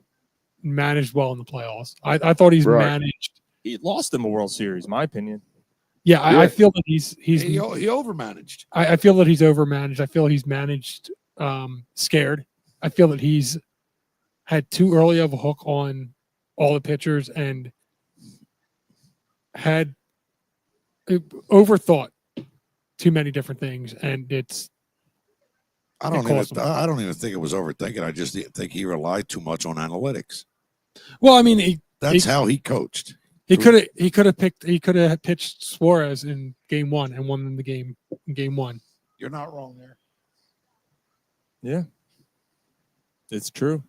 managed well in the playoffs. I thought he's managed.
He lost him a World Series, in my opinion.
Yeah, I feel that he
overmanaged.
I feel that he's overmanaged. I feel he's managed scared. I feel that he's had too early of a hook on all the pitchers and had overthought too many different things, and
I don't even think it was overthinking. I just think he relied too much on analytics.
Well, I mean,
that's how he coached.
He could have pitched Suarez in game one and won the game in game one.
You're not wrong there.
Yeah, it's true.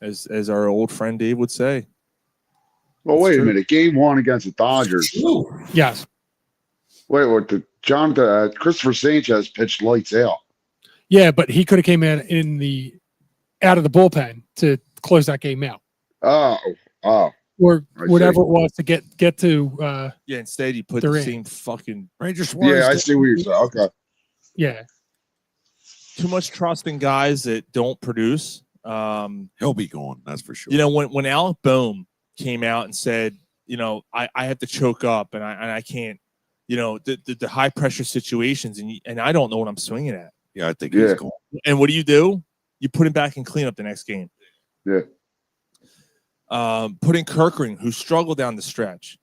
As our old friend Dave would say.
Well, wait a minute. Game one against the Dodgers.
Yes.
Wait, what? Christopher Sanchez pitched lights out.
Yeah, but he could have came in out of the bullpen to close that game out.
Oh.
Or
I
whatever
see.
it was to get to
Yeah, instead you put the
Durant.
same fucking
Ranger Suarez.
Yeah, I see what you're saying. Okay.
Yeah.
too much trust in guys that don't produce.
He'll be gone, that's for sure.
You know, when Alec Boehm came out and said, you know, I have to choke up and I can't, you know, the high pressure situations and I don't know what I'm swinging at.
Yeah, I think he's gone.
And what do? You put him back in cleanup the next game.
Yeah.
Put in Kirkring, who struggled down the stretch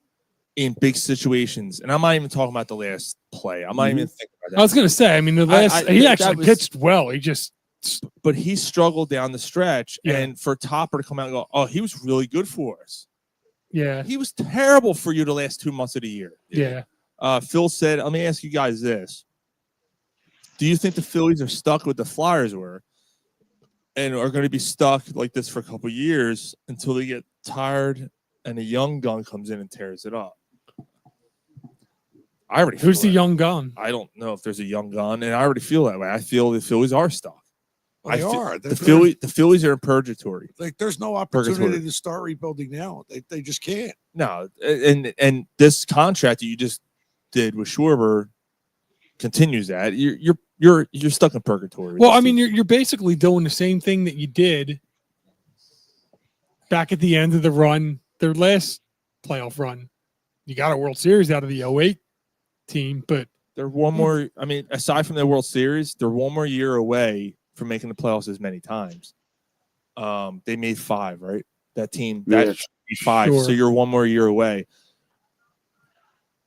in big situations, and I'm not even talking about the last play. I'm not even thinking about that.
I was going to say, I mean, the last he actually pitched well. He just,
but he struggled down the stretch, and for Topper to come out and go, "Oh, he was really good for us."
Yeah,
he was terrible for you the last 2 months of the year.
Yeah.
Phil said, "Let me ask you guys this: do you think the Phillies are stuck with the Flyers were, and are going to be stuck like this for a couple of years until they get tired and a young gun comes in and tears it up?" I already.
Who's the young gun?
I don't know if there's a young gun, and I already feel that way. I feel the Phillies are stuck.
Well, they are.
The Phillies are in purgatory.
Like, there's no opportunity to start rebuilding now. They just can't.
No, and this contract that you just did with Schwarber continues that. You're stuck in purgatory.
Well, I mean, you're basically doing the same thing that you did back at the end of the run, their last playoff run. You got a World Series out of the 08 team, but
they're one more. I mean, aside from the World Series, they're one more year away from making the playoffs as many times. They made 5, right? That team, that should be 5.
Sure.
So you're one more year away.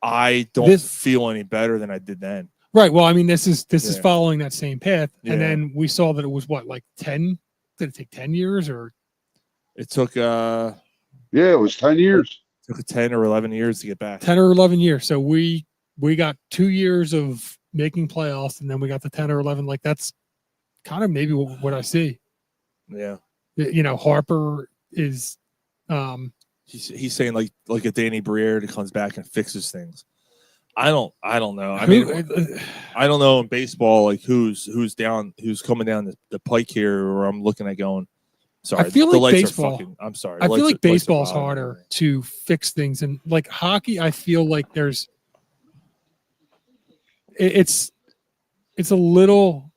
I don't feel any better than I did then.
right. Well, I mean, this is following that same path,
Yeah.
and then we saw that it was what, like 10? Did it take 10 years or?
It took
yeah, it was 10 years.
It took 10 or 11 years to get back.
10 or 11 years. So we got 2 years of making playoffs, and then we got the 10 or 11. Like, that's kind of maybe what I see.
Yeah.
You know, Harper is
he's saying like a Danny Briere that comes back and fixes things. I don't know. I
mean,
mean, I don't know in baseball like who's coming down the pike here, or I'm looking at going. Sorry,
I feel
the
like
lights
baseball.
are fucking. I'm sorry.
I feel like baseball's
bothering me.
harder to fix things, and like hockey, I feel like there's it's a little.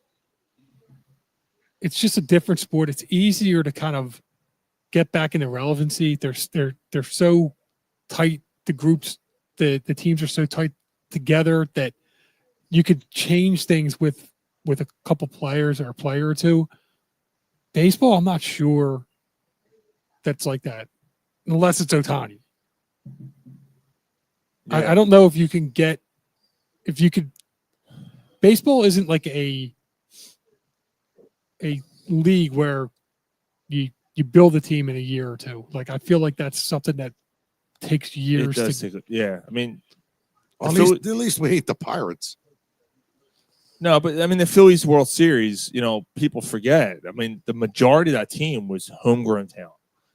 It's just a different sport. It's easier to kind of get back into relevancy. They're so tight. The groups, the teams are so tight together that you could change things with a couple players or a player or two. Baseball, I'm not sure that's like that, unless it's Ohtani.
Yeah.
I don't know if you could. Baseball isn't like a league where you build a team in a year or two. Like, I feel like that's something that takes years.
It does take. Yeah, I mean,
At least we hate the Pirates.
No, but I mean the Phillies World Series. You know, people forget. I mean, the majority of that team was homegrown talent.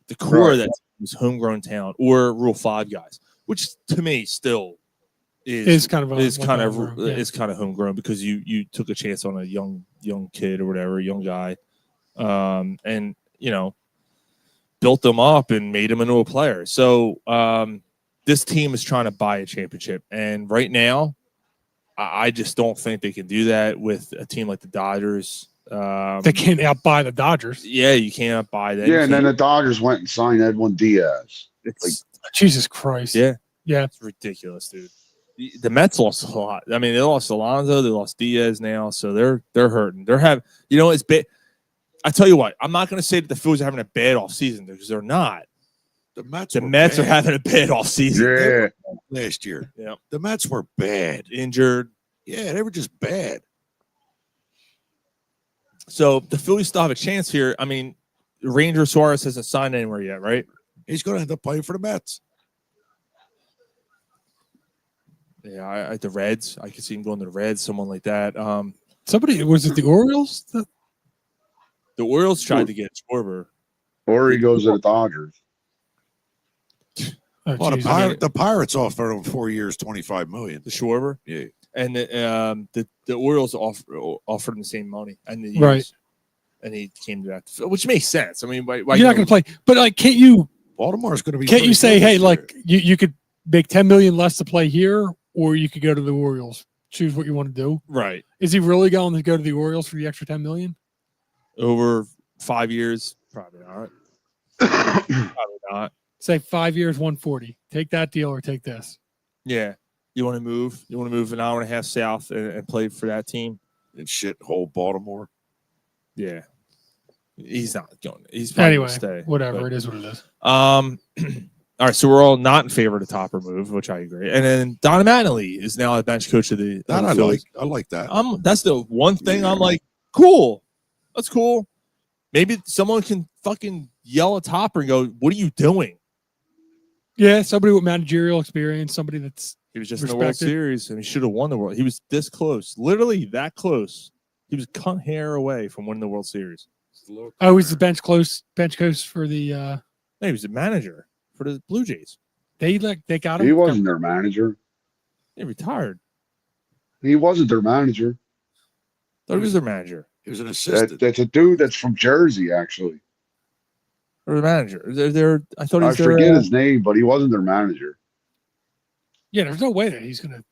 The core of that team was homegrown talent or Rule 5 guys, which to me still is kind of homegrown because you took a chance on a young kid or whatever, a young guy, and you know, built them up and made them into a player. So this team is trying to buy a championship, and right now, I just don't think they can do that with a team like the Dodgers.
They can't outbuy the Dodgers.
Yeah, you can't outbuy that.
Yeah, and then the Dodgers went and signed Edwin Diaz.
It's
Jesus Christ.
Yeah,
it's
ridiculous, dude. The Mets lost a lot. I mean, they lost Alonso, they lost Diaz now, so they're hurting. They're having, you know, it's bad. I tell you what, I'm not going to say that the Phillies are having a bad off season because they're not.
The
Mets are having a bad off season.
Yeah,
last year.
Yeah,
the Mets were bad,
injured.
Yeah, they were just bad.
So the Phillies still have a chance here. I mean, Ranger Suarez hasn't signed anywhere yet, right?
He's going to end up playing for the Mets.
Yeah, the Reds. I could see him going to the Reds, someone like that.
Somebody, was it the Orioles?
The Orioles tried to get Schwarber.
Or he goes to the Dodgers.
Well, the Pirates offered him 4 years, $25 million.
The Schwarber?
Yeah.
And the Orioles offered him the same money, and
Right.
And he came to that, which makes sense. I mean, why
You're not going to play, but like, can't you?
Baltimore's going to be.
Can't you
pretty
say,
good
hey,
this
like you could make $10 million less to play here, or you could go to the Orioles. Choose what you want to do.
Right.
Is he really going to go to the Orioles for the extra $10 million?
Over 5 years? Probably not. Probably not.
Say 5 years, 140. Take that deal or take this.
Yeah. You want to move? You want to move an hour and a half south and play for that team?
In shithole Baltimore?
Yeah. He's not going. He's probably
anyway.
Gonna stay.
Whatever.
But,
it is what it is.
All right, so we're all not in favor of the Topper move, which I agree. And then Don Mattingly is now the bench coach of the.
That I like. I like that.
That's the one thing I'm like, cool. That's cool. Maybe someone can fucking yell at Topper and go, "What are you doing?"
Yeah, somebody with managerial experience, somebody that's
He was just in the World Series, and he should have won the World. He was this close, literally that close. He was a cunt hair away from winning the World Series.
Oh, he's the bench coach for the.
No, he was the manager for the Blue Jays.
They got him.
He wasn't their manager.
He retired.
He wasn't their manager.
Thought he was their manager.
He was an assistant.
That's a dude that's from Jersey, actually.
Or the manager. I thought he was
I forget his name, but he wasn't their manager.
Yeah, there's no way that he's gonna.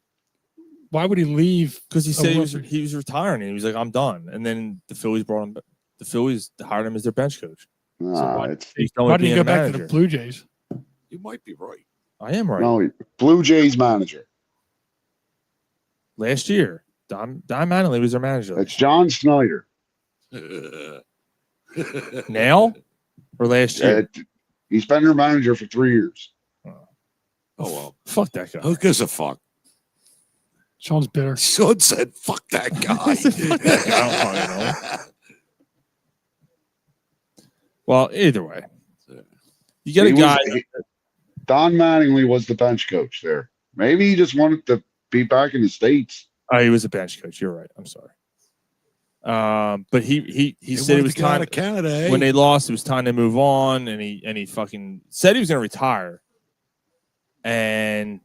Why would he leave?
Because he said he was retiring, and he was like, "I'm done." And then the Phillies brought him. The Phillies hired him as their bench coach.
Nah,
Why did he go back to the Blue Jays?
You might be right.
I am right.
No, Blue Jays manager.
Last year, Don Mattingly was their manager.
It's John Snyder.
Now or last year?
He's been their manager for 3 years.
Oh well,
fuck that guy.
Who gives a fuck?
Sean's bitter.
Sean said, "Fuck that guy."
I don't fucking know. Well, either way, you get a guy.
Don Mattingly was the bench coach there. Maybe he just wanted to be back in the States.
Oh, he was a bench coach. You're right. I'm sorry. But he said it was time
to Canada.
When they lost, it was time to move on, and he fucking said he was going to retire, and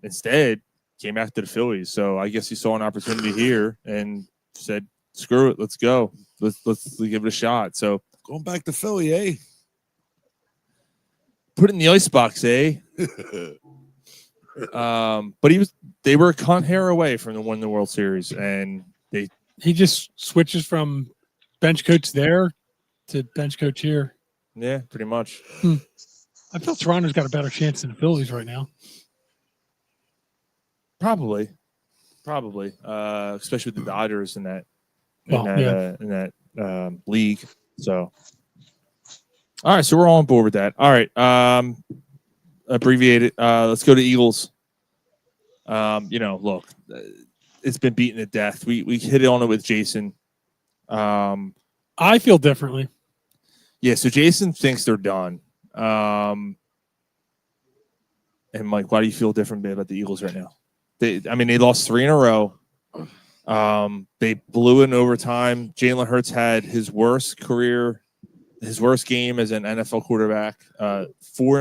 instead came after the Phillies. So I guess he saw an opportunity here and said, "Screw it, let's go. Let's give it a shot." So
going back to Philly, eh?
Put it in the icebox, eh? But they were a cunt hair away from the winning the World Series, and
he just switches from bench coach there to bench coach here.
Yeah, pretty much.
I feel Toronto's got a better chance than the Phillies right now.
Probably, especially with the Dodgers in that league. So, all right, so we're all on board with that. All right, abbreviated. Let's go to Eagles. Look, it's been beaten to death. We hit on it with Jason.
I feel differently.
Yeah, so Jason thinks they're done. And Mike, why do you feel different about the Eagles right now? They lost 3 in a row. They blew it in overtime. Jalen Hurts had his worst game as an NFL quarterback. 4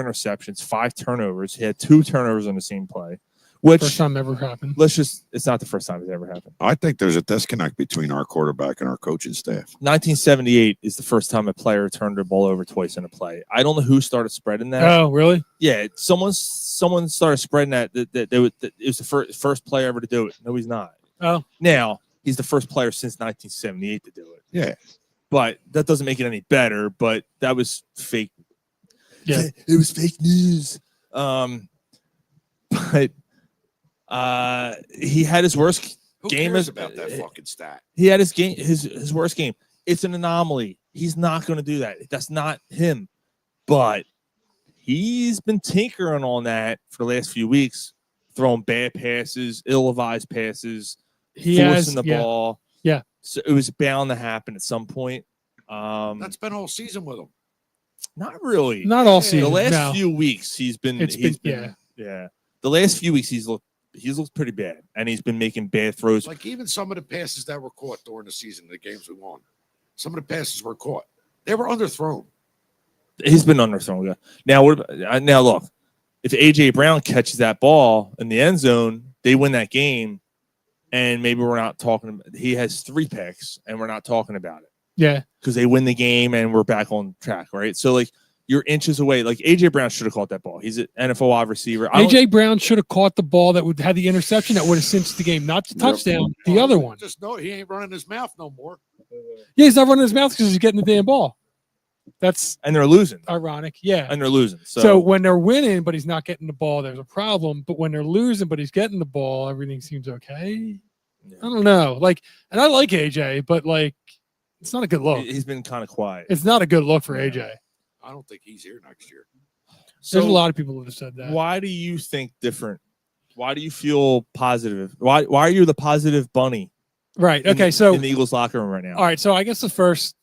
interceptions, 5 turnovers. He had 2 turnovers on the same play. Which
first time ever happened.
It's not the first time it's ever happened.
I think there's a disconnect between our quarterback and our coaching staff.
1978 is the first time a player turned the ball over twice in a play. I don't know who started spreading that.
Oh, really?
Yeah, someone started spreading that it was the first player ever to do it. No, he's not.
Oh,
now he's the first player since 1978 to do it.
Yeah,
but that doesn't make it any better. But that was fake.
Yeah,
it was fake news. But he had his worst game.
Cares about that fucking stat?
He had his worst game. It's an anomaly. He's not going to do that. That's not him. But he's been tinkering on that for the last few weeks, throwing bad passes, ill-advised passes, forcing the ball.
Yeah.
So it was bound to happen at some point.
That's been all season with him.
Not really.
Not all season.
The last few weeks he's been. Yeah. The last few weeks he's looked pretty bad, and he's been making bad throws.
Like even some of the passes that were caught during the season, the games we won, some of the passes were caught. They were underthrown.
He's been underthrown. Now look, if AJ Brown catches that ball in the end zone, they win that game. and maybe we're not talking. He has 3 picks, and we're not talking about it.
Yeah,
because they win the game, and we're back on track, right? So like you're inches away. Like AJ Brown should have caught that ball. He's an NFL wide receiver.
AJ Brown should have caught the ball that would had the interception that would have cinched the game, not the touchdown, the other one.
Just know he ain't running his mouth no more.
Yeah, he's not running his mouth because he's getting the damn ball. That's
and they're losing.
Ironic, yeah.
And they're losing.
So when they're winning, but he's not getting the ball, there's a problem. But when they're losing, but he's getting the ball, everything seems okay. Yeah. I don't know. Like, and I like AJ, but like, it's not a good look.
He's been kind of quiet.
It's not a good look for AJ.
I don't think he's here next year.
There's a lot of people that have said that.
Why do you think different? Why do you feel positive? Why are you the positive bunny?
Right. Okay. So
in the Eagles locker room right now.
All right. So I guess the first,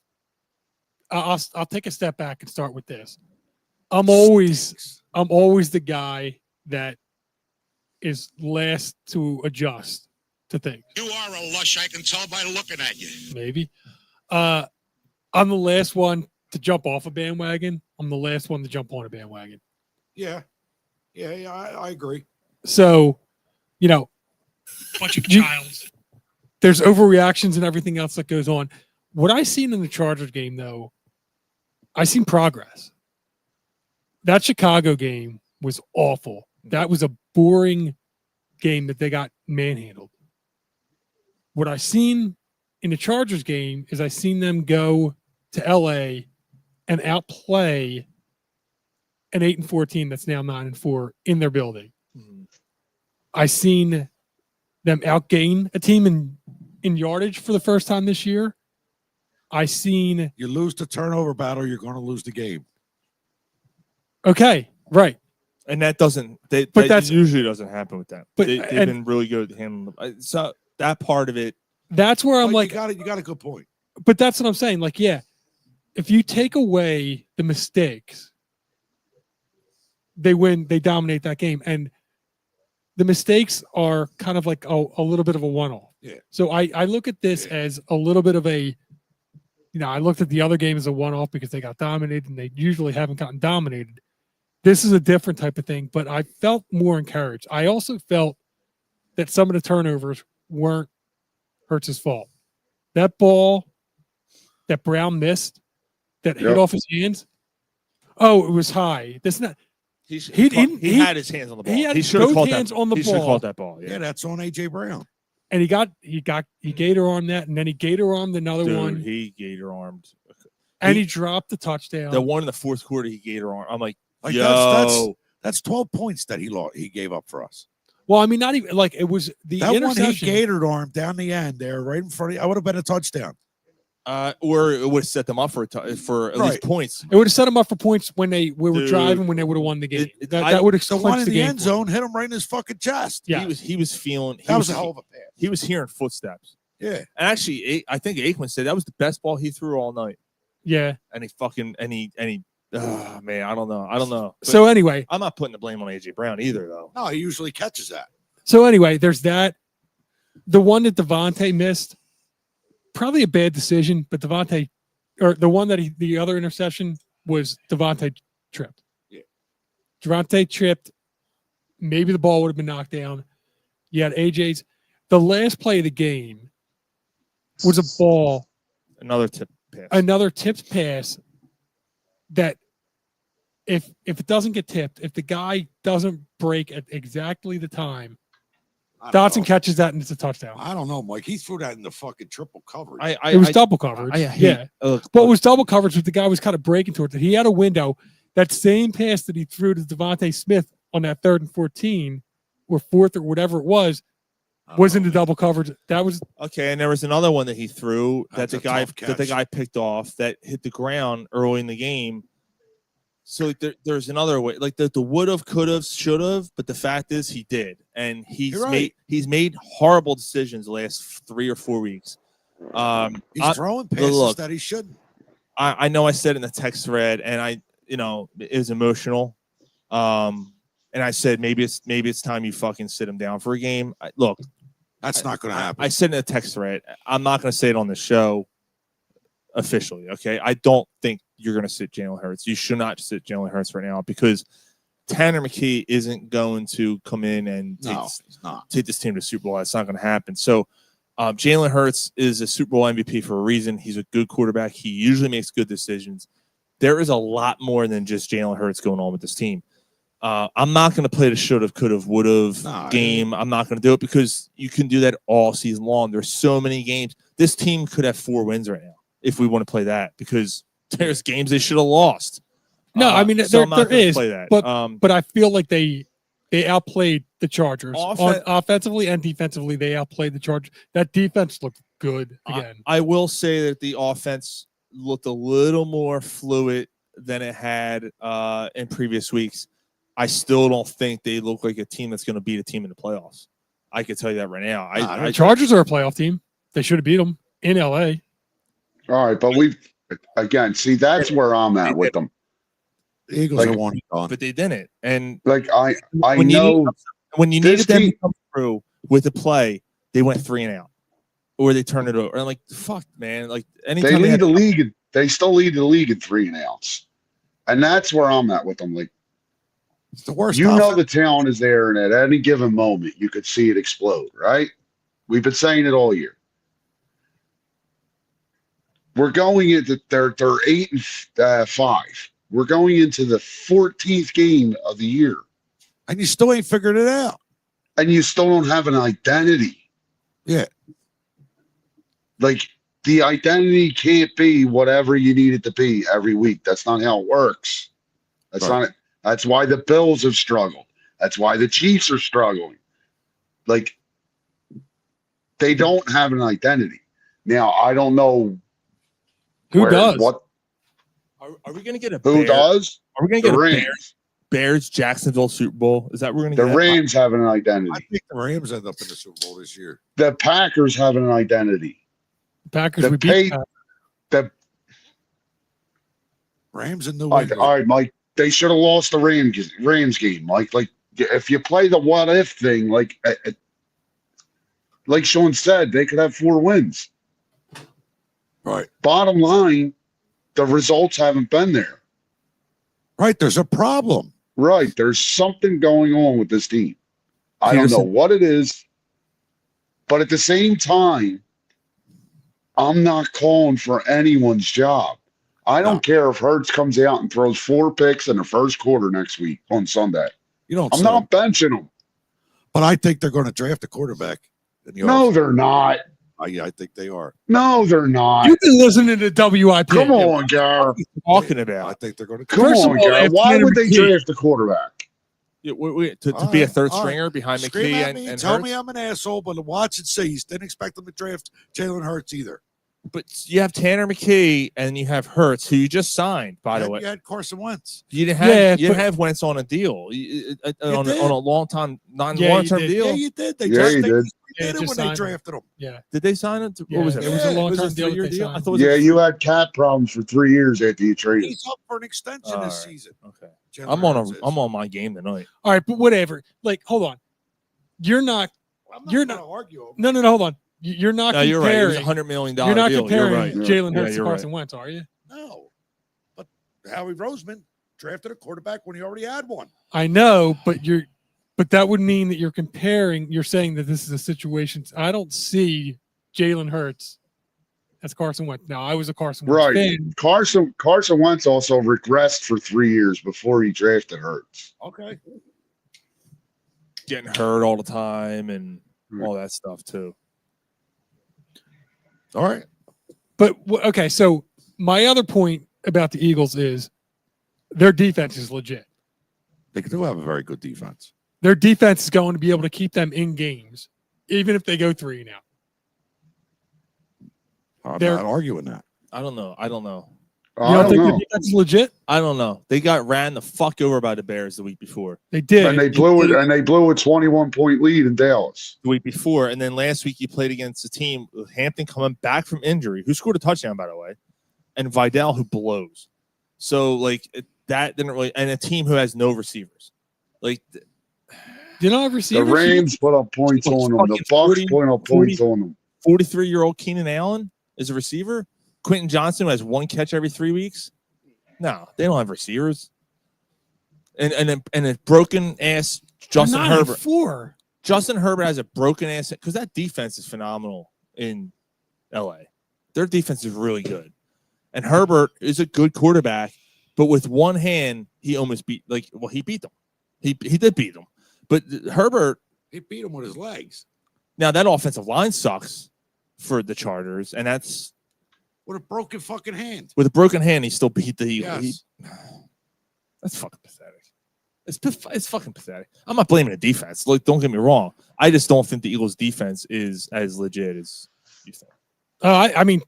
I'll take a step back and start with this. I'm always the guy that is last to adjust to things.
You are a lush. I can tell by looking at you.
Maybe. I'm the last one to jump off a bandwagon. I'm the last one to jump on a bandwagon.
Yeah. I agree.
So, bunch of childs. There's overreactions and everything else that goes on. What I seen in the Chargers game, though, I seen progress. That Chicago game was awful. That was a boring game that they got manhandled. What I seen in the Chargers game is I seen them go to LA and outplay an 8-4 team that's now 9-4 in their building. Mm-hmm. I seen them outgain a team in yardage for the first time this year. I seen
you lose the turnover battle, you're going to lose the game.
Okay, right.
And that doesn't. That usually doesn't happen with them. But they've been really good at him. So that part of it.
That's where I'm like,
you got a good point.
But that's what I'm saying. Like, yeah, if you take away the mistakes, they win. They dominate that game, and the mistakes are kind of like a little bit of a one-off.
Yeah.
So I look at this as a little bit of a. I looked at the other game as a one-off because they got dominated, and they usually haven't gotten dominated. This is a different type of thing, but I felt more encouraged. I also felt that some of the turnovers weren't Hurts' fault. That ball that Brown missed, that hit off his hands. Oh, it was high. That's not.
He had his hands on the ball.
He should have caught that. On the
he should have caught that ball.
Yeah, that's on AJ Brown.
And he gator armed that, and then he gator armed another one.
He gator armed,
and he dropped the touchdown.
The one in the fourth quarter, he gator armed. I'm like yo,
that's 12 points that he gave up for us.
Well, I mean, not even like it was the
that
interception.
One he gator armed down the end there, right in front of you. I would have been a touchdown.
Or it would have set them up for at least points.
It would have set them up for points when we were driving, when they would have won the game. That would have
the one in the end zone hit him right in his fucking chest.
Yeah, he was feeling.
That was a hell of a pass.
He was hearing footsteps.
Yeah,
and actually, I think Aikman said that was the best ball he threw all night.
Yeah,
and he. Oh, man, I don't know. But
so anyway,
I'm not putting the blame on AJ Brown either, though.
No, he usually catches that.
So anyway, there's that. The one that Devontae missed, probably a bad decision, but Devontae, or the one that the other interception was Devontae tripped.
Yeah.
Devontae tripped. Maybe the ball would have been knocked down. You had AJ's. The last play of the game was a ball.
Another tipped
pass that if it doesn't get tipped, if the guy doesn't break at exactly the time, Dotson catches that and it's a touchdown.
I don't know, Mike. He threw that in the fucking triple coverage.
It was double coverage. But it was double coverage, but the guy was kind of breaking towards it. He had a window. That same pass that he threw to Devontae Smith on that 3rd and 14 or 4th or whatever it was into double coverage. That was
okay. And there was another one that he threw that the guy picked off that hit the ground early in the game. So there's another way, like the would have, could have, should have, but the fact is he did, and he's made horrible decisions the last 3 or 4 weeks.
He's throwing passes that he shouldn't.
I know I said in the text thread, and it was emotional. And I said maybe it's time you fucking sit him down for a game. Look,
that's not going to happen.
I said in the text thread, I'm not going to say it on the show officially. Okay, I don't think you're going to sit Jalen Hurts. You should not sit Jalen Hurts right now because Tanner McKee isn't going to come in and take this team to the Super Bowl. That's not going to happen. So Jalen Hurts is a Super Bowl MVP for a reason. He's a good quarterback. He usually makes good decisions. There is a lot more than just Jalen Hurts going on with this team. I'm not going to play the should have, could have, would have game. I'm not going to do it because you can do that all season long. There's so many games. This team could have 4 wins right now if we want to play that because there's games they should have lost.
No, I mean
so
there is,
play that.
but I feel like they outplayed the Chargers offensively and defensively. They outplayed the Chargers. That defense looked good again.
I will say that the offense looked a little more fluid than it had in previous weeks. I still don't think they look like a team that's going to beat a team in the playoffs. I can tell you that right now.
The Chargers are a playoff team. They should have beat them in LA.
All right, but see, that's where I'm at with them.
The Eagles are one
but they didn't. And
I
when
know
when you needed them to come through with a play, they went 3 and out, or they turned it over. And like, fuck, man, like anytime
they lead the league, they still lead the league in 3 and outs, and that's where I'm at with them. Like,
it's the worst.
You know, the talent is there, and at any given moment, you could see it explode. Right? We've been saying it all year. We're going into they're 8-5. We're going into the 14th game of the year.
And you still ain't figured it out.
And you still don't have an identity.
Yeah.
Like, the identity can't be whatever you need it to be every week. That's not how it works. That's not it. That's why the Bills have struggled. That's why the Chiefs are struggling. Like, they don't have an identity. Now, I don't know
who does.
What
are we going to get a
who does?
Are we going to get a Bears Jacksonville Super Bowl? Is that what we're going to get?
The Rams have an identity.
I think the Rams end up in the Super Bowl this year.
The Packers have an identity.
Packers we beat
the
Rams in New
England. All right, Mike. They should have lost the Rams game. Like if you play the what if thing, like Sean said, they could have 4 wins.
Right.
Bottom line, the results haven't been there.
Right. There's a problem.
Right. There's something going on with this team. I don't know what it is, but at the same time, I'm not calling for anyone's job. I don't care if Hurts comes out and throws 4 picks in the first quarter next week on Sunday. I'm not benching him.
But I think they're going to draft a quarterback.
No, they're not.
I think they are.
No, they're not.
You've been listening to WIP.
Come on, Gar.
Talking about.
I think they're going to.
Come on, Gar. Why would they draft a quarterback?
Yeah, to be a third stringer behind McKee and
tell
Hurts?
me I'm an asshole, but watch and see. You didn't expect them to draft Jalen Hurts either.
But you have Tanner McKee and you have Hurts, who you just signed, by the way.
You had Carson Wentz.
You didn't have Wentz on a deal, on a long-term deal.
Yeah, you did. They
did
it when they drafted him.
Yeah.
Did they sign it? What was it?
It was a long-term deal.
I thought it was
you had cap problems for 3 years after you traded.
He's up for an extension this season.
Okay. I'm on my game tonight.
All right, but whatever. Like, hold on. You're not
going to argue.
No, hold on. You're not comparing.
You're right. It was a $100 million deal.
You're not
deal.
comparing
Right.
Jalen Hurts to Carson Wentz, are you?
No. But Howie Roseman drafted a quarterback when he already had one.
I know, but that would mean that you're comparing. You're saying that this is a situation. I don't see Jalen Hurts as Carson Wentz. Now, I was a Carson Wentz fan.
Carson Wentz also regressed for 3 years before he drafted Hurts.
Okay.
Getting hurt all the time and all that stuff too.
All right.
But okay, so my other point about the Eagles is their defense is legit.
They do have a very good defense.
Their defense is going to be able to keep them in games, even if they go 3 and out.
I'm not arguing that.
I don't know.
You don't think the defense is legit?
I don't know. They got ran the fuck over by the Bears the week before.
They did.
And they blew it. And they blew a 21-point lead in Dallas
the week before. And then last week you played against a team with Hampton coming back from injury, who scored a touchdown, by the way, and Vidal, who blows. So that didn't really, and a team who has no receivers.
They don't have receivers.
The Rams put up points on them. The Bucs put up points on them.
43-year-old Keenan Allen is a receiver. Quentin Johnson, who has 1 catch every 3 weeks. No, they don't have receivers. and a broken ass Justin
They're 9-4.
Herbert. Justin Herbert has a broken ass because that defense is phenomenal in LA. Their defense is really good, and Herbert is a good quarterback. But with one hand, he almost beat he beat them. He did beat them, but Herbert
He beat him with his legs.
Now that offensive line sucks for the Chargers, and that's
With a broken fucking hand.
with a broken hand. He still beat the Eagles.
Yes.
That's fucking pathetic. It's fucking pathetic. I'm not blaming the defense. Like, don't get me wrong. I just don't think the Eagles' defense is as legit as you think.
I mean,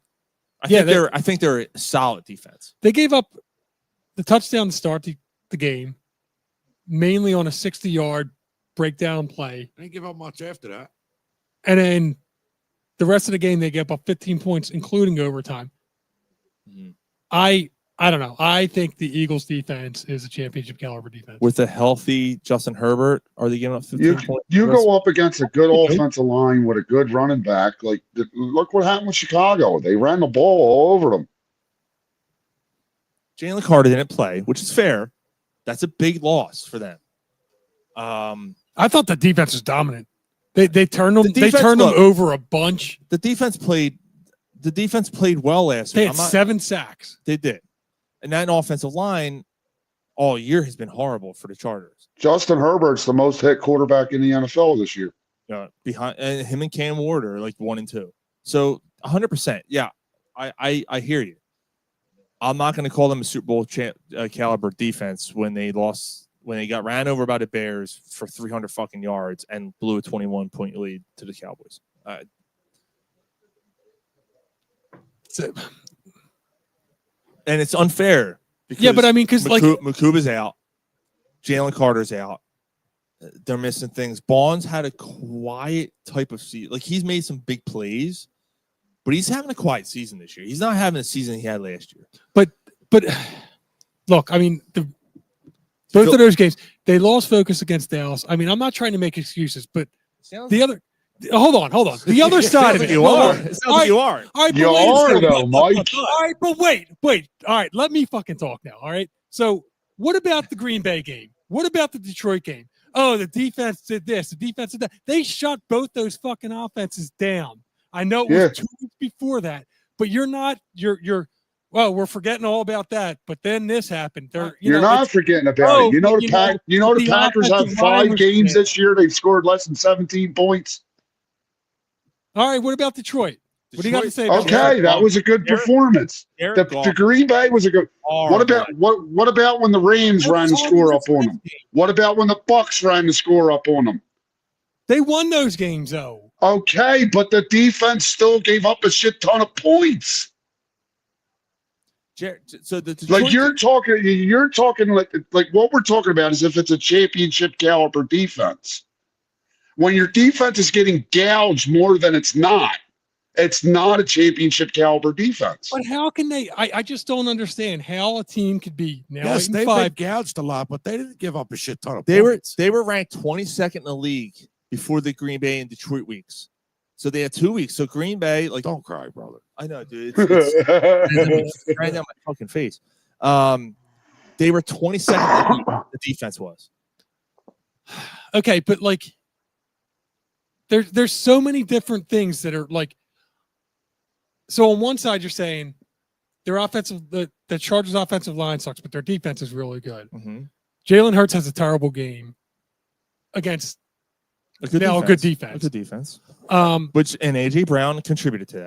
I think they're a solid defense.
they gave up the touchdown to start the game, mainly on a 60-yard breakdown play.
They didn't give up much after that.
And then the rest of the game, they gave up 15 points, including overtime.
Mhm.
I don't know. I think the Eagles' defense is a championship caliber defense.
With a healthy Justin Herbert, are they giving up 15 points?
You go up against a good offensive line with a good running back. Like, look what happened with Chicago. They ran the ball all over them.
Jalen Carter didn't play, which is fair. That's a big loss for them.
I thought the defense was dominant. They turned them.
The defense,
them
look,
over a bunch.
The defense played well last
They
week.
had 7 sacks.
They did. And that offensive line all year has been horrible for the Chargers.
Justin Herbert's the most hit quarterback in the NFL this year.
Behind and him and Cam Ward are like 1 and 2. So 100%. Yeah, I hear you. I'm not going to call them a Super Bowl caliber defense when they got ran over by the Bears for 300 fucking yards and blew a 21-point lead to the Cowboys. And it's unfair.
Yeah, but I mean, because
Makuba's out, Jalen Carter's out. They're missing things. Bonds had a quiet type of season. Like, he's made some big plays, but he's having a quiet season this year. He's not having a season he had last year.
But look, I mean, both of those games, they lost focus against Dallas. I mean, I'm not trying to make excuses, but the other. Hold on. The other side of it.
You are. It sounds like you are.
All right,
You are, though, Mike.
All right, but wait. All right, let me fucking talk now. All right. So, what about the Green Bay game? What about the Detroit game? Oh, the defense did this. The defense did that. They shut both those fucking offenses down. I know it was 2 weeks before that, but you're not. Well, we're forgetting all about that. But then this happened.
You're not forgetting about it. You know the Packers have 5 games this year. They've scored less than 17 points.
All right, what about Detroit? What do you got to say about
Okay, that was a good performance. The Green Bay was a good. What about when the Rams ran the score up on them? What about when the Bucks ran the score up on them?
They won those games, though.
Okay, but the defense still gave up a shit ton of points.
So the Detroit,
like you're talking like what we're talking about is if it's a championship caliber defense. When your defense is getting gouged more than it's not a championship caliber defense.
But how can they? I just don't understand how a team could be now.
Yes, they've
8-5.
been gouged a lot, but they didn't give up a shit ton of
they
points.
were ranked 22nd in the league before the Green Bay and Detroit weeks. So they had 2 weeks. So Green Bay, like,
don't cry, brother.
I know, dude. It's right down my fucking face. They were 22nd in the league, the defense was.
Okay, but like, there's so many different things that are like. So on one side, you're saying their offensive, the Chargers' offensive line sucks, but their defense is really good.
Mm-hmm.
Jalen Hurts has a terrible game against a good defense.
A good defense. Which and AJ Brown contributed to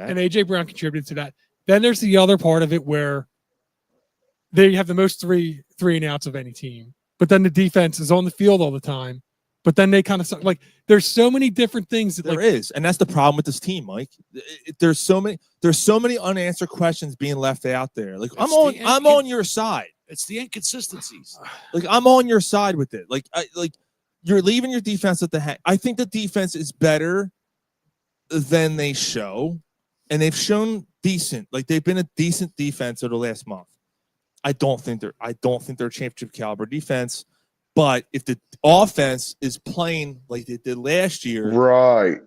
that. Then there's the other part of it where they have the most three and outs of any team, but then the defense is on the field all the time. But then they kind of like there's so many different things that there is, and that's the problem with this team, Mike. There's so many unanswered questions being left out there. Like I'm on your side.
It's the inconsistencies.
Like I'm on your side with it. Like you're leaving your defense at the hang. I think the defense is better than they show, and they've shown decent. Like they've been a decent defense over the last month. I don't think they're a championship caliber defense. But if the offense is playing like they did last year,
right,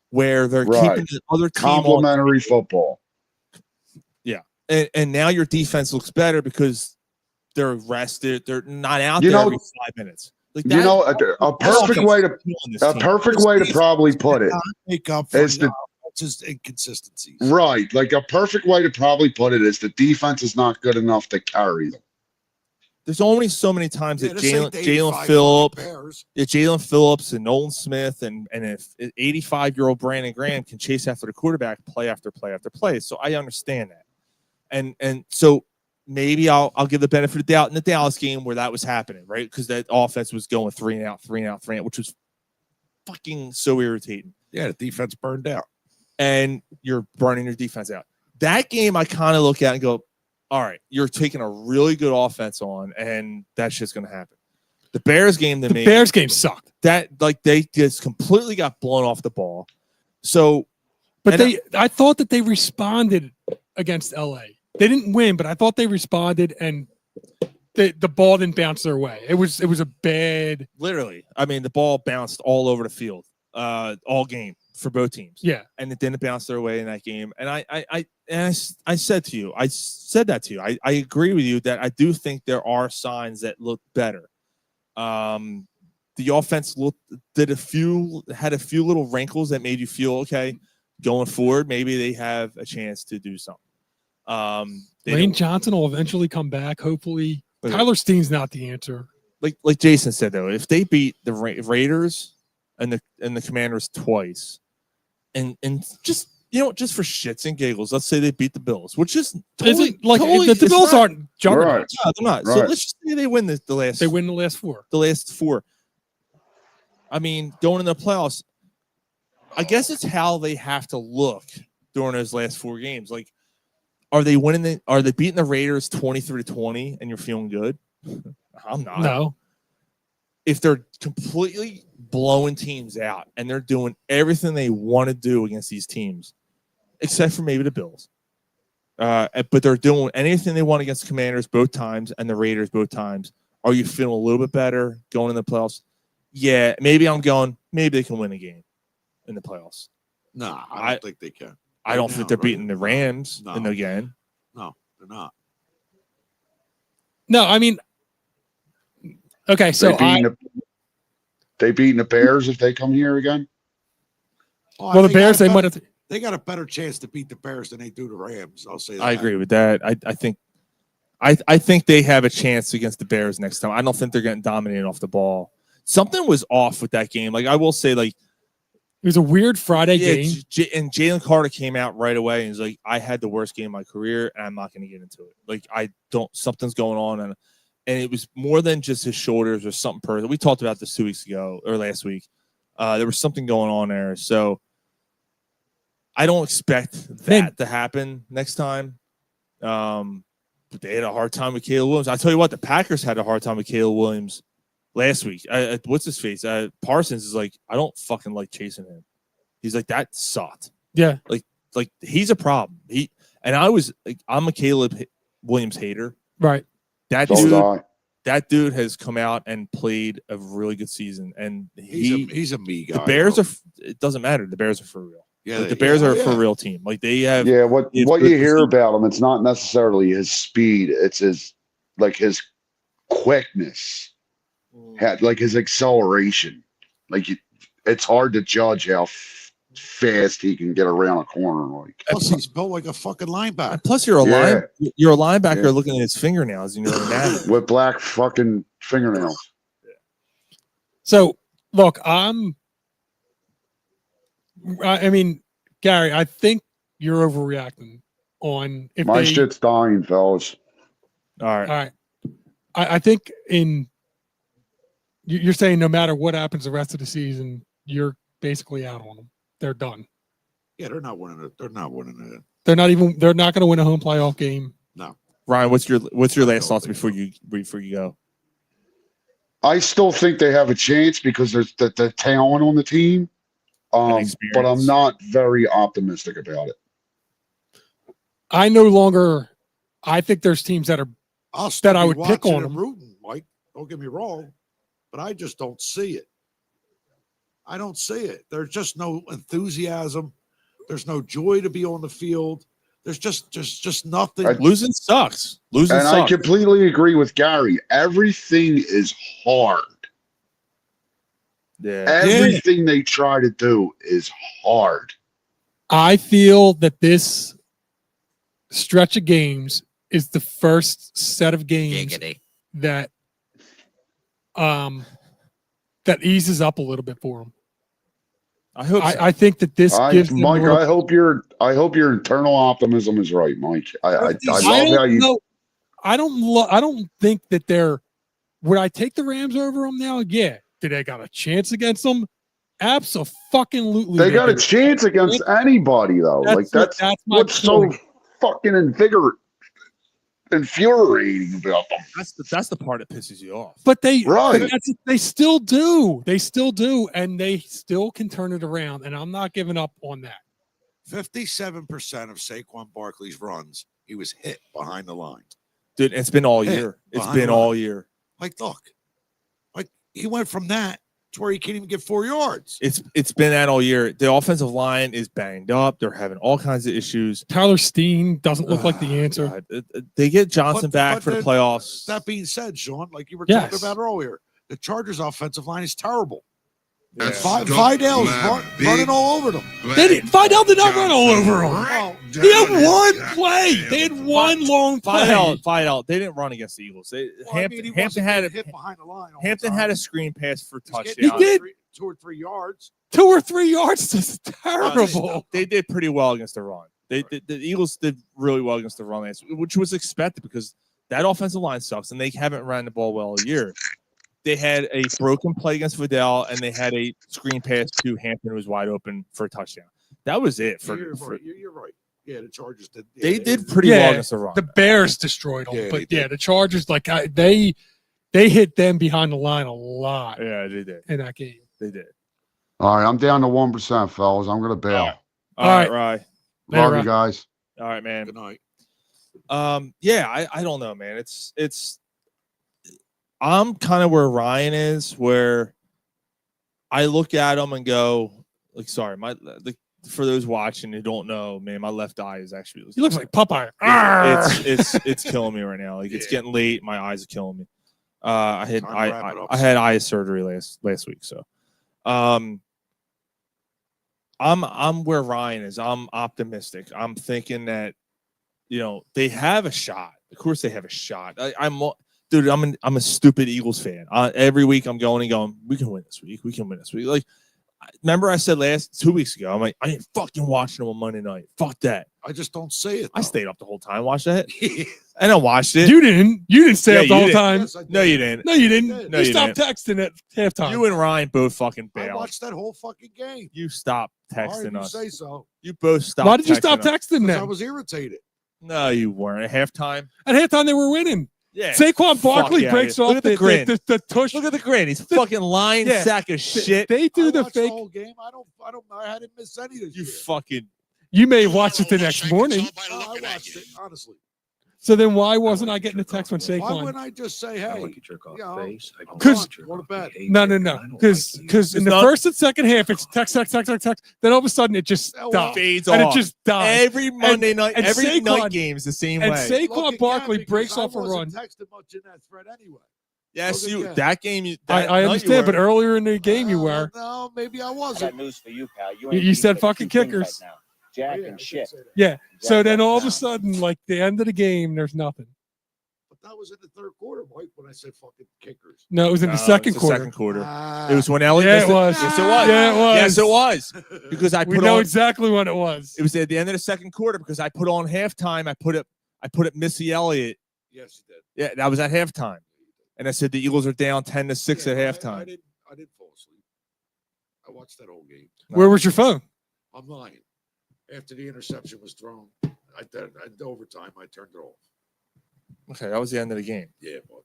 where they're keeping the other team
complementary football,
yeah, and now your defense looks better because they're rested. They're not out
You
there
know-
every 5 minutes. Like
You know, a perfect way to probably put it
make up for
is
the
the
offense's inconsistencies.
right. Like a perfect way to probably put it is the defense is not good enough to carry them.
There's only so many times that
this ain't the
Jalen
85
Phillips,
Bears.
Jalen Phillips and Nolan Smith and if 85-year-old Brandon Graham can chase after the quarterback play after play after play. So I understand that. And so maybe I'll give the benefit of the doubt in the Dallas game where that was happening, right? Because that offense was going 3 and out, which was fucking so irritating.
Yeah, the defense burned out.
And you're burning your defense out. That game I kind of look at and go, all right, you're taking a really good offense on, and that shit's going to happen. The Bears game to me.
The Bears game sucked.
That, like, they just completely got blown off the ball. So.
But I thought that they responded against LA. They didn't win, but I thought they responded, and the ball didn't bounce their way. It was a bad.
Literally, I mean, the ball bounced all over the field, all game for both teams.
Yeah,
and it didn't bounce their way in that game. And I said to you, I said that to you. I agree with you that I do think there are signs that look better. The offense had a few little wrinkles that made you feel okay going forward. Maybe they have a chance to do something.
Lane Johnson will eventually come back. Hopefully, Tyler Steen's not the answer.
Like Jason said though, if they beat the Raiders and the Commanders twice, and just just for shits and giggles, let's say they beat the Bills, which is totally
the Bills aren't juggernauts.
Right. No, they're not.
Right.
So let's just say they win the last.
They win the last four.
The last four. I mean, going in the playoffs, I guess it's how they have to look during those last four games. Like, are they winning? Are they beating the Raiders 23-20, and you're feeling good? I'm not.
No.
If they're completely blowing teams out and they're doing everything they want to do against these teams, except for maybe the Bills, but they're doing anything they want against the Commanders both times and the Raiders both times, are you feeling a little bit better going in the playoffs? Yeah, maybe I'm going, maybe they can win a game in the playoffs.
No, I don't think they can.
I don't think they're beating the Rams in the game.
No, they're not.
No, I mean, okay, so
they beating the Bears if they come here again.
Well, the Bears, they might have.
They got a better chance to beat the Bears than they do the Rams. I'll say that.
I agree with that. I think they have a chance against the Bears next time. I don't think they're getting dominated off the ball. Something was off with that game. Like, I will say, like,
it was a weird Friday game.
And Jalen Carter came out right away and was like, I had the worst game of my career, and I'm not going to get into it. Like, something's going on. And it was more than just his shoulders or something personal. We talked about this 2 weeks ago or last week. There was something going on there. So I don't expect that to happen next time. But they had a hard time with Caleb Williams. I tell you what, the Packers had a hard time with Caleb Williams last week. What's his face? Parsons is like, I don't fucking like chasing him. He's like, that sucked.
Yeah.
Like he's a problem. I'm a Caleb Williams hater.
Right.
That dude has come out and played a really good season, and
he's a me guy.
The Bears it doesn't matter. The Bears are for real.
Yeah,
the Bears are for real team. Like, they have.
Yeah, what you hear about him, it's not necessarily his speed. It's his quickness, like his acceleration. Like, it's hard to judge how fast he can get around a corner. Like,
plus he's built like a fucking linebacker.
And plus, you're a linebacker looking at his fingernails, and you're mad
with black fucking fingernails.
So look, I mean, Gary, I think you're overreacting on if
my shit's dying, fellas.
All right.
I think you're saying no matter what happens the rest of the season, you're basically out on them. They're done.
Yeah, they're not winning it. They're not winning it.
They're not going to win a home playoff game.
No.
Ryan, what's your last thoughts before you go?
I still think they have a chance because there's the talent on the team. But I'm not very optimistic about it.
I think there's teams that I would pick on them.
Rooting, Mike. Don't get me wrong, but I just don't see it. I don't see it. There's just no enthusiasm. There's no joy to be on the field. There's just nothing.
Losing sucks. Losing
And
sucks.
I completely agree with Gary. Everything is hard.
Yeah.
Everything they try to do is hard.
I feel that this stretch of games is the first set of games that that eases up a little bit for them.
I hope so.
I think that this gives them
Mike.
a little,
I hope your internal optimism is right, Mike. I love how you.
know. I don't think that they're. Would I take the Rams over them now? Yeah. Did they got a chance against them? Absolutely.
They got a chance against anybody, though. That's
my
what's
point.
so fucking infuriating about them.
That's the part that pisses you off.
But they
Right.
They still do. They still do, and they still can turn it around. And I'm not giving up on that.
57% of Saquon Barkley's runs, he was hit behind the line.
Dude, it's been all
Hit
year. It's
behind
been
the
all
line.
year.
Like, look, like he went from that to where he can't even get 4 yards.
It's been that all year. The offensive line is banged up. They're having all kinds of issues.
Tyler Steen doesn't look like the answer.
God. They get Johnson back for the playoffs.
That being said, Sean, like you were
Yes.
talking about earlier, the Chargers' offensive line is terrible.
Yeah.
Vidal's running all over them.
Vidal did not run all over him.
Oh,
He had one play. They had one long play.
Vidal. They didn't run against the Eagles. Hampton had a
hit behind the line. all
Hampton
the
had
time.
a screen pass for
He's getting
touchdown.
He did.
2 or 3 yards.
2 or 3 yards is terrible.
They did pretty well against the run. The Eagles did really well against the run last, which was expected because that offensive line sucks and they haven't ran the ball well all year. They had a broken play against Vidal and they had a screen pass to Hampton who was wide open for a touchdown. That was it.
You're right. Yeah, the Chargers did. Yeah,
They did pretty well against the run.
The Bears destroyed them,
Yeah,
but
they
yeah,
did.
the Chargers they hit them behind the line a lot
Yeah, they did.
in that game.
They did.
All right, I'm down to 1%, fellas. I'm gonna bail.
All right, Rye.
Love
Later,
you guys.
All right, man.
Good night.
Yeah, I don't know, man. It's I'm kind of where Ryan is, where I look at him and go, like, sorry, for those watching who don't know, man, my left eye is actually.
He looks like Popeye.
It's killing me right now. Like it's getting late, my eyes are killing me. I had
Time to wrap it up.
I had eye surgery last week, so I'm where Ryan is. I'm optimistic. I'm thinking that they have a shot. Of course, they have a shot. Dude, I'm a stupid Eagles fan. Every week I'm going, we can win this week. We can win this week. Like, remember I said 2 weeks ago, I'm like, I ain't fucking watching them on Monday night. Fuck that.
I just don't say it.
I stayed up the whole time, watched that. And I watched it.
You didn't stay up the whole time.
Yes, I did.
No, you didn't.
No, you didn't.
No,
you
you
stopped texting at halftime.
You and Ryan both fucking
I
bailed.
watched that whole fucking game.
You stopped
All right,
texting
you
us.
say so.
You both stopped.
Why did you stop
texting us.
texting
Because I
them?
was irritated.
No, you weren't. At halftime.
At halftime, they were winning.
Yeah.
Saquon Barkley
Fuck
breaks
yeah.
off
Look at the grin.
the tush.
Look at the grin. He's fucking lying sack of shit.
They do
I
the
watched
fake.
whole game. I didn't miss any this
You
year.
fucking.
You may watch it the next morning.
I watched it, honestly.
So then why wasn't I getting the text when
Why
Saquon?
wouldn't I just say, hey,
Because
go to bed.
No. Because in the first and second half, it's text. Then all of a sudden, it just stopped.
Fades
and
off.
it just died.
Every Monday night,
and
every
Saquon-
night game's the same
and
way.
Saquon
Look again,
Barkley
because
breaks
I
off a run.
wasn't texting much in that thread anyway.
Yes,
Look
you.
again.
That game.
I understand, but earlier in the game, you were.
No, maybe I wasn't.
news for you, pal.
You said fucking kickers.
Jack
Yeah,
and shit.
Yeah. So then all of a sudden, like the end of the game, there's nothing.
But that was in the third quarter, Mike, when I said fucking kickers.
No, it was in the
No,
second
it's the
quarter.
Second quarter.
Ah.
It was when Ellie.
Yeah,
missed
it was.
Yes, it was.
Yeah, it was.
Yes, it was. Because I
We
put
know
on.
exactly what it was.
It was at the end of the second quarter because I put on halftime. I put up Missy Elliott.
Yes, you did.
Yeah, that was at halftime, and I said the Eagles are down 10-6
Yeah,
at
I
halftime.
didn't fall asleep. I watched that whole game.
Where was your phone?
I'm lying. After the interception was thrown, at overtime, I turned it off.
Okay, that was the end of the game.
Yeah, but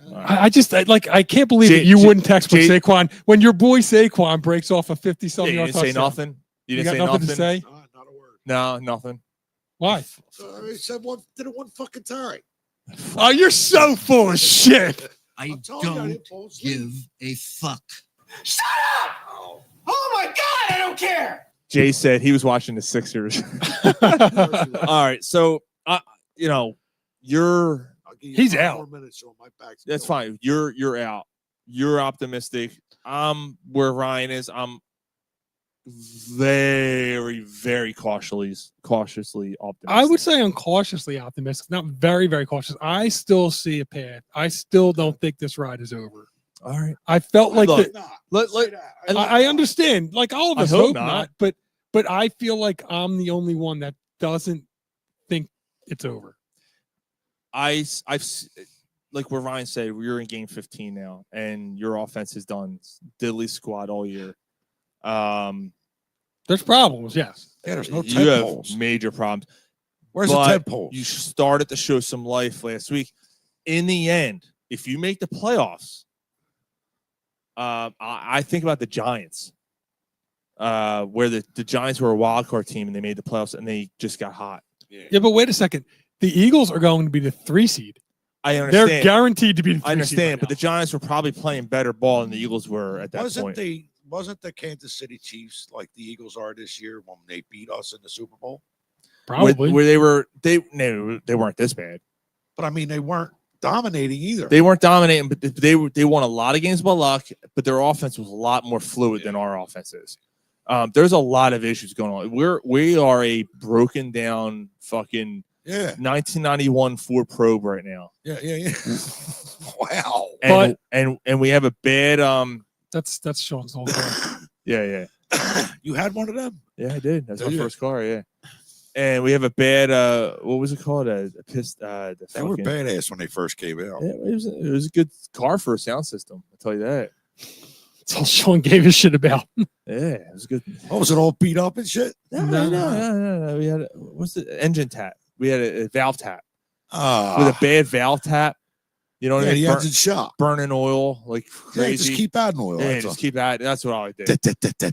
All right.
I can't believe that you wouldn't text with Saquon when your boy Saquon breaks off a 50-something
You
yard
didn't say
touchdown.
nothing. You
You
didn't
got
say
nothing to say?
not a word.
No, nothing.
Why?
I said did it one fucking time.
Oh, you're so full of shit.
I don't
give a fuck.
Shut up! Oh my God, I don't care!
Jay said he was watching the Sixers. All right, so
he's out.
4 minutes, so my back's
That's
killing
fine. You're out. You're optimistic. I'm where Ryan is. I'm very, very cautiously optimistic.
I would say I'm cautiously optimistic, not very, very cautious. I still see a path. I still don't think this ride is over.
All right.
I felt like
Look,
I understand. Like all of
I
us
hope
hope
not.
not, but I feel like I'm the only one that doesn't think it's over.
I've like where Ryan said, we're in game 15 now, and your offense has done diddly squat all year.
There's problems, yes.
Yeah, there's no
you have
poles.
major problems.
Where's
but
the 10 poles?
You started to show some life last week. In the end, if you make the playoffs, I think about the Giants, where the Giants were a wild card team and they made the playoffs and they just got hot.
Yeah, but wait a second. The Eagles are going to be the 3 seed.
I understand.
They're guaranteed to be the 3 seed.
I understand,
right
but the Giants were probably playing better ball than the Eagles were at that point.
Wasn't the Kansas City Chiefs like the Eagles are this year when they beat us in the Super Bowl?
Probably.
Where they weren't this bad.
But I mean, they weren't dominating either.
They weren't dominating, but they won a lot of games by luck. But their offense was a lot more fluid than our offense is. There's a lot of issues going on. We are a broken down fucking 1991 Ford Probe right now.
Yeah. Wow.
And we have a bad
That's Sean's old car.
Yeah.
You had one of them?
Yeah, I did. That's
Did
my
you?
first car. Yeah. And we have a bad what was it called? A pissed.
They were badass when they first came out.
Yeah, it was a good car for a sound system. I'll tell you that.
That's all Sean gave a shit about.
Yeah, it was good.
Oh, was it all beat up and shit?
No. We had what's the engine tap? We had a valve tap
Ah,
with a bad valve tap. You know what I mean?
the engine shot.
Burning oil like crazy.
Yeah, just keep adding oil.
Yeah,
that's
just
all.
keep adding. That's what I did.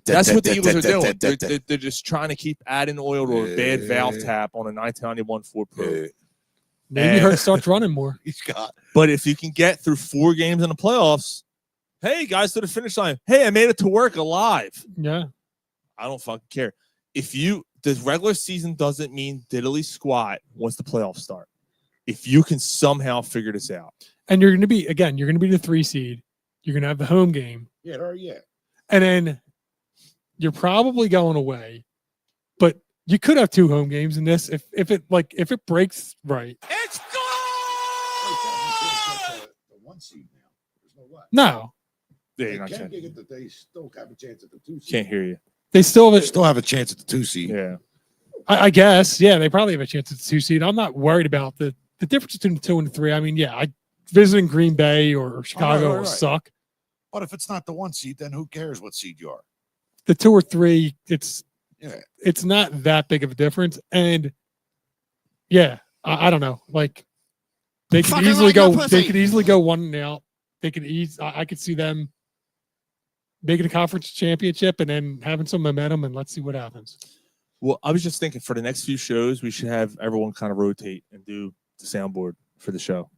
That's what the Eagles are doing. They're just trying to keep adding oil to a bad valve tap on a 1991 Ford Probe.
Maybe Hurt starts running more.
He's got.
But if you can get through 4 games in the playoffs, hey, guys, to the finish line. Hey, I made it to work alive.
Yeah.
I don't fucking care. The regular season doesn't mean diddly squat once the playoffs start. If you can somehow figure this out.
And you're going to be the 3 seed. You're going to have the home game.
Yeah.
And then you're probably going away. But you could have 2 home games in this if it breaks right.
It's good. The 1 seed now. There's no way.
No.
Yeah,
They
you're not
can
chance.
get it, they still have a chance at the 2 seed.
Can't hear you.
They still
have a chance at the 2 seed.
Yeah.
I guess. Yeah, they probably have a chance at the 2 seed. I'm not worried about the difference between the 2 and the 3. I mean, yeah, visiting Green Bay or Chicago will suck.
But if it's not the 1 seed, then who cares what seed you are?
The 2 or 3, it's not that big of a difference. And yeah, I don't know. Like they could easily go. They could easily go 1 and out. They could I could see them making a conference championship and then having some momentum, and let's see what happens.
Well, I was just thinking for the next few shows, we should have everyone kind of rotate and do the soundboard for the show,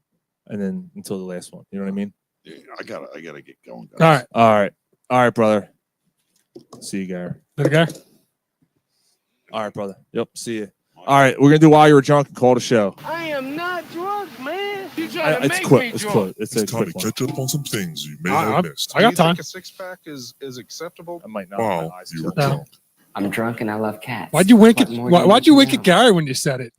and then until the last one. You know what I mean?
Yeah, I gotta get going.
All
right, brother. See you, Gary.
Okay.
All right, brother. Yep. See you. All right, we're gonna do While You Were Drunk and call the show.
I am not drunk, man. You trying to
It's
make
quick.
me
It's
drunk.
quick. It's a
It's time
quick
to
one.
catch up on some things you may have missed.
I got
Do you
time.
think a 6-pack is acceptable?
I might not.
Wow, you were
No.
drunk.
I'm drunk and I love cats.
Why'd you wink
What
at
more do you
Why'd you
need
wink
to
at Gary when you said it?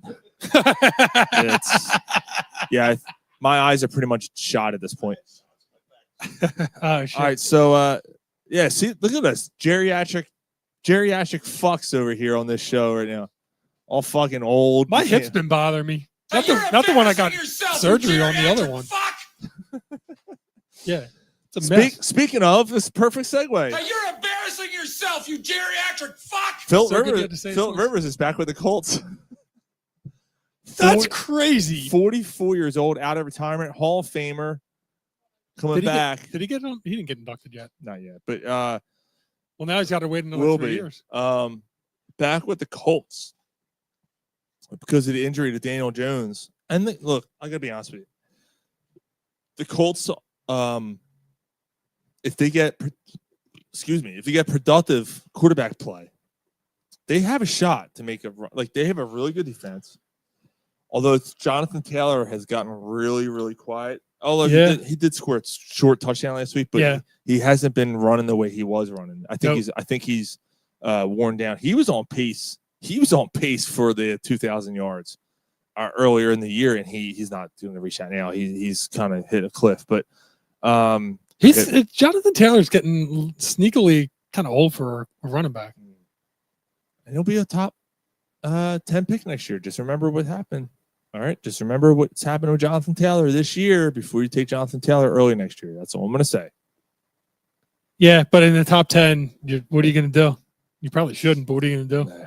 My eyes are pretty much shot at this point.
Oh shit.
All right, so see, look at this geriatric fucks over here on this show right now. All fucking old.
My hip's been bothering me. Not the one I got surgery on. The other one. Yeah, it's a mess.
Speaking of, this is a perfect segue.
Now you're embarrassing yourself, you geriatric fuck.
Phil
So good you had to say it first.
Rivers is back with the Colts.
That's crazy.
44 years old, out of retirement, Hall of Famer, coming back.
Did he get on? He didn't get inducted yet.
Not yet, but
Well, now he's got to wait another
will
3
be.
years.
Back with the Colts because of the injury to Daniel Jones. And look, I gotta be honest with you. The Colts, if they get productive quarterback play, they have a shot to make a run. Like, they have a really good defense. Although Jonathan Taylor has gotten really, really quiet. Although he did score a short touchdown last week, but he hasn't been running the way he was running. I think he's worn down. He was on pace. He was on pace for the 2,000 yards earlier in the year, and he's not doing every shot now. He's kind of hit a cliff, but
Jonathan Taylor's getting sneakily kind of old for a running back.
And he'll be a top 10 pick next year. Just remember what happened. All right. Just remember what's happened with Jonathan Taylor this year before you take Jonathan Taylor early next year. That's all I'm going to say.
Yeah, but in the top 10, what are you going to do? You probably shouldn't, but what are you going to do?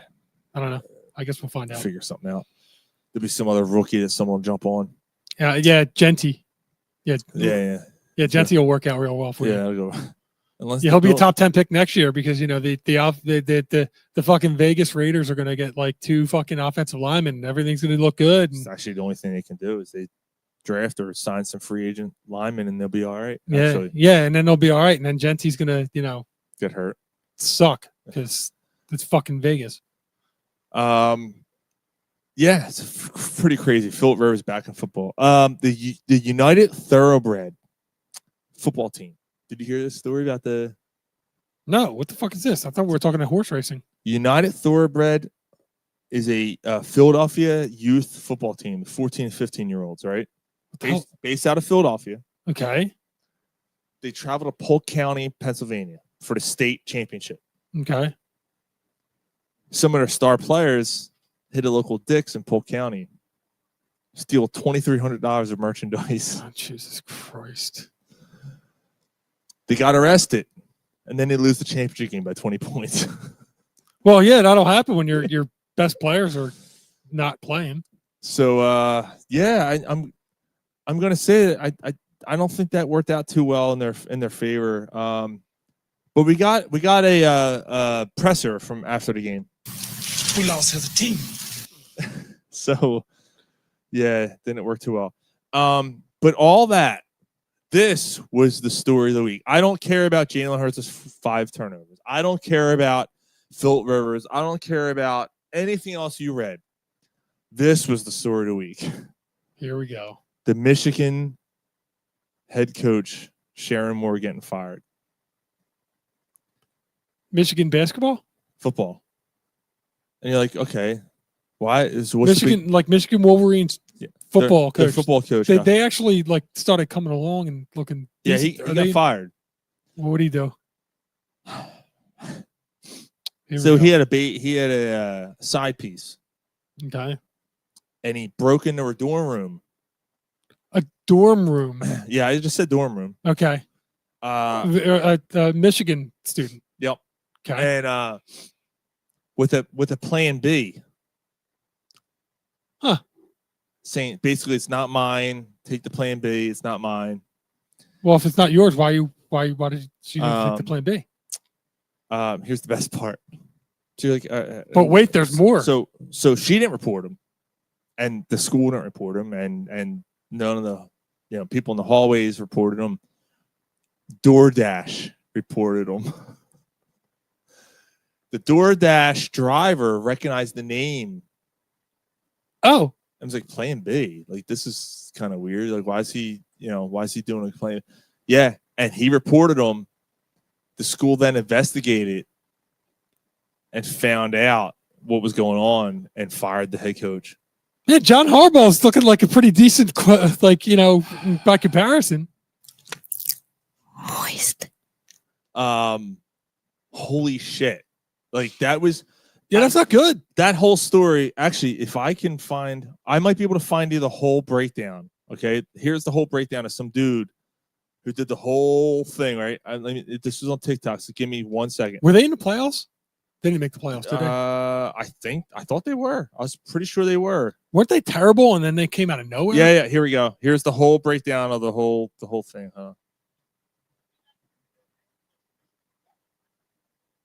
I don't know. I guess we'll find out.
Figure something out. There'll be some other rookie that someone will jump on.
Yeah, Genty. Yeah, Genty will work out real well for you.
Yeah, it'll go.
He'll be a top 10 pick next year because the fucking Vegas Raiders are going to get like 2 fucking offensive linemen and everything's going to look good.
It's actually the only thing they can do is they draft or sign some free agent linemen and they'll be all right.
Yeah,
actually.
yeah, and then they'll be all right. And then Genty's going to
get hurt,
suck because it's fucking Vegas.
Yeah, it's pretty crazy. Philip Rivers back in football. The United Thoroughbred football team. Did you hear this story about the?
No, what the fuck is this? I thought we were talking about horse racing.
United Thoroughbred is a Philadelphia youth football team, 14 and 15-year-olds, right? Based out of Philadelphia.
Okay.
They travel to Polk County, Pennsylvania for the state championship.
Okay.
Some of their star players hit a local Dick's in Polk County, steal $2,300 of merchandise.
Oh, Jesus Christ.
They got arrested, and then they lose the championship game by 20 points.
Well, yeah, that'll happen when your best players are not playing.
So, I'm going to say that I don't think that worked out too well in their favor. But we got a presser from after the game.
We lost as a team.
So, yeah, didn't work too well. But all that. This was the story of the week. I don't care about Jalen Hurts' 5 turnovers. I don't care about Philip Rivers. I don't care about anything else you read. This was the story of the week.
Here we go.
The Michigan head coach, Sharon Moore, getting fired.
Michigan basketball?
Football. And you're like, okay, why? What's
Michigan Wolverines football coach.
Football coach.
They actually started coming along and looking.
Yeah, he got fired.
What did he do?
So he had a side piece.
Okay.
And he broke into a dorm room.
A dorm room.
Yeah, I just said dorm room.
Okay. A Michigan student.
Yep.
Okay.
And with a plan B.
Huh.
Saying basically it's not mine. Take the plan B. It's not mine.
Well, if it's not yours, why did she take the plan B?
Here's the best part. So like,
but wait, there's more.
So she didn't report him, and the school didn't report him, and none of the people in the hallways reported him. DoorDash reported him. The DoorDash driver recognized the name.
Oh.
I was like, plan B. Like, this is kind of weird. Like, why is he doing a plan? Yeah. And he reported him. The school then investigated and found out what was going on and fired the head coach.
Yeah, John Harbaugh's looking like a pretty decent, by comparison.
Moist.
Holy shit. Like, that was...
Yeah, that's not good.
That whole story, actually, if I can find, I might be able to find you the whole breakdown. Okay, here's the whole breakdown of some dude who did the whole thing. Right, this was on TikTok. So give me 1 second.
Were they in the playoffs? They didn't make the playoffs, did they?
I thought they were. I was pretty sure they were.
Weren't they terrible? And then they came out of nowhere.
Yeah. Here we go. Here's the whole breakdown of the whole thing. Huh?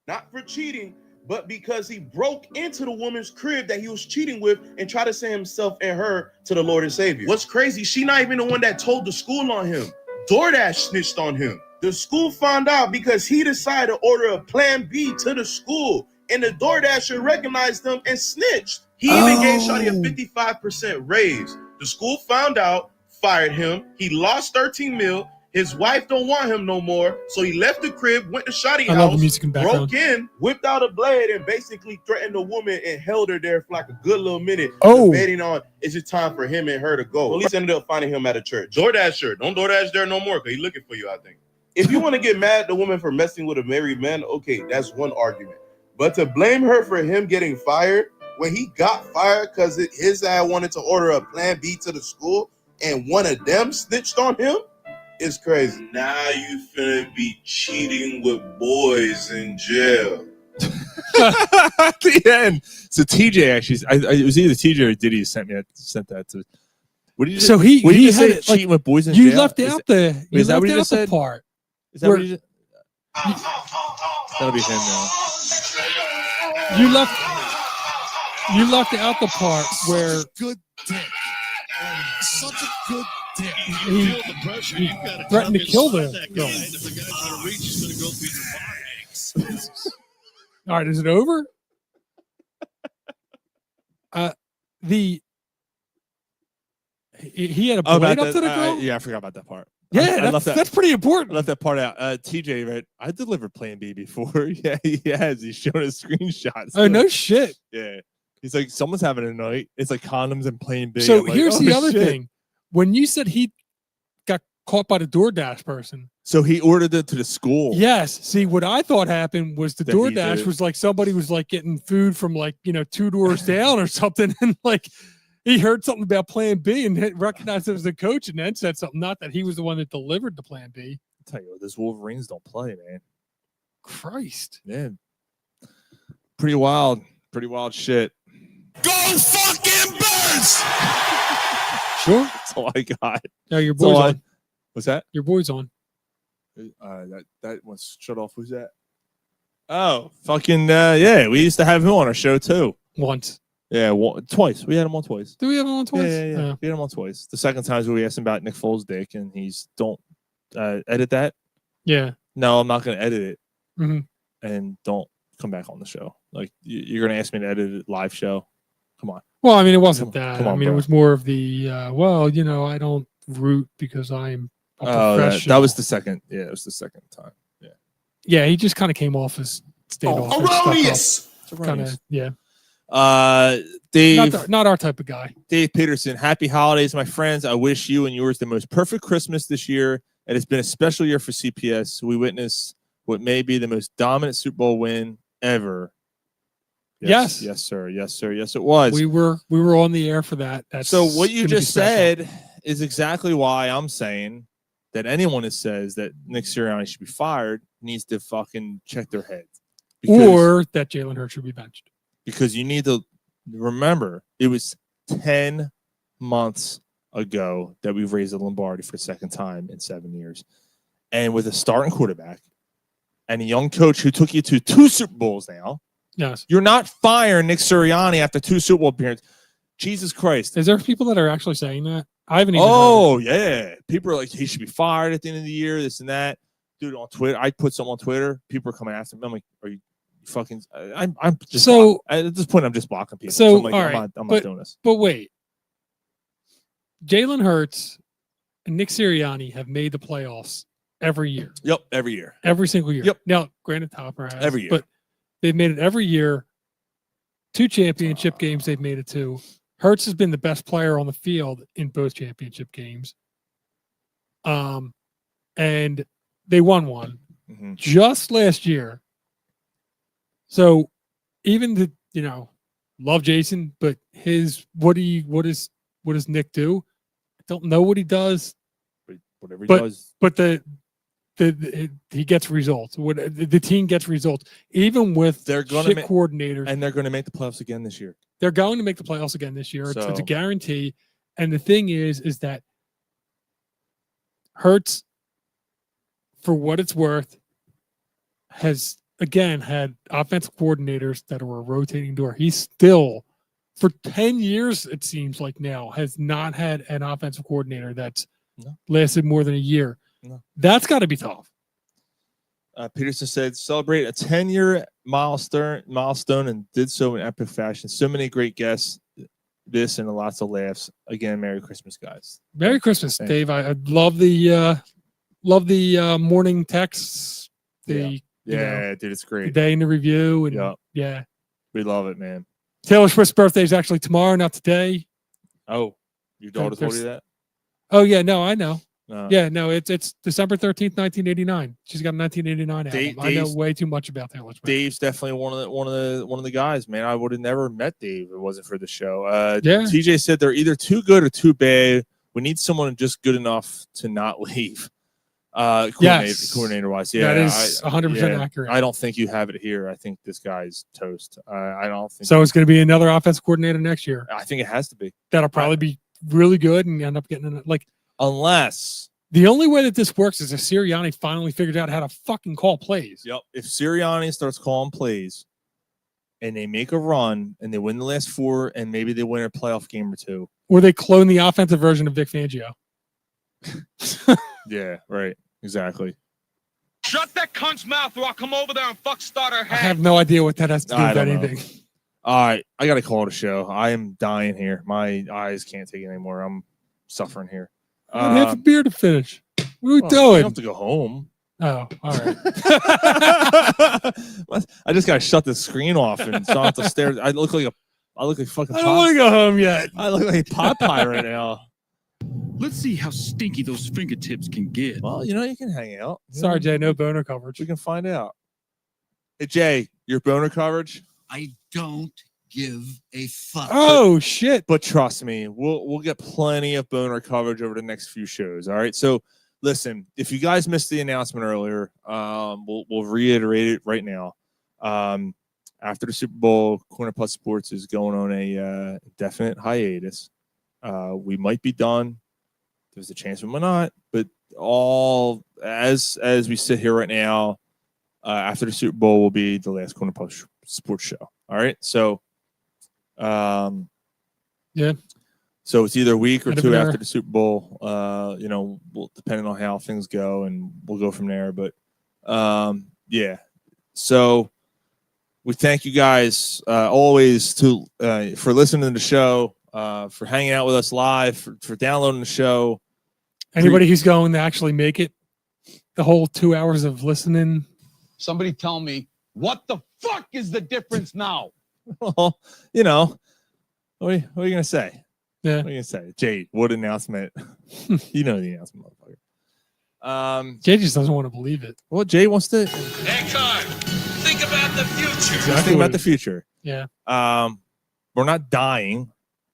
Not for cheating, but because he broke into the woman's crib that he was cheating with and tried to send himself and her to the Lord and Savior. What's crazy, she not even the one that told the school on him. DoorDash snitched on him. The school found out because he decided to order a plan B to the school. and the DoorDasher recognized them and snitched. He even gave Shawty a 55% raise. The school found out, fired him. He lost 13 mil. His wife don't want him no more, so he left the crib, went to Shawty
I love the
house,
music in the background.
broke in, whipped out a blade, and basically threatened the woman and held her there for like a good little minute, debating on is it time for him and her to go. Police ended up finding him at a church. DoorDasher, don't DoorDash there no more, because he's looking for you, I think. If you want to get mad at the woman for messing with a married man, okay, that's one argument. But to blame her for him getting fired when he got fired because his ass wanted to order a Plan B to the school and one of them snitched on him, is crazy. Now you finna be cheating with boys in jail.
At the end. So TJ actually, it was either TJ or Diddy sent that to. What did you?
So
what did you
he
say?
had it, like,
Cheating with boys in
you
jail?
left out the you
is that
left
what you
out
just
the
said?
part.
Is that
where,
what you just? That'll be him now.
You left out the part where
good dick. Such a good dick.
he
Feel the pressure. You've got to
threatened to kill the
that
girl.
guy. And if the guy's going to reach, he's going to go through your body.
All right, is it over? He had a blade up to the girl.
Yeah, I forgot about that part.
Yeah, that's pretty important.
I left that part out. TJ, right? I delivered Plan B before. Yeah, he has. He's showing us screenshots.
Oh, no shit.
Yeah. He's like, someone's having a night. It's like condoms and Plan B.
So
I'm like,
here's
oh,
the other
shit.
thing. When you said he got caught by the DoorDash person.
So he ordered it to the school.
Yes. See, what I thought happened was the
That he did
DoorDash
it.
was like somebody was like getting food from like, 2 doors down or something. And like he heard something about Plan B and recognized it as the coach and then said something. Not that he was the one that delivered the Plan B.
I'll tell you what, those Wolverines don't play, man.
Christ.
Yeah. Pretty wild shit.
Go fucking Birds!
Sure.
That's all I got.
No, your
That's all
boy's
I-
on.
What's that?
Your boy's on.
That was shut off. Who's that? Oh, fucking yeah. We used to have him on our show too.
Once.
Yeah, twice. We had him on twice.
Do we have him on twice?
Yeah. We had him on twice. The second time is we asked him about Nick Foles' dick, and he's don't edit that.
Yeah.
No, I'm not going to edit it.
Mhm.
And don't come back on the show. Like you're going to ask me to edit a live show. Come on.
Well, I mean, it wasn't that.
Come on,
I mean,
bro.
it was more of the, I don't root because I'm a
Oh,
professional.
that was the second. Yeah, it was the second time. Yeah.
Yeah, he just kind of came off as standoffish.
Erroneous.
Kind of, yeah.
Dave,
Not our type of guy.
Dave Peterson, happy holidays, my friends. I wish you and yours the most perfect Christmas this year. And it's been a special year for CPS. We witnessed what may be the most dominant Super Bowl win ever.
Yes.
Yes, sir. Yes, sir. Yes, it was.
We were on the air for that. That's
So what you
gonna be
just
special.
said is exactly why I'm saying that anyone that says that Nick Sirianni should be fired needs to fucking check their heads.
Or that Jalen Hurts should be benched.
Because you need to remember it was 10 months ago that we've raised the Lombardi for the second time in 7 years. And with a starting quarterback and a young coach who took you to 2 Super Bowls now,
Yes.
you're not firing Nick Sirianni after 2 Super Bowl appearances. Jesus Christ.
Is there people that are actually saying that? I haven't even
Oh, yeah. People are like, he should be fired at the end of the year, this and that. Dude, on Twitter, I put something on Twitter. People are coming after me. I'm like, are you fucking... I'm just...
So...
At this point, I'm just blocking people.
So,
I'm like,
all
I'm
right.
not doing this.
But wait. Jalen Hurts and Nick Sirianni have made the playoffs every year.
Yep, every year.
Every single year.
Yep.
Now, granted, Topper has.
Every year.
But they've made it every year. 2 championship games they've made it to. Hurts has been the best player on the field in both championship games. And they won one just last year. So even the, love Jason, but what does Nick do? I don't know what he does.
Whatever he does.
But he gets results. The team gets results, even with
They're going to
coordinators,
and they're going to make the playoffs again this year.
They're going to make the playoffs again this year. It's a
So-
guarantee. And the thing is that Hurts, for what it's worth, has again had offensive coordinators that are a rotating door. He's still, for 10 years, it seems like now, has not had an offensive coordinator that's lasted more than a year.
No.
That's got to be tough.
Peterson said, celebrate a 10-year milestone and did so in epic fashion. So many great guests, this and lots of laughs. Again, Merry Christmas, guys.
Merry Christmas, Dave. I love the morning texts.
Yeah, dude, it's
The
great.
day in the review. And yeah.
We love it, man.
Taylor Swift's birthday is actually tomorrow, not today.
Oh, your daughter told you that?
Oh, yeah. No, I know.
No.
Yeah, no, it's December 13th, 1989. She's got a 1989 album. I know
Dave's-
way too much about Taylor Swift.
Dave's definitely one of the guys, man. I would have never met Dave if it wasn't for the show.
Yeah.
TJ said they're either too good or too bad. We need someone just good enough to not leave. Coordinator wise, yeah,
that is 100% accurate.
I don't think you have it here. I think this guy's toast. I don't think
So it's going to be another offensive coordinator next year.
I think it has to be.
That'll probably be really good and end up getting
unless
the only way that this works is if Sirianni finally figured out how to fucking call plays.
Yep. If Sirianni starts calling plays and they make a run and they win the last 4 and maybe they win a playoff game or 2.
Or they clone the offensive version of Vic Fangio.
Yeah, right. Exactly.
Shut that cunt's mouth or I'll come over there and fuck start her
I
head.
have no idea what that has to do
I
with
don't know.
anything.
All right, I got to call it a show. I am dying here. My eyes can't take it anymore. I'm suffering here.
I have a beer to finish. What are we
I
doing?
have to go home.
Oh, all right.
I just got to shut the screen off and so I don't have to stare. I look like fucking.
I don't want to go home yet.
I look like Popeye right now.
Let's see how stinky those fingertips can get.
Well, you can hang out.
Sorry, Jay, no boner coverage.
We can find out. Hey, Jay, your boner coverage?
I don't give a fuck.
Oh, shit.
But trust me, we'll get plenty of boner coverage over the next few shows. All right. So listen, if you guys missed the announcement earlier, we'll reiterate it right now. After the Super Bowl, Corner Putt Sports is going on a definite hiatus. We might be done. There's a chance we might not, but all as we sit here right now, after the Super Bowl will be the last Corner Putt Sports show. All right, so,
yeah.
So it's either a week or
I'd have
2
been
after
there.
the Super Bowl. Depending on how things go, and we'll go from there. But yeah, so we thank you guys always for listening to the show, for hanging out with us live, for downloading the show.
Anybody who's going to actually make it the whole 2 hours of listening.
Somebody tell me, what the fuck is the difference now?
Well, what are you going to say?
Yeah.
What are you going to say? Jade, what announcement? You know the announcement, motherfucker.
Jay just doesn't want to believe it.
Well, Jay wants to
Eckhart, think about the future.
think about the future.
Yeah.
We're not dying.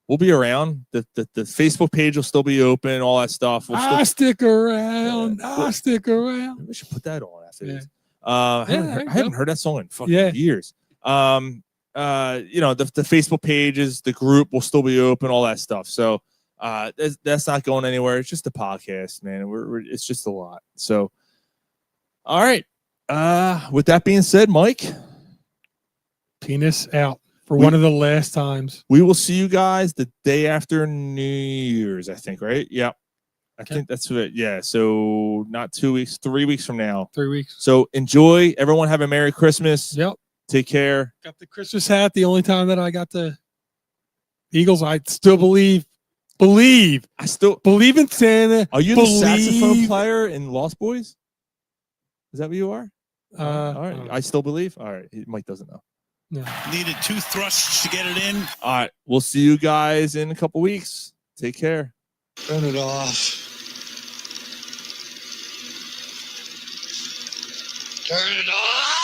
We'll be around. The Facebook page will still be open, all that stuff.
I'll stick around. I'll stick around.
We should put that on after
Yeah.
this. I haven't heard that song in fucking years. The Facebook pages, the group will still be open, all that stuff. So that's not going anywhere. It's just a podcast, man. It's just a lot. So, all right. With that being said, Mike,
penis out for one of the last times.
We will see you guys the day after New Year's, I think, right? Yeah. I think that's it. Yeah. So not 2 weeks, 3 weeks from now.
3 weeks.
So enjoy. Everyone have a Merry Christmas.
Yep.
Take care.
Got the Christmas hat. The only time that I got the Eagles, I still believe.
I still
believe in Santa.
Are you the saxophone player in Lost Boys? Is that what you are? All right. I still believe. All right. Mike doesn't know.
No.
Needed 2 thrusts to get it in.
All right. We'll see you guys in a couple weeks. Take care.
Turn it off.
Turn it off.